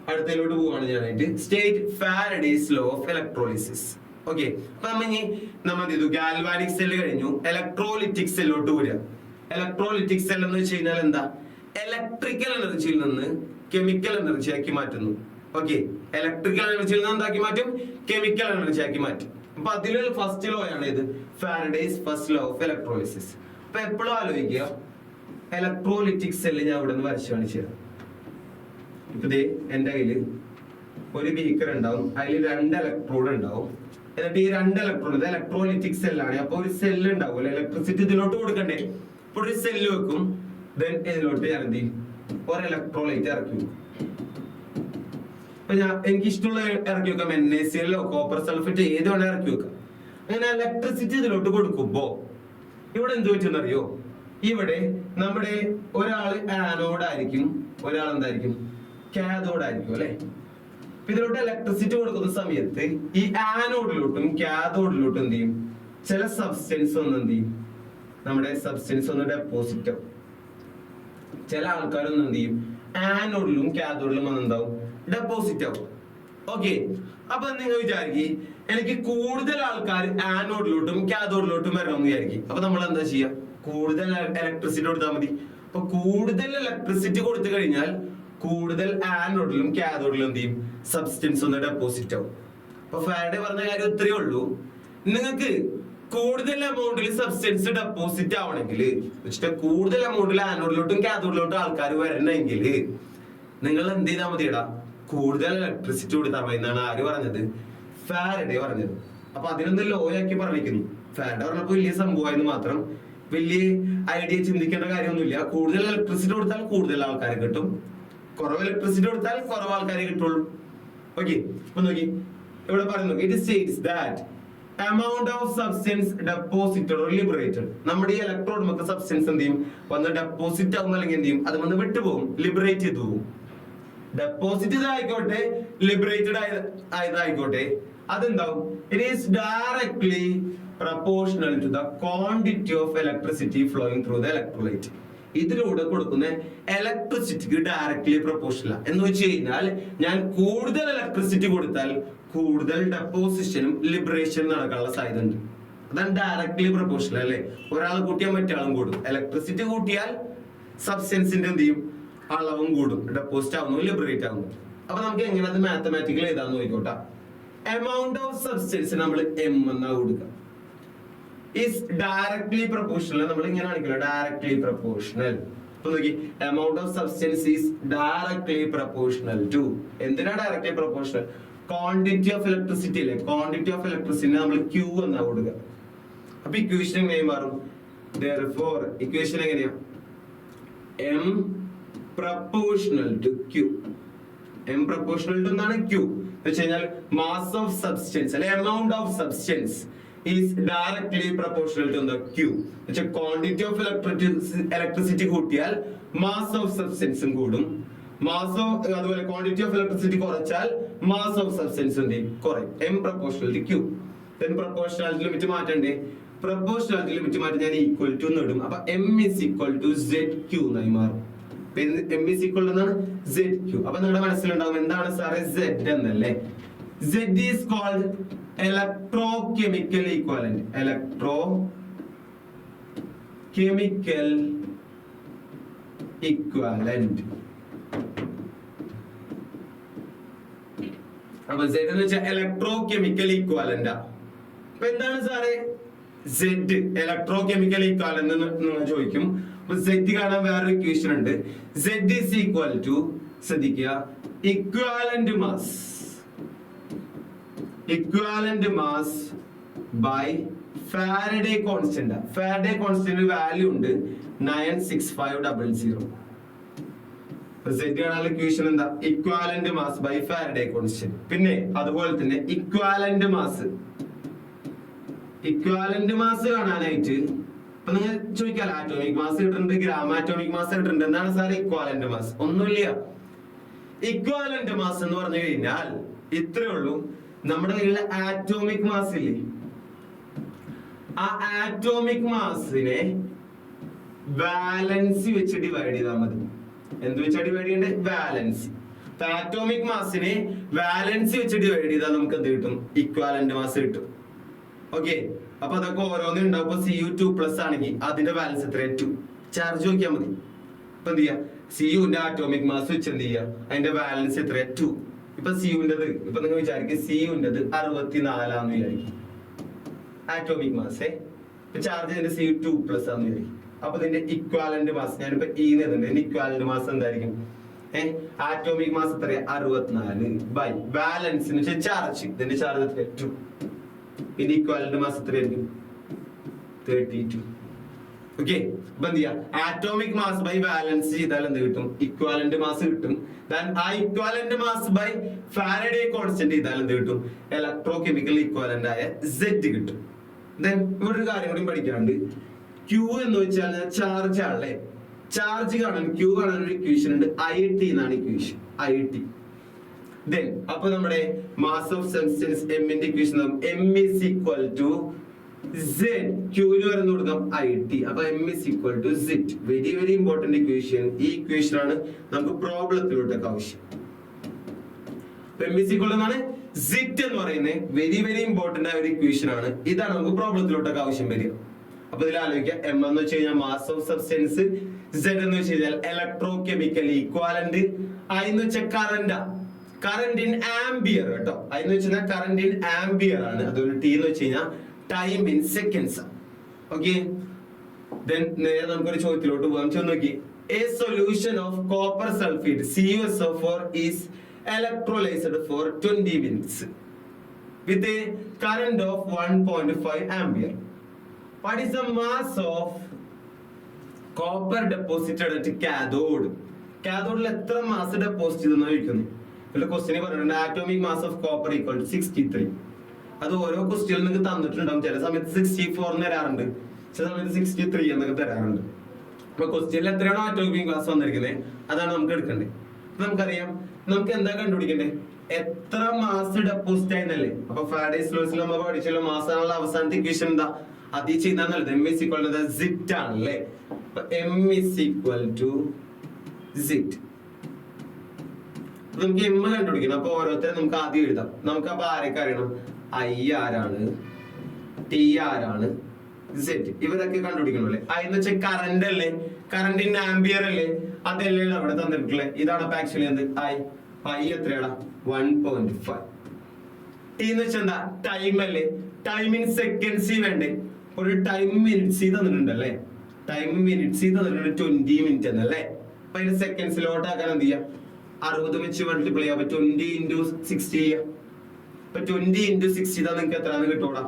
അടുത്തതിലോട്ട് പോവാണ് ഞാനായിട്ട്. State Faraday's law of electrolysis. Okay, അപ്പൊ നമ്മൾ എന്ത് ചെയ്തു? ഗാൽവാനിക് സെല്ല് കഴിഞ്ഞു, ഇലക്ട്രോലിറ്റിക് സെല്ലോട്ട് വരിക. ഇലക്ട്രോലിറ്റിക് സെൽ എന്ന് വെച്ച് കഴിഞ്ഞാൽ എന്താ? ഇലക്ട്രിക്കൽ എനർജിയിൽ നിന്ന് കെമിക്കൽ എനർജി ആക്കി മാറ്റുന്നു. ഓക്കെ, ഇലക്ട്രിക്കൽ എനർജിയിൽ നിന്ന് എന്താക്കി മാറ്റും? കെമിക്കൽ എനർജി ആക്കി മാറ്റും. അപ്പൊ അതിലുള്ള ഫസ്റ്റ് ലോ ആണ് ഇത്, Faraday's first law of electrolysis. അപ്പൊ എപ്പോഴും ആലോചിക്കുക, ഇലക്ട്രോലിറ്റിക് സെല്ല് ഞാൻ ഇവിടെ നിന്ന് വരച്ചു കാണിച്ചു തരാം. ഇപ്പൊ എന്റെ കയ്യില് ഒരു ബീക്കർ ഉണ്ടാവും, അതിൽ 2 ഇലക്ട്രോഡ് ഉണ്ടാവും. എന്നിട്ട് ഈ 2 ഇലക്ട്രോഡ്, ഇത് ഇലക്ട്രോലിറ്റിക് സെല്ലാണ്. അപ്പൊ ഒരു സെല്ല് ഉണ്ടാവും, ഇലക്ട്രിസിറ്റി ഇതിലോട്ട് കൊടുക്കണ്ടേ. അപ്പൊ ഒരു സെല്ല് വെക്കും, ദെൻ ഇതിലോട്ട് ഞാൻ എന്ത് ചെയ്യും? ഒരു ഇലക്ട്രോലൈറ്റ് ഇറക്കി വെക്കും. അപ്പൊ എനിക്ക് ഇഷ്ടമുള്ള ഇറക്കി വെക്കാം, NaCl കോപ്പർ സൾഫേറ്റ് ഏത് വേണേ ഇറക്കി വെക്കാം. അങ്ങനെ ഇലക്ട്രിസിറ്റി ഇതിലോട്ട് കൊടുക്കുമ്പോ ഇവിടെ എന്ത് പറ്റുമെന്നറിയോ? ഇവിടെ നമ്മുടെ ഒരാള് ആനോഡ് ആയിരിക്കും, ഒരാൾ എന്തായിരിക്കും? കാഥോഡ് ആയിരിക്കും അല്ലെ. ഇതിലോട്ട് ഇലക്ട്രിസിറ്റി കൊടുക്കുന്ന സമയത്ത് ഈ ആനോഡിലോട്ടും കാഥോഡിലോട്ടും എന്ത് ചെയ്യും? ചില സബ്സ്റ്റൻസ് ഒന്ന് എന്ത് ചെയ്യും? നമ്മുടെ സബ്സ്റ്റൻസ് ഒന്ന് ഡെപ്പോസിറ്റ് ആവും. ചില ആൾക്കാരൊന്നും എന്ത് ചെയ്യും? ആനോഡിലും കാഥോഡിലും എന്താവും? ഡെപ്പോസിറ്റ് ആവും. ഓക്കെ, അപ്പൊ നിങ്ങൾ വിചാരിക്കും എനിക്ക് കൂടുതൽ ആൾക്കാർ ആനോഡിലോട്ടും കാഥോഡിലോട്ടും വരണമെന്ന് വിചാരിക്കും. അപ്പൊ നമ്മൾ എന്താ ചെയ്യാ? കൂടുതൽ ഇലക്ട്രിസിറ്റി കൊടുത്താൽ മതി. അപ്പൊ കൂടുതൽ ഇലക്ട്രിസിറ്റി കൊടുത്തു കഴിഞ്ഞാൽ കൂടുതൽ ആനോഡിലും കാഥോഡിലും എന്ത് ചെയ്യും? സബ്സ്റ്റൻസ് ഒന്ന് ഡെപ്പോസിറ്റ് ആവും. അപ്പൊ ഫാരഡേ പറഞ്ഞ കാര്യം ഇത്രയേ ഉള്ളൂ. നിങ്ങൾക്ക് കൂടുതൽ എമൗണ്ടിൽ സബ്സ്റ്റൻസ് ഡെപ്പോസിറ്റ് ആവണമെങ്കിൽ കൂടുതൽ എമൗണ്ടിൽ ആനോഡിലോട്ടും കാഥോഡിലോട്ടും ആൾക്കാർ വരണമെങ്കിൽ നിങ്ങൾ എന്ത് ചെയ്താൽ മതിയടാ, കൂടുതൽ ഇലക്ട്രിസിറ്റി കൊടുത്താൽ മതി എന്നാണ് ആര് പറഞ്ഞത്? ഫാരഡേ പറഞ്ഞത്. അപ്പൊ അതിനൊന്ന് ലോ ആക്കി പറഞ്ഞിരിക്കുന്നു. ഫാരഡേ പറഞ്ഞപ്പോ വലിയ സംഭവമായിരുന്നു മാത്രം, വലിയ ഐഡിയ ചിന്തിക്കേണ്ട കാര്യമൊന്നുമില്ല. കൂടുതൽ ഇലക്ട്രിസിറ്റി കൊടുത്താൽ കൂടുതൽ ആൾക്കാരെ കിട്ടും, കുറവ് ഇലക്ട്രിസിറ്റി കൊടുത്താൽ കുറവ് ആൾക്കാരെ കിട്ടുള്ളൂ. ഓക്കെ, ഇപ്പൊ നോക്കി ഇവിടെ പറയുന്നു, it States that amount of substance deposited or liberated. നമ്മുടെ ഈ ഇലക്ട്രോഡ് നമുക്ക് സബ്സ്റ്റൻസ് എന്ത് ചെയ്യും, വന്ന് ഡെപ്പോസിറ്റ് ആവും, അല്ലെങ്കിൽ എന്ത് ചെയ്യും, അത് വന്ന് വിട്ടുപോകും, ലിബറേറ്റ് ചെയ്തു പോകും. ഡെപ്പോസിറ്റ് ചെയ്തായിക്കോട്ടെ ലിബറേറ്റഡ് ആയതായിക്കോട്ടെ, അതെന്താവും, it is directly proportional to the quantity of electricity flowing through the electrolyte. ഇതിലൂടെ കൊടുക്കുന്ന ഇലക്ട്രിസിറ്റിക്ക് ഡയറക്ട്ലി പ്രൊപ്പോർഷണൽ എന്ന് വെച്ച് കഴിഞ്ഞാൽ, ഞാൻ കൂടുതൽ ഇലക്ട്രിസിറ്റി കൊടുത്താൽ കൂടുതൽ ഡെപ്പോസിഷനും ലിബറേഷനും നടക്കാനുള്ള സാധ്യത ഉണ്ട്. അതാണ് ഡയറക്ട്ലി പ്രൊപ്പോർഷണൽ അല്ലേ. ഒരാൾ കൂട്ടിയാൽ മറ്റാളും കൂടും. ഇലക്ട്രിസിറ്റി കൂട്ടിയാൽ സബ്സ്റ്റൻസിന്റെ എന്ത് ചെയ്യും, അളവും കൂടും, ഡെപ്പോസിറ്റ് ആവുന്നു, ലിബറേറ്റ് ആവുന്നു. അപ്പൊ നമുക്ക് എങ്ങനെ അത് മാത്തമാറ്റിക്കൽ എഴുതാന്ന് നോക്കിക്കോട്ടെ. എമൗണ്ട് ഓഫ് സബ്സ്റ്റൻസ് നമ്മൾ എം എന്നാ കൊടുക്കുക, ഈസ് ഡയറക്ട്ലി പ്രൊപ്പോർഷണൽ. നമ്മൾ ഇങ്ങനെ കാണിക്കില്ല, ഡയറക്ട്ലി പ്രൊപ്പോർഷണൽ. അപ്പൊ നോക്കി, amount of substance is directly proportional to, എന്തിനാ directly proportional? Quantity of electricity അല്ലേ. ക്വാണ്ടിറ്റി ഓഫ് ഇലക്ട്രിസിറ്റി നമ്മൾ ക്യൂ എന്നാ കൊടുക്കുക. അപ്പൊ ഇക്വേഷൻ എങ്ങനെ മാറും? therefore ഇക്വേഷൻ എങ്ങനെയാ? m proportional to q. m proportional to എന്താണ്? q എന്ന് വെച്ച് കഴിഞ്ഞാൽ മാസ് ഓഫ് സബ്സ്റ്റൻസ് അല്ലെ amount of substance is directly proportional to the q. എന്ന് വെച്ചാൽ ക്വാണ്ടിറ്റി ഓഫ് ഇലക്ട്രിസിറ്റി കൂട്ടിയാൽ മാസ് ഓഫ് സബ്സ്റ്റൻസും കൂടും, മാസ് ഓഫ് അതുപോലെ ക്വാണ്ടിറ്റി ഓഫ് ഇലക്ട്രിസിറ്റി കുറച്ചാൽ മാസ് ഓഫ് സബ്സ്റ്റൻസ് കുറയും. m proportional to q. then proportionality limit മാറ്റണ്ടേ? പ്രൊപ്പോർഷണാലിറ്റി ലിമിറ്റ് മാറ്റി ഞാൻ ഈക്വൽ ടു എന്ന് ഇടും. അപ്പൊ m is equal to zq എന്നായി മാറും. m is equal to എന്താണ്? zq. അപ്പൊ നിങ്ങളുടെ മനസ്സിലുണ്ടാവും എന്താണ് സാറേ z എന്നല്ലേ. z is called electrochemical equivalent. electrochemical equivalent. അപ്പൊ z എന്ന് വെച്ചാൽ ഇലക്ട്രോകെമിക്കൽ ഈക്വാലന്റ്. അപ്പൊ എന്താണ് സാറേ z ഇലക്ട്രോകെമിക്കൽ ഈക്വാലന്റ് എന്ന് നിങ്ങൾ ചോദിക്കും. അപ്പൊ z കാണാൻ വേറൊരു ഇക്വേഷൻ ഉണ്ട്. z is equal to, ശ്രദ്ധിക്കുക, equivalent mass by Faraday constant. Faraday constant value ഉണ്ട് 96500. z കാണാനുള്ള ഇക്വേഷൻ എന്താ? Equivalent mass by Faraday constant. പിന്നെ അതുപോലെ തന്നെ ഇക്വാലന്റ് മാസ് കാണാനായിട്ട് ഇപ്പൊ നിങ്ങൾ ചോദിക്കാല, ആറ്റോമിക് മാസ് കിട്ടുന്നുണ്ട്, ഗ്രാം ആറ്റോമിക് മാസ് കിട്ടുന്നുണ്ട്, എന്താണ് സാർ ഇക്വാലന്റ് മാസ്? ഒന്നുമില്ല. ഇക്വാലന്റ് മാസ് എന്ന് പറഞ്ഞു കഴിഞ്ഞാൽ ഇത്രേ ഉള്ളൂ. നമ്മുടെ കയ്യിലുള്ള ആറ്റോമിക് മാസ് ഇല്ലേ, ആ ആറ്റോമിക് മാസിനെ വാലൻസി വെച്ച് ഡിവൈഡ് ചെയ്താൽ മതി. എന്ത് വെച്ചാ ഡിവൈഡ് ചെയ്യണ്ടേ? വാലൻസി. ആറ്റോമിക് മാസിനെ വാലൻസി വെച്ച് ഡിവൈഡ് ചെയ്താൽ നമുക്ക് എന്ത് കിട്ടും? ഇക്വാലന്റ് മാസ് കിട്ടും. ഓക്കെ, അപ്പൊ അതൊക്കെ ഓരോന്നും ഉണ്ടാവും. ഇപ്പൊ Cu2+ ആണെങ്കിൽ അതിന്റെ ബാലൻസ് എത്ര? 2. ചാർജ് നോക്കിയാൽ മതി. ഇപ്പൊ എന്ത് ചെയ്യാ? Cuന്റെ ആറ്റോമിക് മാസ് വെച്ച് എന്ത് ചെയ്യാ? അതിന്റെ ബാലൻസ് എത്ര? 2. ഇപ്പൊ Cuന്റേത് ഇപ്പൊ നിങ്ങൾ വിചാരിക്കും Cuന്റേത് 64 വിചാരിക്കും ആറ്റോമിക് മാസേ. ചാർജ് ഇതിന്റെ Cu2+ ആണെന്ന് വിചാരിക്കും. അപ്പൊ ഇതിന്റെ ഇക്വാലന്റ് മാസ് ഞാനിപ്പോ ഇതിന്റെ ഇക്വാലന്റ് മാസ് എന്തായിരിക്കും? ആറ്റോമിക് മാസ് എത്ര? 64 ബൈ ബാലൻസ് എന്ന് വെച്ചാൽ ചാർജ്. ഇതിന്റെ ചാർജ് എത്ര? 2. ഇതിന്റെ ഇക്വാലന്റ് മാസ് എത്രയായിരിക്കും? 32. ഓക്കെ, അപ്പൊ എന്ത് ചെയ്യാ? ആറ്റോമിക് മാസ് ബൈ ബാലൻസ് ചെയ്താൽ എന്ത് കിട്ടും? ഇക്വാലന്റ് മാസ് കിട്ടും. ആ equivalent mass by Faraday constant ചെയ്താൽ എന്ത് കിട്ടും? ഇലക്ട്രോകെമിക്കൽ ഇക്വാലന്റ് ആയ Z കിട്ടും. ദെൻ ഇവിടെ ഒരു കാര്യം കൂടി പഠിക്കാനുണ്ട്. Q എന്ന് വെച്ചാൽ ചാർജ് ആണല്ലേ. ചാർജ് കാണാൻ Q കാണാൻ ഒരു ഇക്വേഷൻ ഉണ്ട്, IT എന്നാണ് ഇക്വേഷൻ, IT. ദെൻ അപ്പൊ നമ്മുടെ മാസ് ഓഫ് സബ്സ്റ്റൻസ് M ന്റെ equation M is equal to Z. Q ന് വരുന്ന കൊടുക്കാം IT. അപ്പൊ M is equal to Z. Very very important equation. ഈ ഇക്വേഷൻ ആണ് നമുക്ക് പ്രോബ്ലത്തിലോട്ടൊക്കെ ആവശ്യം. M is equal to എന്നാണ് Z എന്ന് പറയുന്നത് വെരി വെരി ഇമ്പോർട്ടന്റ് ആയ ഒരു ഇക്വേഷൻ ആണ്. ഇതാണ് നമുക്ക് പ്രോബ്ലത്തിലോട്ടൊക്കെ ആവശ്യം വരിക. അപ്പൊ ഇതിൽ ആലോചിക്കാം, M എന്ന് വെച്ച് കഴിഞ്ഞാൽ മാസ് ഓഫ് സബ്സ്റ്റൻസ്, Z എന്ന് വെച്ച് കഴിഞ്ഞാൽ ഇലക്ട്രോകെമിക്കൽ ഈക്വാലന്റ്, I എന്ന് വെച്ചാൽ കറന്റ് ഇൻ ആംബിയർ കേട്ടോ. I എന്ന് വെച്ച് കഴിഞ്ഞാൽ കറന്റ് ഇൻ ആംബിയർ ആണ്. അതുപോലെ T എന്ന് വെച്ച് കഴിഞ്ഞാൽ time in seconds. Okay, then നേരെ നമുക്കൊരു ചോദ്യത്തിലോട്ട് പോകാം. ചോദിച്ചു നോക്കി, A solution of copper sulphate CuSO4 is electrolyzed for 20 minutes with a current of 1.5 ampere. What is the mass of copper deposited at cathode? കാഥോഡിൽ എത്ര മാസ് ഡെപ്പോസിറ്റ് ചെയ്തെന്ന് ചോദിക്കുന്നു. ഇതിന്റെ ക്വസ്റ്റ്യൻ പറഞ്ഞിട്ടുണ്ട് atomic mass of copper equal to 63. അത് ഓരോ ക്വസ്റ്റ്യനിൽ നിങ്ങൾക്ക് തന്നിട്ടുണ്ടാവും. ചില സമയത്ത് 64 എന്ന് തരാറുണ്ട്, ചില സമയത്ത് 63 എന്നൊക്കെ തരാറുണ്ട്. അപ്പൊ ക്വസ്റ്റ്യനിൽ എത്രയാണോ ആറ്റോമിക് മാസ് വന്നിരിക്കുന്നത് അതാണ് നമുക്ക് എടുക്കേണ്ടത്. നമുക്കറിയാം നമുക്ക് എന്താ കണ്ടുപിടിക്കണ്ടേ, എത്ര മാസ് ഡെപ്പോസിറ്റ് ആയിരുന്നല്ലേ. അപ്പൊ ഫാരഡേസ് ലോസിൽ നമ്മൾ പഠിച്ചല്ലോ, മാസ് ആണുള്ള അവസാനത്തെ ഇക്വേഷൻ എന്താ, അത് ചെയ്താൽ നല്ലത്. M is equal to Z ആണല്ലേ. അപ്പൊ M is equal to Z. നമുക്ക് M കണ്ടുപിടിക്കണം. അപ്പൊ ഓരോരുത്തരും നമുക്ക് ആദ്യം എഴുതാം. നമുക്ക് അപ്പൊ ആരൊക്കെ അറിയണം, I ആരാണ്, T ആരാണ്, Z ഇവരൊക്കെ കണ്ടുപിടിക്കണല്ലേ. I എന്ന് വെച്ചാൽ കറന്റ് അല്ലേ, കറന്റ് ഇൻ ആംബിയർ അല്ലേ, അതല്ലേ അവിടെ തന്നിട്ടുള്ളത്. ഇതാണ് അപ്പൊ ആക്ച്വലി എന്ത് I എത്രയാണ് 1.5. T എന്ന് വെച്ചാൽ എന്താ, ടൈം അല്ലേ, ടൈം ഇൻ സെക്കൻഡ്സ് വേണ്ടേ. ഒരു ടൈം മിനിറ്റ്സ് തന്നിട്ടുണ്ടല്ലേ, ടൈം മിനിറ്റ്സ് തന്നിട്ടുണ്ട് 20 മിനിറ്റ് എന്നല്ലേ. അപ്പൊ അതിന് സെക്കൻഡ്സിലോട്ട് ആക്കാൻ എന്ത് ചെയ്യാം, 60 വെച്ച് മൾട്ടിപ്ലൈ ചെയ്യാം. 20 into 60 ചെയ്യാം. അപ്പൊ 20 into 60 നിങ്ങൾക്ക് എത്രയാണെന്ന് കിട്ടൂടാ,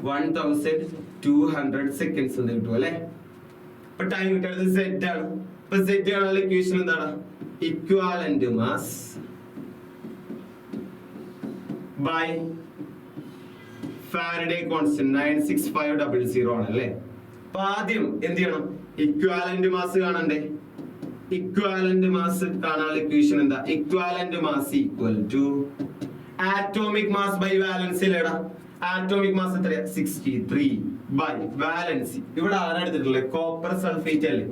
1200 സെക്കൻഡ്സ് എന്ന് കിട്ടും അല്ലെ. അപ്പൊ ടൈം കിട്ടുന്നത് Z ആണ്. അപ്പൊ Z ആണുള്ള ഇക്വേഷൻ എന്താണ്, equivalent mass by Faraday constant 96500 ആണല്ലേ. അപ്പൊ ആദ്യം എന്ത് ചെയ്യണം, ഇക്വാലന്റ് മാസ് കാണണ്ടേ. ഇക്വാലന്റ് മാസ് കാണാനുള്ള ഇക്വേഷൻ എന്താ, equivalent mass equal to atomic mass by valency അല്ലേടാ. ആറ്റോമിക് മാസ് എത്രയാ, 63 ബൈ വാലൻസി. ഇവിടെ ആരാ എടുത്തിട്ടുള്ളത്, കോപ്പർ സൾഫേറ്റ് അല്ലേ,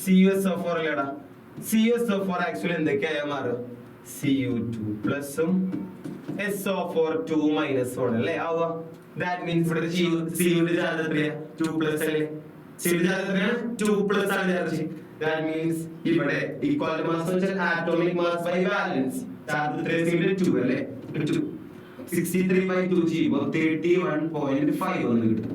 CuSO4 അല്ലേടാ. CuSO4 ആക്ച്വലി എന്തൊക്കെയാ മാറും, Cu2 പ്ലസും SO4 2 മൈനസ് 1 അല്ലേ ആവുക. ദാറ്റ് മീൻസ് ഇവിടെ Cu ചാർജ് എത്രയാ, 2 പ്ലസ് അല്ലേ. Cu ചാർജ് എത്രയാണ്, 2 പ്ലസ് ആണ് ചാർജ്. That means ഇവിടെ equal mass വെച്ചാൽ atomic mass by valence. Charge 2 അല്ലേ, 63 by 2 ചെയ്യുമ്പോൾ 31.5 എന്ന് കിട്ടും.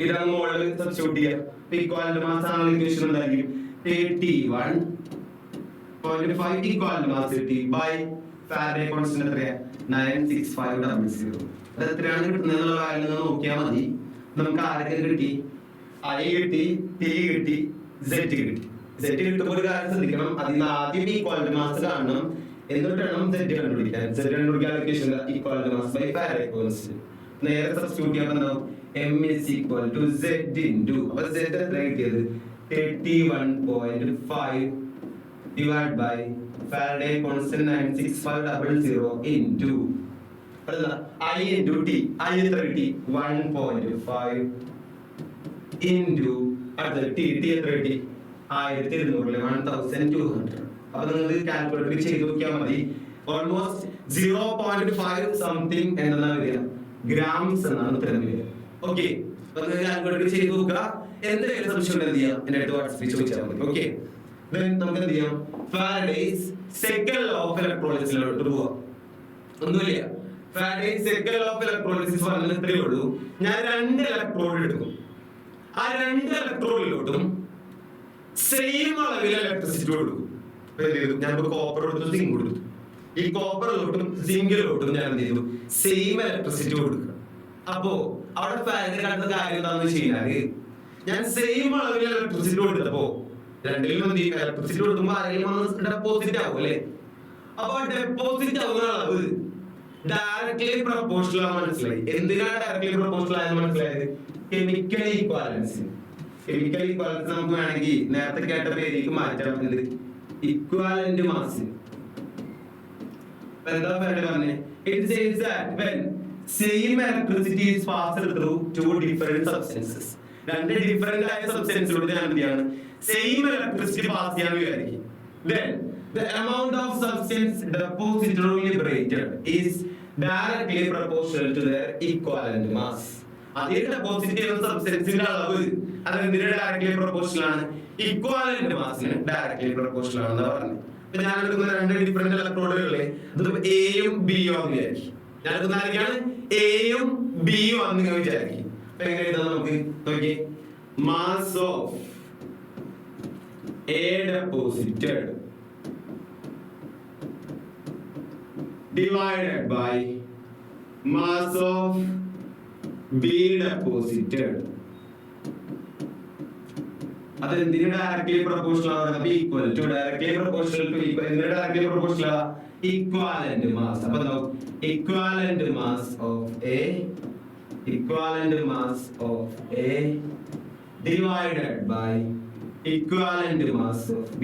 ഇതാണ് മോളിൽ സബ്സ്റ്റിറ്റ്യൂട്ട് ചെയ്യുക. equal mass ആണ് ഇക്വേഷൻ എന്തായിരിക്കും, 31.5 equal mass കിട്ടി by ഫാരഡേ കോൺസ്റ്റന്റ് എത്രയാ, 96500. അത് എത്രയാണ് കിട്ടുന്നത് വാല്യൂ നോക്കിയാൽ മതി. നമുക്ക് ആരൊക്കെ കിട്ടി, I കിട്ടി, T കിട്ടി, Z കിട്ടി. Z കിട്ടുമ്പോൾ ഒരു കാര്യം ശ്രദ്ധിക്കണം, അതിന് ആദ്യം ഈക്വാലിറ്റി മാസ് കാണണം, എന്നിട്ട് വേണം Z കണ്ടുപിടിക്കാൻ. Z കണ്ടുപിടിക്കാൻ equation equality mass by Faraday constant. നേരെ സബ്സ്റ്റിറ്റ്യൂട്ട് ചെയ്യാൻ എന്താവും, M is equal to Z into, അപ്പോൾ Z എത്ര കിട്ടിയത്, 31.5 divided by Faraday constant 96500 into I into T. I എത്ര കിട്ടി, 1.5 into അടുത്ത T എത്ര കിട്ടി, 1200 1200. അപ്പൊ നിങ്ങൾ കാൽക്കുലേറ്റർ ചെയ്ത് നോക്കിയാൽ മതി. ഓൾമോസ്റ്റ് 0.5 സംതിങ് എന്നതാണ് വരിക, ഗ്രാംസ് എന്നാണ് ഉത്തരം വരിക. ഓക്കെ, അപ്പൊ നിങ്ങൾ കാൽക്കുലേറ്റർ ചെയ്ത് നോക്കുക. എന്തെങ്കിലും സംശയം എന്ത് ചെയ്യാം, എന്റെ അടുത്ത് വാട്സ്ആപ്പിൽ ചോദിച്ചാൽ മതി. ഓക്കെ, നമുക്ക് എന്ത് ചെയ്യാം, ഫാരഡേസ് സെക്കൻഡ് ലോ ഓഫ് ഇലക്ട്രോളിസിസിലോട്ട് പോവാം. ഒന്നുമില്ല, Faraday's second law of electrolysis പറഞ്ഞത് ഇത്രയേ ഉള്ളൂ. ഞാൻ 2 ഇലക്ട്രോഡ് എടുക്കും, ആ 2 ഇലക്ട്രോഡിലോട്ടും സെയിം അളവിൽ ഇലക്ട്രിസിറ്റി കൊടുക്കും. ഞാൻ കോപ്പർ കൊടുത്തു, സിങ്ക് കൊടുത്തു. ഈ കോപ്പറിലോട്ടും സിങ്കിലോട്ടും ഞാൻ എന്ത് ചെയ്തു, സെയിം ഇലക്ട്രിസിറ്റി കൊടുക്കുക. അപ്പോ അവിടെ ഫാരഡേ കണ്ട കാര്യം എന്താണെന്ന് വെച്ച് കഴിഞ്ഞാല്, ഞാൻ സെയിം അളവിൽ ഇലക്ട്രിസിറ്റി കൊടുത്തപ്പോ രണ്ടിലും എന്ത് ചെയ്യും, ഇലക്ട്രിസിറ്റി കൊടുക്കുമ്പോ ആരെങ്കിലും ഡെപ്പോസിറ്റ് ആവും അല്ലെ. അപ്പൊ ഡെപ്പോസിറ്റ് ആവുന്ന അളവ് ഡയറക്ട്ലി പ്രൊപ്പോർഷണൽ ആണ്. മനസ്സിലായി എന്തിനാണ് ഡയറക്ട്ലി പ്രൊപ്പോർഷണൽ ആയെന്ന് മനസ്സിലായത്, കെമിക്കൽ ഈക്വാലൻസി. കെമിക്കൽ ഈക്വാലൻസി നമുക്ക് വേണമെങ്കിൽ നേരത്തെ കേട്ട പേരിലേക്ക് മാറ്റാം, എന്ത്, ഇക്വാലന്റ് മാസ്. എന്താ പറഞ്ഞേ, it says that when same electricity is passed through two different substances, രണ്ട് ഡിഫറെന്റ് ആയ സബ്സ്റ്റൻസിലൂടെ ഞാൻ എന്ത് ചെയ്യാണ്, സെയിം ഇലക്ട്രിസിറ്റി പാസ് ചെയ്യാൻ വിചാരിക്കും. Then the amount of substance deposited or liberated is directly proportional to their equivalent mass. അതേ deposit ചെയ്യുന്ന സബ്സ്റ്റൻസിന്റെ അളവ് അതെന്തിന് ഡയറക്ട്ലി പ്രൊപ്പോർഷണൽ ആണ്, ഇക്വാലന്റ് മാസിന് ഡയറക്ട്ലി പ്രൊപ്പോർഷണൽ ആണെന്ന് പറഞ്ഞു. അപ്പൊ ഞാൻ എടുക്കുന്ന 2 ഡിഫറെന്റ് ഇലക്ട്രോഡുകളിലെ എയും ബിയും വിചാരിക്കും. ഞാൻ എടുക്കുന്ന ആരൊക്കെയാണ്, എയും B1 എന്ന് വിചാരിക്കും. അപ്പൊ എങ്ങനെ എഴുതാം നമുക്ക് നോക്കി mass of A deposited divided by mass of B deposited. അത് എന്തിന് ഡയറക്ട്ലി പ്രൊപോർഷണൽ ആണ്? B equal to directly proportional to equal. എന്തിന് ഡയറക്ട്ലി പ്രൊപോർഷണൽ ആണ്? Equivalent mass. അപ്പൊ equivalent mass of A divided by equivalent mass of B.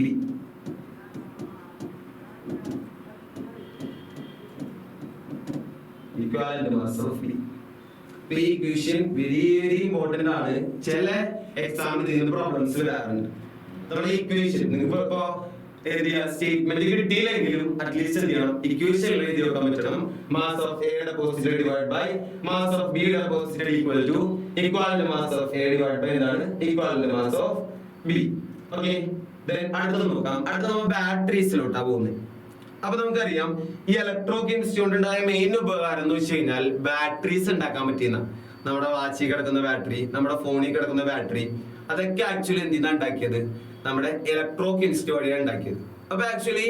Equivalent mass of B. ഈ equation very important ആണ്. ചില എക്സാമിന് ഇതിന്റെ പ്രോബ്ലംസ് വരാറുണ്ട്. നമ്മുടെ ഇക്വേഷൻ നിങ്ങൾക്ക് ഇപ്പോ എഴുതിയ സ്റ്റേറ്റ്മെന്റ് കിട്ടിയില്ലെങ്കിലും അറ്റ്ലീസ്റ്റ് എന്ത് ചെയ്യണം, ഇക്വേഷൻ എഴുതി വെക്കാൻ പറ്റണം. Mass of A deposited divide by mass of B deposited equal to equivalent mass of A divide by എന്താണ് equivalent mass of B. Okay, അടുത്തത് നോക്കാം. അടുത്ത നമ്മൾ ബാറ്ററീസിലോട്ടാ പോകുന്നത്. അപ്പൊ നമുക്കറിയാം ഈ ഇലക്ട്രോ കെമിസ്ട്രി കൊണ്ടുണ്ടായ മെയിൻ ഉപകാരം എന്ന് വെച്ച് കഴിഞ്ഞാൽ ബാറ്ററീസ് ഉണ്ടാക്കാൻ പറ്റിയെന്ന. നമ്മുടെ വാച്ചിൽ കിടക്കുന്ന ബാറ്ററി, നമ്മുടെ ഫോണിൽ കിടക്കുന്ന ബാറ്ററി, അതൊക്കെ ആക്ച്വലി എന്തിനാ ഉണ്ടാക്കിയത്? നമ്മുടെ ഇലക്ട്രോ കെമിസ്ട്രി വഴിയാണ് ഉണ്ടാക്കിയത്. അപ്പൊ ആക്ച്വലി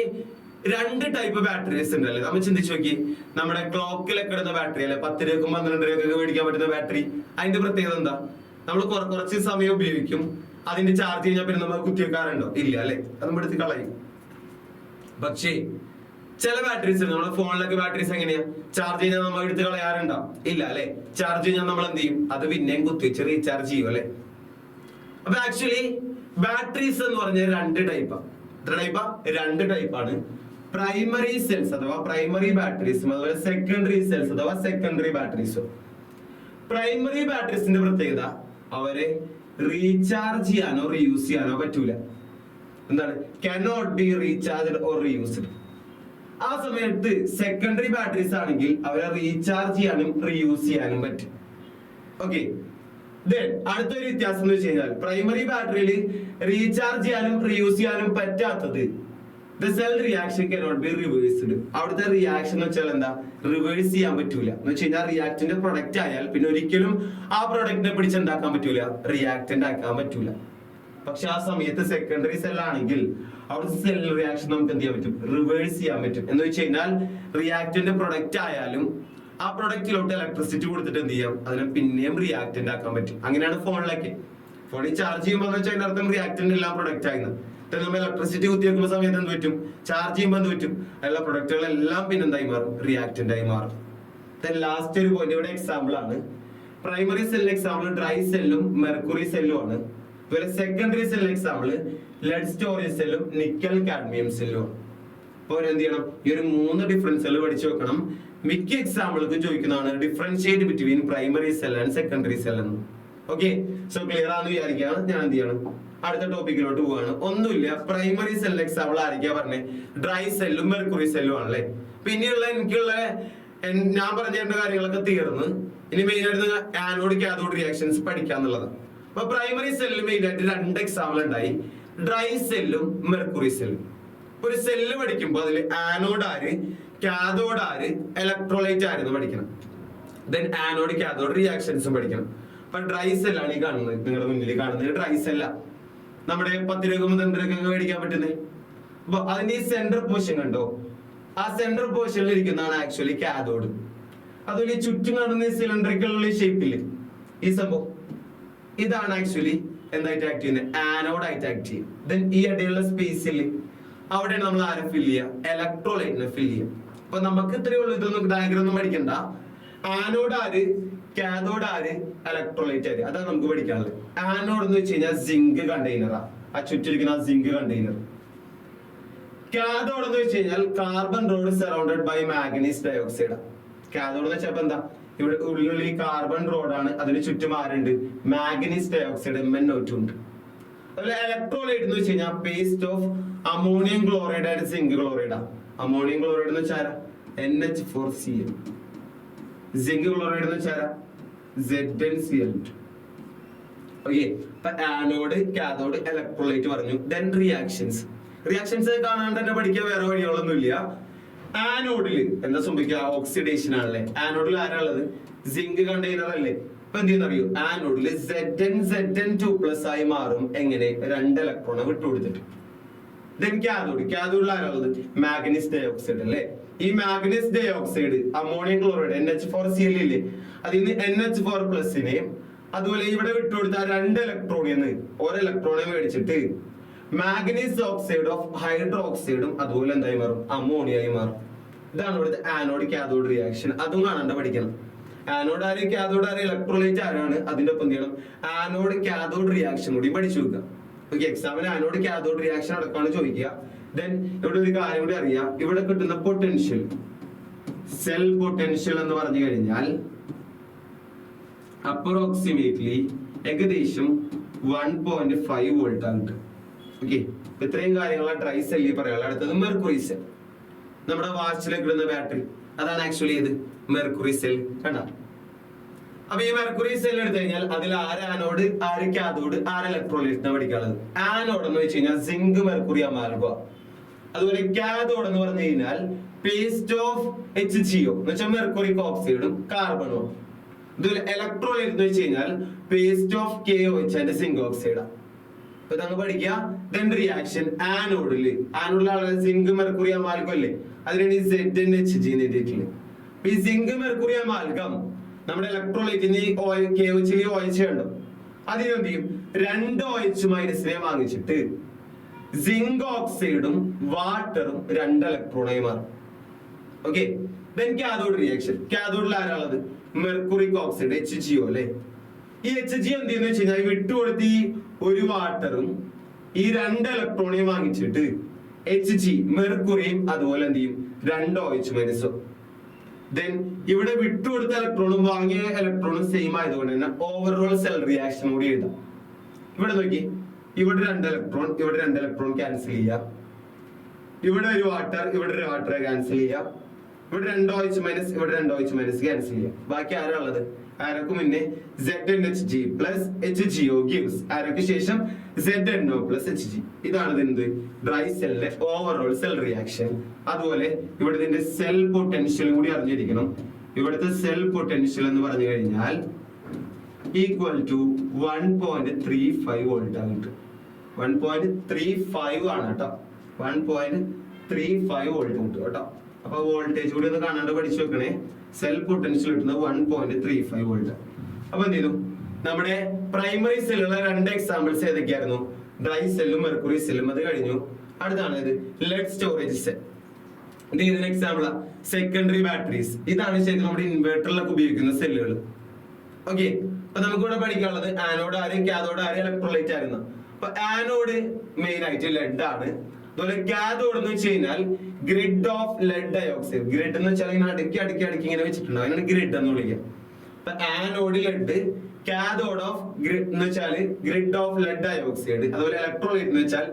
രണ്ട് ടൈപ്പ് ബാറ്ററീസ് ഉണ്ടല്ലേ. നമ്മൾ ചിന്തിച്ചു നോക്കി, നമ്മുടെ ക്ലോക്കിലൊക്കെ ഇടുന്ന ബാറ്ററി അല്ലെ, 10 രൂപക്കും 12 രൂപക്കൊക്കെ മേടിക്കാൻ പറ്റുന്ന ബാറ്ററി, അതിന്റെ പ്രത്യേകത എന്താ? നമ്മൾ കുറച്ച് സമയം ഉപയോഗിക്കും, അതിന്റെ ചാർജ് കഴിഞ്ഞാൽ പിന്നെ നമ്മൾ കുത്തിവെക്കാറുണ്ടോ? ഇല്ല അല്ലെ, അത് നമ്മൾ എടുത്ത് കളയും. പക്ഷേ ചില ബാറ്ററീസ്, നമ്മുടെ ഫോണിലൊക്കെ ബാറ്ററീസ് എങ്ങനെയാ? ചാർജ് കഴിഞ്ഞാൽ നമ്മൾ എടുത്ത് കളയാറുണ്ടോ? ഇല്ല അല്ലെ. ചാർജ് കഴിഞ്ഞാൽ നമ്മൾ എന്ത് ചെയ്യും? അത് പിന്നെയും കുത്തിവെച്ച് റീചാർജ് ചെയ്യും അല്ലെ. അപ്പൊ ആക്ച്വലി ബാറ്ററീസ് എന്ന് പറഞ്ഞാൽ രണ്ട് ടൈപ്പാണ്. രണ്ട് ടൈപ്പാണ്. പ്രൈമറി സെൽസ് അഥവാ പ്രൈമറി ബാറ്ററീസും അതുപോലെ സെക്കൻഡറി സെൽസ് അഥവാ സെക്കൻഡറി ബാറ്ററീസും. പ്രൈമറി ബാറ്ററീസിന്റെ പ്രത്യേകത അവരെ റീചാർജ് ചെയ്യാനോ റീയൂസ് ചെയ്യാനോ പറ്റൂല. എന്താണ്? cannot be recharged or reused. ആ സമയത്ത് സെക്കൻഡറി ബാറ്ററീസ് ആണെങ്കിൽ അവരെ റീചാർജ് ചെയ്യാനും റീയൂസ് ചെയ്യാനും പറ്റും. ഓക്കെ, അടുത്തൊരു വ്യത്യാസം എന്ന് വെച്ച് കഴിഞ്ഞാൽ പ്രൈമറി ബാറ്ററിയിൽ റീചാർജ് ചെയ്യാനും റീയൂസ് ചെയ്യാനും പറ്റാത്തത് the cell reaction cannot be reversed. അവിടുത്തെ റിയാക്ഷൻ എന്ന് വെച്ചാൽ എന്താ? റിവേഴ്സ് ചെയ്യാൻ പറ്റൂല. എന്ന് വെച്ച് കഴിഞ്ഞാൽ റിയാക്ടന്റ് പ്രൊഡക്റ്റ് ആയാൽ പിന്നെ ഒരിക്കലും ആ പ്രൊഡക്റ്റിനെ പിടിച്ചുണ്ടാക്കാൻ പറ്റൂല, റിയാക്ടന്റ് ആക്കാൻ പറ്റൂല. പക്ഷെ ആ സമയത്ത് സെക്കൻഡറി സെൽ ആണെങ്കിൽ അവിടുത്തെ സെൽ റിയാക്ഷൻ നമുക്ക് എന്ത് ചെയ്യാൻ പറ്റും? റിവേഴ്സ് ചെയ്യാൻ പറ്റും. എന്ന് വെച്ച് കഴിഞ്ഞാൽ റിയാക്ടന്റ് പ്രൊഡക്റ്റ് ആയാലും ആ പ്രൊഡക്റ്റിലോട്ട് ഇലക്ട്രിസിറ്റി കൊടുത്തിട്ട് എന്ത് ചെയ്യാം? അതിനെ പിന്നെയും റിയാക്ടന്റ് ആക്കാൻ പറ്റും. അങ്ങനെയാണ് ഫോണിലേക്ക്. ഫോണിൽ ചാർജ് ചെയ്യുമ്പോൾ വെച്ചാൽ അതിന്റെ അർത്ഥം റിയാക്ടന്റ് എല്ലാം പ്രൊഡക്റ്റ് ആയിരുന്നു. നമ്മൾ ഇലക്ട്രിസിറ്റി കുത്തിവെക്കുന്ന സമയത്ത് എന്ത് പറ്റും? ചാർജ് ചെയ്യുമ്പോൾ എന്ത് പറ്റും? എല്ലാ പ്രൊഡക്റ്റുകളെല്ലാം പിന്നെ എന്തായി മാറും? റിയാക്ടന്റ് ആയി മാറും. ലാസ്റ്റ് ഒരു പോയിന്റ് ഇവിടെ എക്സാമ്പിൾ ആണ്. പ്രൈമറി സെല്ലിന് എക്സാമ്പിൾ ഡ്രൈ സെല്ലും മെർക്കുറി സെല്ലും ആണ്. അതുപോലെ സെക്കൻഡറി സെല്ലിന് എക്സാമ്പിൾ ലെഡ് സ്റ്റോറേജ് സെല്ലും നിക്കൽ കാഡ്മിയം സെല്ലും ആണ്. അപ്പോൾ എന്ത് ചെയ്യണം? ഈ ഒരു 3 ഡിഫറൻസുകൾ പഠിച്ചു വെക്കണം. മിക്ക എക്സാമ്പിൾക്ക് ചോദിക്കുന്നതാണ് differentiate between primary cell and secondary cell എന്ന്. ഓക്കെ, സോ ക്ലിയർ ആണെന്ന് വിചാരിക്കുകയാണ്. ഞാൻ എന്ത് ചെയ്യണം? അടുത്ത ടോപ്പിക്കിലോട്ട് പോവാണ്. ഒന്നുമില്ല, പ്രൈമറി സെല്ലിന് എക്സാമ്പിൾ ആയിരിക്കാ പറഞ്ഞേ? ഡ്രൈ സെല്ലും മെർക്കുറി സെല്ലും ആണല്ലേ. പിന്നെയുള്ള ഞാൻ പറഞ്ഞിരുന്ന കാര്യങ്ങളൊക്കെ തീർന്ന് ഇനി മെയിൻ ആയിട്ട് ആനോഡ് കാഥോഡ് റിയാക്ഷൻസ് പഠിക്കാന്നുള്ളതാണ്. അപ്പൊ പ്രൈമറി സെല്ലിൽ മെയിൻ ആയിട്ട് 2 എക്സാമ്പിൾ ഉണ്ടായി, ഡ്രൈ സെല്ലും മെർക്കുറി സെല്ലും. ഒരു സെല്ല് പഠിക്കുമ്പോൾ അതിൽ ആനോഡ് ആര്, കാഥോഡ് ആര്, ഇലക്ട്രോലൈറ്റ് ആരെന്ന് പഠിക്കണം. ദെൻ ആനോഡ് കാഥോഡ് റിയാക്ഷൻസും പഠിക്കണം. അപ്പൊ ഡ്രൈ സെല്ലാണ് ഈ കാണുന്നത്, നിങ്ങളുടെ മുന്നിൽ കാണുന്നത് ഡ്രൈ സെല്ല. നമ്മുടെ 10 രൂപ 12 രൂപ മേടിക്കാൻ പറ്റുന്നത്. അപ്പൊ അതിന്റെ ഈ സെന്റർ പോർഷൻ കണ്ടോ? ആ സെന്റർ പോർഷനിൽ ഇരിക്കുന്നതാണ് ആക്ച്വലി കാഥോഡ്. അതുപോലെ ഈ ചുറ്റും കാണുന്ന സിലിണ്ടറിക്കലുള്ള ഷേപ്പില് ഈ സംഭവം, ഇതാണ് ആക്ച്വലി എന്തായിട്ട് ആക്ട് ചെയ്യുന്നത്? ആനോഡ് ആയിട്ട് ആക്ട് ചെയ്യും. ദെൻ ഈ ഇടയിലുള്ള സ്പേസിൽ അവിടെയാണ് നമ്മൾ ആരെ ഫില്ല് ചെയ്യുക? ഇലക്ട്രോലൈറ്റിനെ ഫില്ല് ചെയ്യും. അപ്പൊ നമുക്ക് ഇത്രയേ ഉള്ളൂ, ഇതൊന്നും ഡയഗ്രം ഒന്നും പഠിക്കണ്ട. ആനോഡ് ആര്, കാഥോഡ് ആര്, ഇലക്ട്രോലൈറ്റ് ആര്, അതാണ് നമുക്ക് പഠിക്കാനുള്ളത്. ആനോഡ് എന്ന് വെച്ച് കഴിഞ്ഞാൽ സിങ്ക് കണ്ടെയ്നറാ, ആ ചുറ്റിരിക്കുന്ന ആ സിങ്ക് കണ്ടെയ്നർ. കാഥോഡ് എന്ന് വെച്ച് കഴിഞ്ഞാൽ carbon rod surrounded by manganese dioxide. Cathode എന്ന് വെച്ചപ്പോ എന്താ? ഇവിടെ ഉള്ളിൽ ഈ കാർബൺ റോഡാണ്, അതിന് ചുറ്റും ആരുണ്ട്? മാഗ്നീസ് ഡയോക്സൈഡ് MnO2 ഉണ്ട്. അതുപോലെ ഇലക്ട്രോലൈറ്റ് എന്ന് വെച്ച് കഴിഞ്ഞാൽ paste of ammonium chloride and zinc ക്ലോറൈഡാ. അമോണിയം ക്ലോറൈഡ് എന്ന് വെച്ചാൽ NH4Cl. സിങ്ക് ക്ലോറൈഡ് എന്ന് വെച്ചാൽ ZnCl2. ഓക്കെ, അപ്പൊ ആനോഡ് കാഥോഡ് ഇലക്ട്രോലൈറ്റ് പറഞ്ഞു. ദെൻ റിയാക്ഷൻസ് കാണാണ്ട് തന്നെ പഠിക്കാൻ വേറെ വഴികളൊന്നും ഇല്ല. ആനോഡില് എന്താ സംഭവിക്കുക? ഓക്സിഡേഷൻ ആണല്ലേ. ആനോഡിൽ ആരാളുള്ളത്? സിങ്ക് കണ്ടെയ്നർ അല്ലേ? ഇപ്പൊ എന്ത് ചെയ്യുന്നറിയോ? ആനോഡിൽ Zn2+ ആയി മാറും. എങ്ങനെ? 2 ഇലക്ട്രോണെ വിട്ടുകൊടുത്തിട്ട്. ദെൻ കാഥോഡിൽ ആരാളുള്ളത്? മാഗ്നീസ് ഡയോക്സൈഡ് അല്ലേ? ഈ മാഗ്നീസ് ഡയോക്സൈഡ് അമോണിയം ക്ലോറൈഡ് NH4Cl ഇല്ലേ, അതിൽ നിന്ന് NH4+നെ അതുപോലെ ഇവിടെ വിട്ടുകൊടുത്ത 2 ഇലക്ട്രോണിൽ നിന്ന് ഒരു ഇലക്ട്രോണെ മേടിച്ചിട്ട് മാഗ്നീസ് ഓക്സൈഡ് ഓഫ് ഹൈഡ്രോക്സൈഡും അതുപോലെ എന്തായി മാറും? അമോണിയായി മാറും. ഇതാണ് ഇവിടുത്തെ ആനോഡ് കാഥോഡ് റിയാക്ഷൻ. അതും കാണാണ്ട് പഠിക്കണം. ആനോഡ് ആര്, കാഥോഡ് ആര്, ഇലക്ട്രോലൈറ്റ് ആരാണ്, അതിന്റെ ഒപ്പം എന്ത് ചെയ്യണം? ആനോഡ് കാഥോഡ് റിയാക്ഷൻ കൂടി പഠിച്ചു വെക്കുക. ഓക്കെ, എക്സാമിന് ആനോഡ് കാഥോഡ് റിയാക്ഷൻ അടക്കമാണ് ചോദിക്കുക. ദെൻ ഇവിടെ ഒരു കാര്യം കൂടി അറിയാം. ഇവിടെ കിട്ടുന്ന പൊട്ടൻഷ്യൽ, സെൽ പൊട്ടൻഷ്യൽ എന്ന് പറഞ്ഞു കഴിഞ്ഞാൽ അപ്രോക്സിമേറ്റ്ലി ഏകദേശം 1.5 വോൾട്ട് ആണ്. ഓക്കെ, ഇത്രയും കാര്യങ്ങളാണ് ഡ്രൈ സെല്ലിൽ പറയാനുള്ളത്. അടുത്തത് മെർക്കുറി സെൽ. നമ്മുടെ വാച്ചിലേക്ക് ഇടുന്ന ബാറ്ററി, അതാണ് ആക്ച്വലി ഇത് മെർക്കുറി സെൽ. കണ്ട, അപ്പൊ ഈ മെർക്കുറി സെൽ എടുത്തു കഴിഞ്ഞാൽ അതിൽ ആര് ആനോഡ്, ആര് കാഥോഡ്, ആര് ഇലക്ട്രോലൈറ്റ് പഠിക്കാനുള്ളത്. ആനോഡ് എന്ന് വെച്ച് കഴിഞ്ഞാൽ സിങ്ക് മെർക്കുറി അമാൽഗം. അതുപോലെ കാഥോഡ് എന്ന് പറഞ്ഞു കഴിഞ്ഞാൽ പേസ്റ്റ് ഓഫ് HgO എന്ന് വെച്ചാൽ മെർക്കുറിക് ഓക്സൈഡും കാർബണും. ഇതുപോലെ ഇലക്ട്രോലൈറ്റ് എന്ന് വെച്ച് കഴിഞ്ഞാൽ paste of KOH and zinc ഓക്സൈഡാണ്. അപ്പൊ ഇതങ്ങ് പഠിക്കുക. ദെൻ റിയാക്ഷൻ ആനോഡില് ആളുകൾ സിങ്ക് മെർക്കുറി അമാൽഗം അല്ലേ, അതിനാണ് ഈ ZnHg എഴുതിയിട്ടുള്ളത്. ഈ സിങ്ക് മെർക്കുറി അമാൽഗം നമ്മുടെ ഇലക്ട്രോലൈറ്റിന് KOH OH ഉണ്ടോ, അതിനെന്ത് ചെയ്യും? 2 OH- വാങ്ങിച്ചിട്ട് സിങ്ക് ഓക്സൈഡും വാട്ടറും 2 ഇലക്ട്രോണായി മാറും. Okay, then cathode reaction. കാഥോഡിൽ ആരാളത്? മെർക്കുറിക് ഓക്സൈഡ് HgO അല്ലെ. ഈ Hg എന്ത് ചെയ്യുന്ന വെച്ച് കഴിഞ്ഞാൽ വിട്ടുകൊടുത്ത് ഈ ഒരു വാട്ടറും ഈ 2 ഇലക്ട്രോണയും വാങ്ങിച്ചിട്ട് Hg മെർക്കുറിയും അതുപോലെ എന്ത് ചെയ്യും? 2 OH-. ദെൻ ഇവിടെ വിട്ടുകൊടുത്ത ഇലക്ട്രോണും വാങ്ങിയ ഇലക്ട്രോണും സെയിം ആയതുകൊണ്ട് തന്നെ ഓവറോൾ സെൽ റിയാക്ഷൻ കൂടി എഴുതാം. ഇവിടെ നോക്കി, ഇവിടെ 2 ഇലക്ട്രോൺ, ഇവിടെ 2 ഇലക്ട്രോൺ ക്യാൻസൽ ചെയ്യാം. ഇവിടെ ഒരു വാട്ടർ, ഇവിടെ ഒരു വാട്ടർ ക്യാൻസൽ ചെയ്യാം. ഇവിടെ 2 OH-, ഇവിടെ 2 OH- ക്യാൻസൽ ചെയ്യാം. ബാക്കി ആരാളുള്ളത്? ആരൊക്കെ മുന്നേ ZnHg plus HgO gives, ആരൊക്കെ ശേഷം ZnO plus Hg. ഇതാണ് എന്ത്? ഡ്രൈ സെല്ലിന്റെ ഓവറോൾ സെൽ റിയാക്ഷൻ. അതുപോലെ ഇവിടെ ഇതിന്റെ സെൽ പൊട്ടൻഷ്യൽ കൂടി അറിഞ്ഞിരിക്കണം. ഇവിടുത്തെ സെൽ പൊട്ടൻഷ്യൽ എന്ന് പറഞ്ഞു കഴിഞ്ഞാൽ ഈക്വൽ ടു 1.35 വോൾട്ട് ആണ്. 1.35 ആണ് കേട്ടോ. 1.35 വോൾട്ട് കിട്ടും കേട്ടോ. അപ്പൊ വോൾട്ടേജ് കൂടി ഒന്ന് കാണാണ്ട് പഠിച്ചു വെക്കണേ. സെൽ പൊട്ടൻഷ്യൽ കിട്ടുന്നത് 1.35 വോൾട്ട്. അപ്പൊ എന്ത് ചെയ്തു? നമ്മുടെ പ്രൈമറി സെല്ലുള്ള 2 എക്സാമ്പിൾസ് ഏതൊക്കെയായിരുന്നു? ഡ്രൈ സെല്ലും മെർക്കുറി സെല്ലും. അത് കഴിഞ്ഞു. അടുത്താണ് ഇത് ലെഡ് സ്റ്റോറേജ് സെൽ. ഇത് ഇതിന് എക്സാമ്പിളാ സെക്കൻഡറി ബാറ്ററീസ്. ഇതാണ് ശരിക്കും നമ്മുടെ ഇൻവെർട്ടറിലൊക്കെ ഉപയോഗിക്കുന്ന സെല്ലുകൾ. ഓക്കെ, അപ്പൊ നമുക്ക് ഇവിടെ പഠിക്കാനുള്ളത് ആനോഡ് ആര്, കാഥോഡ് ആര്, ഇലക്ട്രോലൈറ്റ് ആയിരുന്നു. അപ്പൊ ആനോഡ് മെയിൻ ആയിട്ട് ലെഡ് ആണ്. അതുപോലെ കാഥോഡ് എന്ന് വെച്ച് കഴിഞ്ഞാൽ grid of lead dioxide. Grid എന്ന് വെച്ചാൽ ഇങ്ങനെ അടുക്കി അടുക്കി അടുക്കി ഇങ്ങനെ വെച്ചിട്ടുണ്ട്, അതിനാണ് ഗ്രിഡ് എന്ന് വിളിക്കുക. അപ്പൊ anode lead, cathode of grid എന്ന് വെച്ചാൽ ഗ്രിഡ് ഓഫ് ലെഡ് ഡയോക്സൈഡ്. അതുപോലെ ഇലക്ട്രോലൈറ്റ് എന്ന് വെച്ചാൽ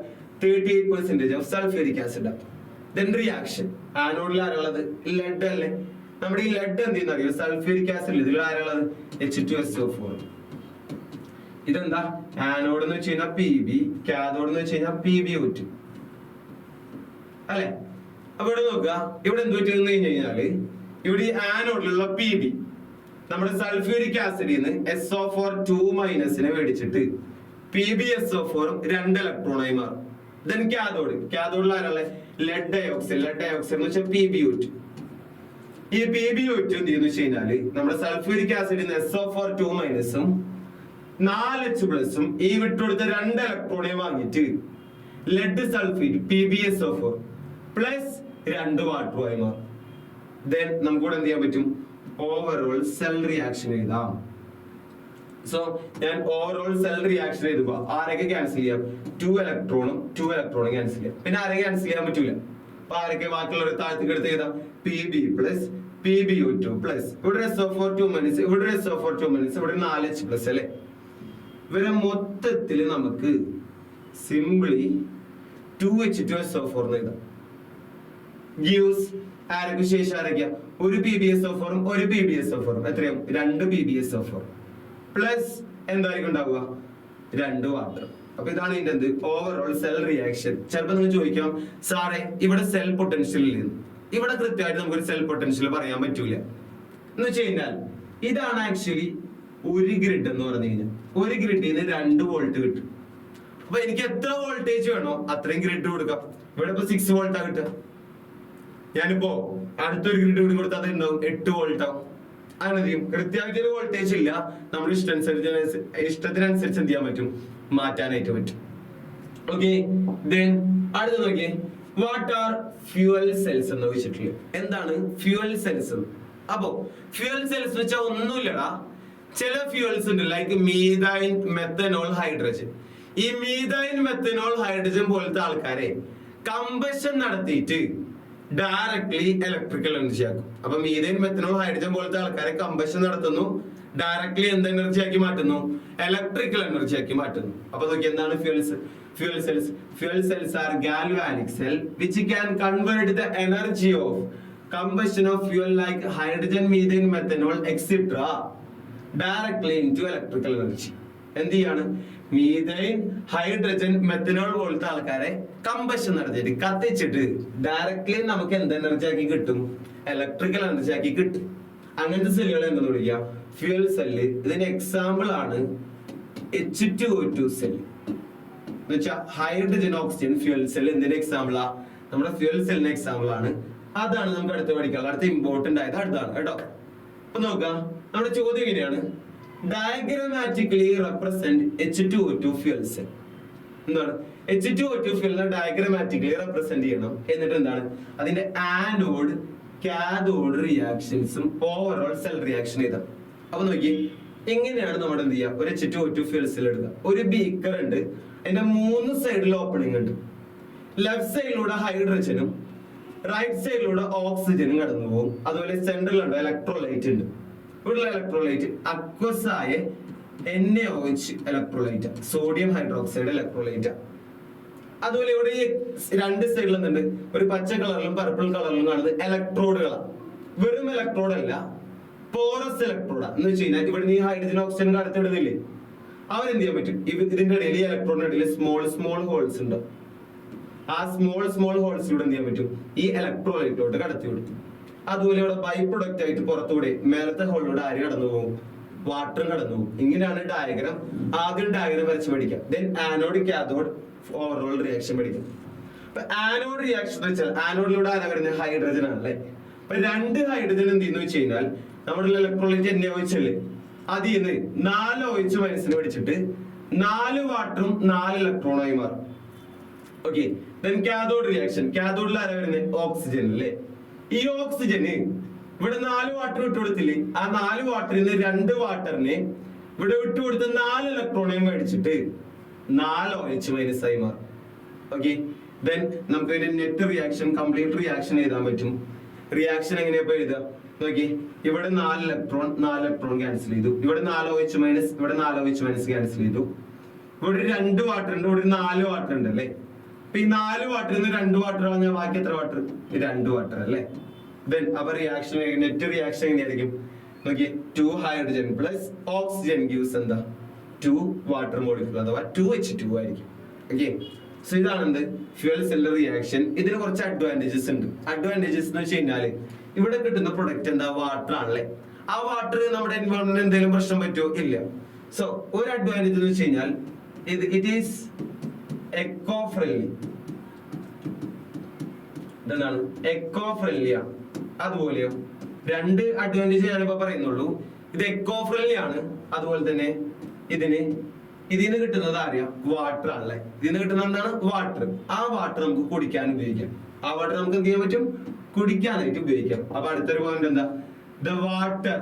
38% of sulphuric acid. Then reaction. ആനോഡിൽ ആരാളത്? ലെഡ് അല്ലേ. നമ്മുടെ ഈ ലെഡ് എന്ത് ചെയ്യുന്ന അറിയോ? Sulphuric acid. ഇതിൽ ആരാളത്? H2SO4. ഇതെന്താ? ആനോഡ് എന്ന് വെച്ച് കഴിഞ്ഞാൽ PB, കാഥോഡ് എന്ന് വെച്ച് കഴിഞ്ഞാൽ PbO2 അല്ലെ. അപ്പൊ ഇവിടെ നോക്കുക, ഇവിടെ എന്ത് പറ്റുന്ന കഴിഞ്ഞാല് ഇവിടെ ഈ ആനോഡിലുള്ള PB നമ്മുടെ സൾഫ്യൂരിക് ആസിഡിൽ നിന്ന് SO4 മേടിച്ചിട്ട് PbSO4 2 ഇലക്ട്രോണായി മാറും. ദെൻ കാഥോഡിൽ ആരാളെ? Lead dioxide. ലെഡ് ഡയോക്സൈഡ് എന്ന് വെച്ചാൽ PbO2. ഈ PbO2 എന്ത് ചെയ്യുന്ന വെച്ച് കഴിഞ്ഞാല് നമ്മുടെ സൾഫ്യൂരിക് ആസിഡിൽ നിന്ന് SO4 4H+ ഈ വിട്ടുകൊടുത്ത 2 ഇലക്ട്രോണെ വാങ്ങിയിട്ട് ലെഡ് സൾഫേറ്റ് PbSO4 പ്ലസ് 2 വാട്ടറുമായി മാറും. ദെൻ നമുക്കിവിടെ എന്ത് ചെയ്യാൻ പറ്റും? ഓവറോൾ സെൽ റിയാക്ഷൻ എഴുതാം. സോ ഞാൻ ഓവറോൾ സെൽ റിയാക്ഷൻ എഴുതുക. ആരൊക്കെ ക്യാൻസൽ ചെയ്യാം? 2 ഇലക്ട്രോണും ക്യാൻസൽ ചെയ്യാം. പിന്നെ ആരെ ക്യാൻസൽ ചെയ്യാൻ പറ്റൂല. അപ്പൊ ആരൊക്കെ ബാക്കിയുള്ള താഴത്തേക്ക് എടുത്ത് എഴുതാം? PB പ്ലസ് PbO2 പ്ലസ് ഇവിടെ SO4 ഇവിടെ SO4 ഇവിടെ 4H+ അല്ലെ. ഇവരെ മൊത്തത്തിൽ നമുക്ക് സിംപ്ലി 2H2SO4 എന്ന് എഴുതാം. ഗീവ്സ് ആരൊക്കെ ശേഷം ആരൊക്കെയാ? ഒരു PbSO4 ഒരു PbSO4 എത്രയാവും? 2 PbSO4 പ്ലസ് എന്തായിരിക്കും ഉണ്ടാവുക? 2 വാട്ടർ. അപ്പൊ ഇതാണ് ഇതിന്റെ എന്ത്? Overall cell reaction. ചിലപ്പോ നിങ്ങൾ ചോദിക്കാം, സാറേ ഇവിടെ സെൽ പൊട്ടൻഷ്യൽ ഇല്ലെന്ന്. ഇവിടെ കൃത്യമായിട്ട് നമുക്കൊരു സെൽ പൊട്ടൻഷ്യൽ പറയാൻ പറ്റൂല. എന്ന് വെച്ച് കഴിഞ്ഞാൽ ഇതാണ് ആക്ച്വലി ഒരു ഗ്രിഡ് എന്ന് പറഞ്ഞു കഴിഞ്ഞാൽ. ഒരു ഗ്രിഡിൽ നിന്ന് 2 വോൾട്ട് കിട്ടും. അപ്പൊ എനിക്ക് എത്ര വോൾട്ടേജ് വേണോ അത്രയും ഗ്രിഡ് കൊടുക്കാം. ഇവിടെ ഇപ്പൊ 6 വോൾട്ടാ കിട്ടുക. ഞാനിപ്പോ അടുത്തൊരു ഗ്രിഡ് കൂടി കൊടുത്താൽ അത് ഉണ്ടാവും 8 വോൾട്ട് ആവും. അങ്ങനെ ചെയ്യും. കൃത്യമായിട്ട് ഒരു വോൾട്ടേജ് ഇല്ല, നമ്മൾ ഇഷ്ടത്തിനനുസരിച്ച് എന്ത് ചെയ്യാൻ പറ്റും, മാറ്റാനായിട്ട് പറ്റും. ഓക്കെ, ദെൻ അടുത്ത നോക്കിയേ, വാട്ട് ആർ ഫ്യൂവൽ സെൽസ് എന്ന് വെച്ചിട്ടുള്ളത്. എന്താണ് ഫ്യൂവൽ സെൽസ്? അപ്പോ ഫ്യൂവൽ സെൽസ് വെച്ചാൽ ഒന്നുമില്ലടാ, ചില ഫ്യൂവൽസ് ഉണ്ട് ലൈക്ക് മീഥൈൻ, മെത്തനോൾ, ഹൈഡ്രജൻ. ഈ മീഥൈൻ, മെത്തനോൾ, ഹൈഡ്രജൻ പോലത്തെ ആൾക്കാരെ കമ്പഷൻ നടത്തിയിട്ട് ഡയറക്ട്ലി ഇലക്ട്രിക്കൽ എനർജി ആക്കും. അപ്പൊ മീഥൈൻ, മെത്തനോൾ, ഹൈഡ്രജൻ പോലത്തെ ആൾക്കാരെ കമ്പഷൻ നടത്തുന്നു, ഡയറക്ട്ലി എന്ത് എനർജി ആക്കി മാറ്റുന്നു, ഇലക്ട്രിക്കൽ എനർജി ആക്കി മാറ്റുന്നു. അപ്പൊ നോക്കി എന്താണ് fuels? Fuel cells are galvanic cell which can convert the energy of combustion of fuel like hydrogen, methane, methanol, etc. directly into electrical energy. എന്ത് ചെയ്യാണ്? മീഥൈൻ, ഹൈഡ്രജൻ, മെത്തനോൾ പോലത്തെ ആൾക്കാരെ കമ്പഷൻ നടത്തിയിട്ട് കത്തിച്ചിട്ട് ഡയറക്ട്ലി നമുക്ക് എന്ത് എനർജി ആക്കി കിട്ടും? ഇലക്ട്രിക്കൽ എനർജി ആക്കി കിട്ടും. അങ്ങനത്തെ സെല്ലുകളെ എന്താ വിളിക്കുക? Fuel cell. ഇതിന്റെ എക്സാമ്പിൾ ആണ് H2O2 cell. Hydrogen, oxygen fuel cell എന്തിന്റെ എക്സാമ്പിളാ? നമ്മുടെ ഫ്യൂൽ സെല്ലിന്റെ എക്സാമ്പിൾ ആണ്. അതാണ് നമുക്ക് അടുത്ത് പഠിക്കാനുള്ളത്. അടുത്ത ഇമ്പോർട്ടന്റ് ആയത് അടുത്താണ് കേട്ടോ. അപ്പൊ നോക്കാം, നമ്മുടെ ചോദ്യം എങ്ങനെയാണ്? Diagrammatically represent H2O2 fuel cell. എന്താണ് H2O2 ഫ്യൂലിനെ ഡയഗ്രമാറ്റിക്കലി റെപ്രസെന്റ് ചെയ്യണം. എന്നിട്ട് എന്താണ് അതിന്റെ ആനോഡ്, കാഥോഡ് റിയാക്ഷൻസും ഓവറോൾ സെൽ റിയാക്ഷൻ ചെയ്താൽ. അപ്പൊ നോക്കി എങ്ങനെയാണ് നമ്മൾ എന്ത് ചെയ്യുക? ഒരു H2O2 ഫ്യൂൽ സെൽ എടുക്കുക. ഒരു ബീക്കർ ഉണ്ട്, അതിന്റെ 3 സൈഡിൽ ഓപ്പണിംഗ് ഉണ്ട്. ലെഫ്റ്റ് സൈഡിലൂടെ ഹൈഡ്രജനും റൈറ്റ് സൈഡിലൂടെ ഓക്സിജനും കടന്നു പോകും. അതുപോലെ സെൻട്രലുണ്ട് ഇലക്ട്രോലൈറ്റ് ഉണ്ട്. ഇവിടെയുള്ള ഇലക്ട്രോലൈറ്റ് അക്വസ് ആയ NaOH electrolyte, sodium hydroxide electrolyte. അതുപോലെ ഇവിടെ ഈ 2 സൈഡിലും എന്തുണ്ട്? ഒരു പച്ച കളറിലും പർപ്പിൾ കളറിലും കാണുന്നത് ഇലക്ട്രോഡുകളാണ്. വെറും ഇലക്ട്രോഡ് അല്ല, പോറസ് ഇലക്ട്രോഡാ. എന്ന് വെച്ച് കഴിഞ്ഞാൽ ഇവിടെ ഈ ഹൈഡ്രജൻ ഓക്സിജൻ കടത്തിവിടുന്നില്ലേ, അവരെന്ത് ചെയ്യാൻ പറ്റും? ഇതിന്റെ ഇടയിൽ ഇലക്ട്രോണിന്റെ ഇടയിൽ സ്മോൾ ഹോൾസ് ഉണ്ട്. ആ സ്മോൾ ഹോൾസിലൂടെ എന്ത് ചെയ്യാൻ പറ്റും? ഈ ഇലക്ട്രോലൈറ്റോട്ട് കടത്തി വിടും. അതുപോലെ ഇവിടെ ബൈ പ്രൊഡക്റ്റ് ആയിട്ട് പുറത്തുകൂടെ മേലത്തെ ഹോളിലൂടെ ആര് കടന്നു പോകും? വാട്ടറും കടന്നു പോകും. ഇങ്ങനെയാണ് ഡയഗ്രാം. ആദ്യം ഡയഗ്രാം വരച്ച് പഠിക്കാം. Then anode, cathode, overall reaction പഠിക്കാം. അപ്പൊ ആനോഡ് റിയാക്ഷൻ വെച്ചാൽ ആനോഡിലൂടെ ആരാ വരുന്നത്? ഹൈഡ്രജൻ ആണല്ലേ. അപ്പൊ 2 ഹൈഡ്രജൻ എന്ത് ചെയ്യുന്നു വെച്ച് കഴിഞ്ഞാൽ നമ്മുടെ ഇലക്ട്രോലൈറ്റ് NaOH അല്ലേ, അതിൽ നിന്ന് 4 OH മൈനസിന് പഠിച്ചിട്ട് 4 വാട്ടറും 4 ഇലക്ട്രോണായി മാറും. Okay, cathode reaction. കാഥോഡിൽ ആരാ വരുന്നത്? ഓക്സിജൻ അല്ലേ. ഈ ഓക്സിജന് ഇവിടെ 4 വാട്ടർ വിട്ടുകൊടുത്തില്ലേ, ആ 4 വാട്ടറിൽ നിന്ന് 2 വാട്ടറിന് ഇവിടെ വിട്ടുകൊടുത്ത് 4 ഇലക്ട്രോണയും മേടിച്ചിട്ട് 4 OH മൈനസ് ആയി മാറും. ഓക്കെ, ദെൻ നമുക്ക് ഇതിന്റെ നെറ്റ് റിയാക്ഷൻ, കംപ്ലീറ്റ് റിയാക്ഷൻ എഴുതാൻ പറ്റും. റിയാക്ഷൻ എങ്ങനെയാ എഴുതുക? നോക്കി, ഇവിടെ 4 ഇലക്ട്രോൺ ക്യാൻസൽ ചെയ്തു. ഇവിടെ 4 OH മൈനസ്, ഇവിടെ 4 OH മൈനസ് ക്യാൻസൽ ചെയ്തു. ഇവിടെ 2 വാട്ടർ ഉണ്ട്, ഇവിടെ 4 വാട്ടർ ഉണ്ട് അല്ലേ. അപ്പൊ ഈ 4 വാട്ടറിൽ നിന്ന് 2 വാട്ടർ പറഞ്ഞാൽ ബാക്കി എത്ര വാട്ടർ? 2 വാട്ടർ അല്ലേ. ദെൻ അപ്പൊ റിയാക്ഷൻ, നെറ്റ് റിയാക്ഷൻ എങ്ങനെയായിരിക്കും? നോക്കി, 2 ഹൈഡ്രജൻ പ്ലസ് ഓക്സിജൻ ഗീവ്സ് എന്താ? 2 വാട്ടർ മോളിക്യൂൾ അഥവാ 2H2 ആയിരിക്കും. ഓക്കെ, സോ ഇതാണ് എന്ത്? Fuel cell reaction. ഇതിന് കുറച്ച് അഡ്വാൻറ്റേജസ് ഉണ്ട്. അഡ്വാൻറ്റേജസ് എന്ന് വെച്ച് കഴിഞ്ഞാല് ഇവിടെ കിട്ടുന്ന പ്രൊഡക്റ്റ് എന്താ? വാട്ടർ ആണല്ലേ. ആ വാട്ടർ നമ്മുടെ എൻവയോൺമെന്റ് എന്തെങ്കിലും പ്രശ്നം പറ്റുമോ? ഇല്ല. സോ ഒരു അഡ്വാൻറ്റേജ് എന്ന് വെച്ച് കഴിഞ്ഞാൽ ഇറ്റ് ഈസ് എക്കോ ഫ്രണ്ട്ലി. ഇതെന്താണ്? എക്കോ ഫ്രണ്ട്ലി ആണ്. അതുപോലെയോ 2 അഡ്വാൻറ്റേജ് ഞാനിപ്പോ പറയുന്നുള്ളൂ. ഇത് എക്കോ ഫ്രണ്ട്ലി ആണ്. അതുപോലെ തന്നെ ഇതിന് കിട്ടുന്നത് ആരെയാ? വാട്ടർ ആണല്ലേ. ഇതിന് കിട്ടുന്നത് എന്താണ്? വാട്ടർ. ആ വാട്ടർ നമുക്ക് കുടിക്കാൻ ഉപയോഗിക്കാം. ആ വാട്ടർ നമുക്ക് എന്ത് ചെയ്യാൻ പറ്റും? കുടിക്കാനായിട്ട് ഉപയോഗിക്കാം. അപ്പൊ അടുത്തൊരു പോയിന്റ് എന്താ? The water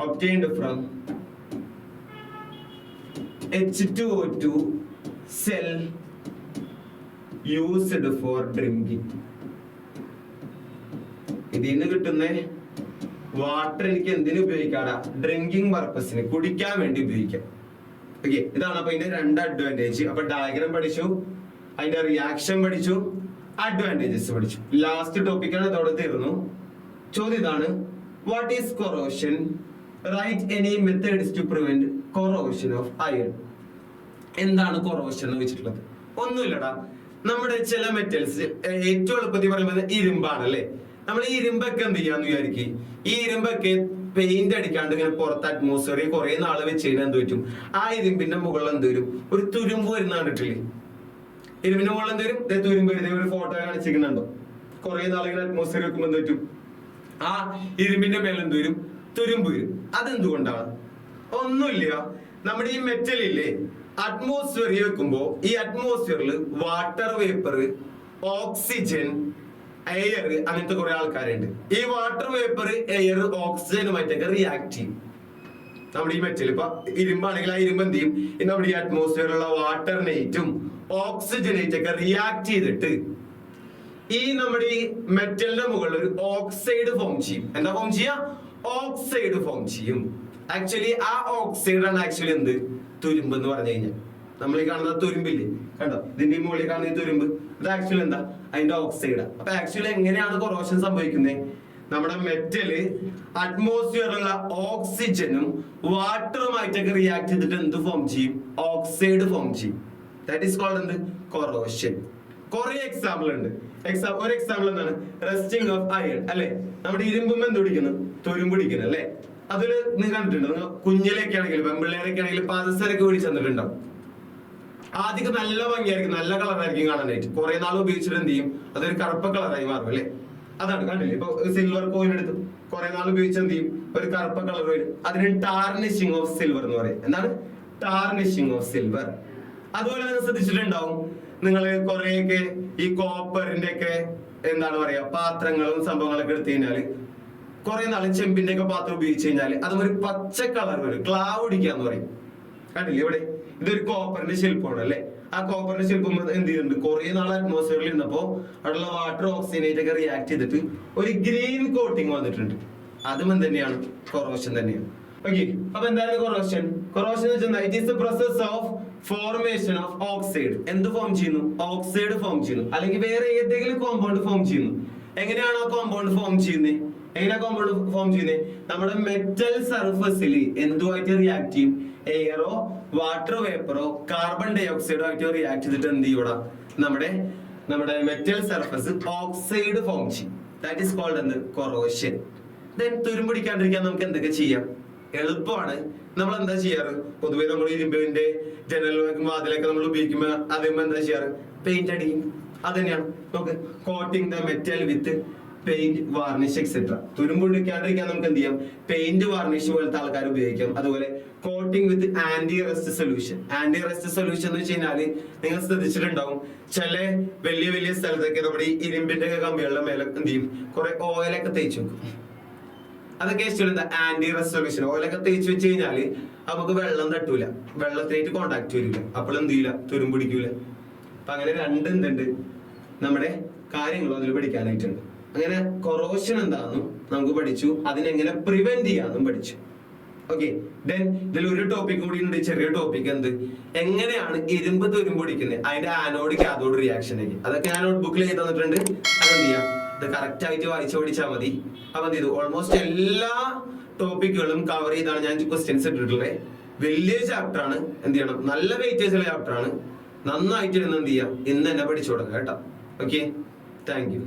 obtained from H2O2 cell used for drinking. ഇതിന്ന് കിട്ടുന്ന വാട്ടർ എനിക്ക് എന്തിനു ഉപയോഗിക്കാടാ? ഡ്രിങ്കിങ് പർപ്പസിന്, കുടിക്കാൻ വേണ്ടി ഉപയോഗിക്കാം. ഓക്കെ, ഇതാണ് അപ്പൊ ഇതിന്റെ 2 അഡ്വാൻറ്റേജ്. അപ്പൊ ഡയഗ്രാം പഠിച്ചു, അതിന്റെ റിയാക്ഷൻ പഠിച്ചു, അഡ്വാൻറ്റേജസ് പഠിച്ചു. ലാസ്റ്റ് ടോപ്പിക്കാണ്, ഇതോടെ തീർന്നു. ചോദ്യം ഇതാണ്, what is corrosion? Write any methods to prevent corrosion of iron. എന്താണ് കൊറോഷൻ എന്ന് വെച്ചിട്ടുള്ളത്? ഒന്നുമില്ലടാ, നമ്മുടെ ചില മെറ്റൽസ് ഏറ്റവും എളുപ്പത്തിൽ പറയുന്നത് ഇരുമ്പാണ് അല്ലെ. നമ്മൾ ഈ ഇരുമ്പൊക്കെ എന്ത് ചെയ്യാന്ന് വിചാരിക്കും, ഈ ഇരുമ്പൊക്കെ പെയിന്റ് അടിക്കാണ്ട് ഇങ്ങനെ പുറത്ത് അറ്റ്മോസ്ഫിയറിൽ കുറെ നാള് വെച്ച് കഴിഞ്ഞാൽ എന്ത് പറ്റും, ആ ഇരുമ്പിന്റെ മുകളിൽ എന്ത് വരും, ഒരു തുരുമ്പ് വരുന്ന കണ്ടിട്ടില്ലേ? ഇരുമ്പിന്റെ മുകളിൽ എന്ത് വരും, തുരുമ്പ് വരുന്ന ഒരു ഫോട്ടോ കാണിച്ചിരിക്കുന്നുണ്ടോ? കുറെ നാൾ ഇങ്ങനെ അറ്റ്മോസ്ഫിയർ വെക്കുമ്പോൾ എന്ത് പറ്റും, ആ ഇരുമ്പിന്റെ മേലെ എന്ത് വരും, തുരുമ്പ് വരും. അതെന്തുകൊണ്ടാണ്? ഒന്നുമില്ല, നമ്മുടെ ഈ മെറ്റലില്ലേ അറ്റ്മോസ്ഫിയറിൽ വെക്കുമ്പോ ഈ അറ്റ്മോസ്ഫിയറിൽ വാട്ടർ വേപ്പർ, ഓക്സിജൻ, എയർ, അങ്ങനത്തെ കുറെ ആൾക്കാരുണ്ട്. ഈ വാട്ടർ വേപ്പർ, എയർ, ഓക്സിജനുമായിട്ടൊക്കെ റിയാക്ട് ചെയ്യും. നമ്മുടെ ഈ മെറ്റൽ ഇപ്പൊ ഇരുമ്പാണെങ്കിൽ ആ ഇരുമ്പ് എന്ത് ചെയ്യും, നമ്മുടെ ഈ അറ്റ്മോസ്ഫിയറിലുള്ള വാട്ടറിനേറ്റും ഓക്സിജനേറ്റും ഒക്കെ റിയാക്ട് ചെയ്തിട്ട് ഈ നമ്മുടെ ഈ മെറ്റലിന്റെ മുകളിൽ ഒരു ഓക്സൈഡ് ഫോം ചെയ്യും. എന്താ ഫോം ചെയ്യാ? ഓക്സൈഡ് ഫോം ചെയ്യും. ആക്ച്വലി ആ ഓക്സൈഡ് ആണ് ആക്ച്വലി എന്ത്, തുരുമ്പ് എന്ന് പറഞ്ഞു കഴിഞ്ഞാൽ. നമ്മൾ ഈ കാണുന്ന തുരുമ്പില്ലേ, കണ്ടോ, ഇതിന്റെ മുകളിൽ കാണുന്ന ഈ തുരുമ്പ്, ഇത് ആക്ച്വലി എന്താ, അതിന്റെ ഓക്സൈഡ്. അപ്പൊ ആക്ച്വലി എങ്ങനെയാണ് കൊറോഷൻ സംഭവിക്കുന്നത്? നമ്മുടെ മെറ്റല് അറ്റ്മോസ്ഫിയറിലുള്ള ഓക്സിജനും വാട്ടറുമായിട്ടൊക്കെ റിയാക്ട് ചെയ്തിട്ട് എന്ത് ഫോം ചെയ്യും, ഓക്സൈഡ് ഫോം ചെയ്യും. ദാറ്റ് ഈസ് കോൾഡ് എന്ത്, കൊറോഷൻ. കുറെ എക്സാമ്പിൾ ഉണ്ട്. ഒരു എക്സാമ്പിൾ എന്താണ്, റസ്റ്റിംഗ് ഓഫ് അയൺ അല്ലെ. നമ്മുടെ ഇരുമ്പും എന്ത് പിടിക്കുന്നു, തുരുമ്പ് പിടിക്കുന്നു അല്ലെ. അതില് നിങ്ങൾ കണ്ടിട്ടുണ്ടോ, നിങ്ങൾ കുഞ്ഞിലൊക്കെ ആണെങ്കിൽ പെൺപിള്ളേരൊക്കെ ആണെങ്കിൽ പാദസരൊക്കെ പിടിച്ച് തന്നിട്ടുണ്ടാവും. ആദ്യം നല്ല ഭംഗിയായിരിക്കും, നല്ല കളറായിരിക്കും കാണാനായിട്ട്. കുറെ നാൾ ഉപയോഗിച്ചിട്ട് എന്ത് ചെയ്യും, അതൊരു കറുപ്പ കളറായി മാറും അല്ലെ. അതാണ് കണ്ടില്ലേ, ഇപ്പൊ സിൽവർ കോയിൻ എടുത്ത് കുറെ നാൾ ഉപയോഗിച്ച് എന്ത് ചെയ്യും, ഒരു കറുപ്പ കളർ വരും. അതിന് ടാർണിഷിംഗ് ഓഫ് സിൽവർ എന്ന് പറയും. എന്താണ് ടാർണിഷിംഗ് ഓഫ് സിൽവർ? അതുപോലെ നിങ്ങൾ ശ്രദ്ധിച്ചിട്ടുണ്ടാവും, നിങ്ങൾ കുറെയൊക്കെ ഈ കോപ്പറിന്റെ ഒക്കെ എന്താണ് പറയാ പാത്രങ്ങളും സംഭവങ്ങളൊക്കെ എടുത്തു കഴിഞ്ഞാല് കുറെ നാള് ചെമ്പിന്റെ ഒക്കെ പാത്രം ഉപയോഗിച്ച് കഴിഞ്ഞാല് അതൊരു പച്ച കളർ വരും, ക്ലാവ് അടിക്കാന്ന് പറയും. കണ്ടില്ലേ ഇവിടെ, ഇതൊരു കോപ്പറിന്റെ ശില്പമാണ് അല്ലെ. ആ കോപ്പറിന്റെ ശില്പം എന്ത് ചെയ്തിട്ടുണ്ട്, കുറെ നാൾ അറ്റ്മോസ്ഫിയറിൽ ഇരുന്നപ്പോ അവിടെയുള്ള വാട്ടർ ഓക്സിജനേറ്റ് ഒക്കെ റിയാക്ട് ചെയ്തിട്ട് ഒരു ഗ്രീൻ കോട്ടിങ് വന്നിട്ടുണ്ട്. അതും തന്നെയാണ്, കൊറോഷൻ തന്നെയാണ്. ഓക്കെ, അപ്പൊ എന്താണ് കൊറോഷൻ? കൊറോഷൻ എന്ന് വെച്ചാൽ it is the process of formation of oxide. എന്ത് ഫോം ചെയ്യുന്നു, ഓക്സൈഡ് ഫോം ചെയ്യുന്നു, അല്ലെങ്കിൽ വേറെ ഏതെങ്കിലും കോമ്പൗണ്ട് ഫോം ചെയ്യുന്നു. എങ്ങനെയാണ് ആ കോമ്പൗണ്ട് ഫോം ചെയ്യുന്നത്? എങ്ങനെയാ കോമ്പൗണ്ട് ഫോം ചെയ്യുന്നത്? നമ്മുടെ മെറ്റൽ സർഫസിൽ എന്തുമായിട്ട് റിയാക്ട് ചെയ്യും, എയറോ വാട്ടർ വേപ്പറോ കാർബൺ ഡൈ ഓക്സൈഡോ ആയിട്ട് റിയാക്ട് ചെയ്തിട്ട് എന്ത് ചെയ്യൂടാ, നമ്മുടെ മെറ്റൽ സർഫസ് ഓക്സൈഡ് ഫോം ചെയ്യും. ദാറ്റ് ഈസ് കോൾഡ് എന്ത്, കൊറോഷൻ. ദെൻ തുരുമ്പിടിക്കാണ്ടിരിക്കാൻ നമുക്ക് എന്തൊക്കെ ചെയ്യാം? എളുപ്പമാണ്. നമ്മൾ എന്താ ചെയ്യാറ്, പൊതുവെ നമ്മൾ ഇരുമ്പിന്റെ ജനൽ വാതിലൊക്കെ നമ്മൾ ഉപയോഗിക്കുമ്പോ അതിമ്പോ എന്താ ചെയ്യാറ്, പെയിന്റ് അടിക്കും. അത് തന്നെയാണ് നോക്ക്, coating the metal with paint, varnish etcetera. തുരുമ്പൊഴിക്കാണ്ടിരിക്കാൻ നമുക്ക് എന്ത് ചെയ്യാം, പെയിന്റ്, വാർണിഷ് പോലത്തെ ആൾക്കാർ ഉപയോഗിക്കാം. അതുപോലെ coating with anti rust solution. Anti rust solution എന്ന് വെച്ച് കഴിഞ്ഞാല് നിങ്ങൾ ശ്രദ്ധിച്ചിട്ടുണ്ടാവും, ചില വലിയ വലിയ സ്ഥലത്തൊക്കെ നമ്മുടെ ഈ ഇരുമ്പിന്റെ കമ്പികളുടെ മേലെ എന്ത് ചെയ്യും, കുറെ ഓയിലൊക്കെ തേച്ച് വെക്കും. അതൊക്കെ എന്താ, ആന്റി റസ്റ്റ് സൊല്യൂഷൻ. ഓയിലൊക്കെ തേച്ച് വെച്ച് കഴിഞ്ഞാല് നമുക്ക് വെള്ളം തട്ടൂല, വെള്ളത്തിനായിട്ട് കോണ്ടാക്ട് വരില്ല, അപ്പോൾ എന്ത് ചെയ്യില്ല, തുരുമ്പിടിക്കൂല. അപ്പൊ അങ്ങനെ രണ്ട് എന്തുണ്ട്, നമ്മുടെ കാര്യങ്ങളും അതിൽ പഠിക്കാനായിട്ടുണ്ട്. അങ്ങനെ കൊറോഷൻ എന്താണെന്നും നമുക്ക് പഠിച്ചു, അതിനെങ്ങനെ പ്രിവെന്റ് ചെയ്യാന്നും പഠിച്ചു. ഓക്കെ, ദെൻ ഇതിൽ ഒരു ടോപ്പിക് കൂടി ഉണ്ട്, ചെറിയ ടോപ്പിക്. എന്ത്, എങ്ങനെയാണ് ഇരുമ്പ് തുരുമ്പൊടിക്കുന്നത്, അതിന്റെ ആനോഡ് കാഥോഡ് റിയാക്ഷനൊക്കെ. അതൊക്കെ ഞാൻ നോട്ട് ബുക്കിൽ എഴുതി തന്നിട്ടുണ്ട്. അതെന്ത് ചെയ്യാം, ഇത് കറക്റ്റ് ആയിട്ട് വായിച്ചു പഠിച്ചാൽ മതി. അപ്പൊ എന്ത് ചെയ്തു, ഓൾമോസ്റ്റ് എല്ലാ ടോപ്പിക്കുകളും കവർ ചെയ്താണ് ഞാൻ ക്വസ്റ്റ്യൻസ് ഇട്ടിട്ടുള്ളത്. വലിയ ചാപ്റ്റർ ആണ്, എന്ത് ചെയ്യണം, നല്ല വെയിറ്റേജ് ഉള്ള ചാപ്റ്റർ ആണ്. നന്നായിട്ട് ഇരുന്ന് എന്ത് ചെയ്യാം, ഇന്ന് തന്നെ പഠിച്ചു തുടങ്ങാം കേട്ടോ. Okay, thank you.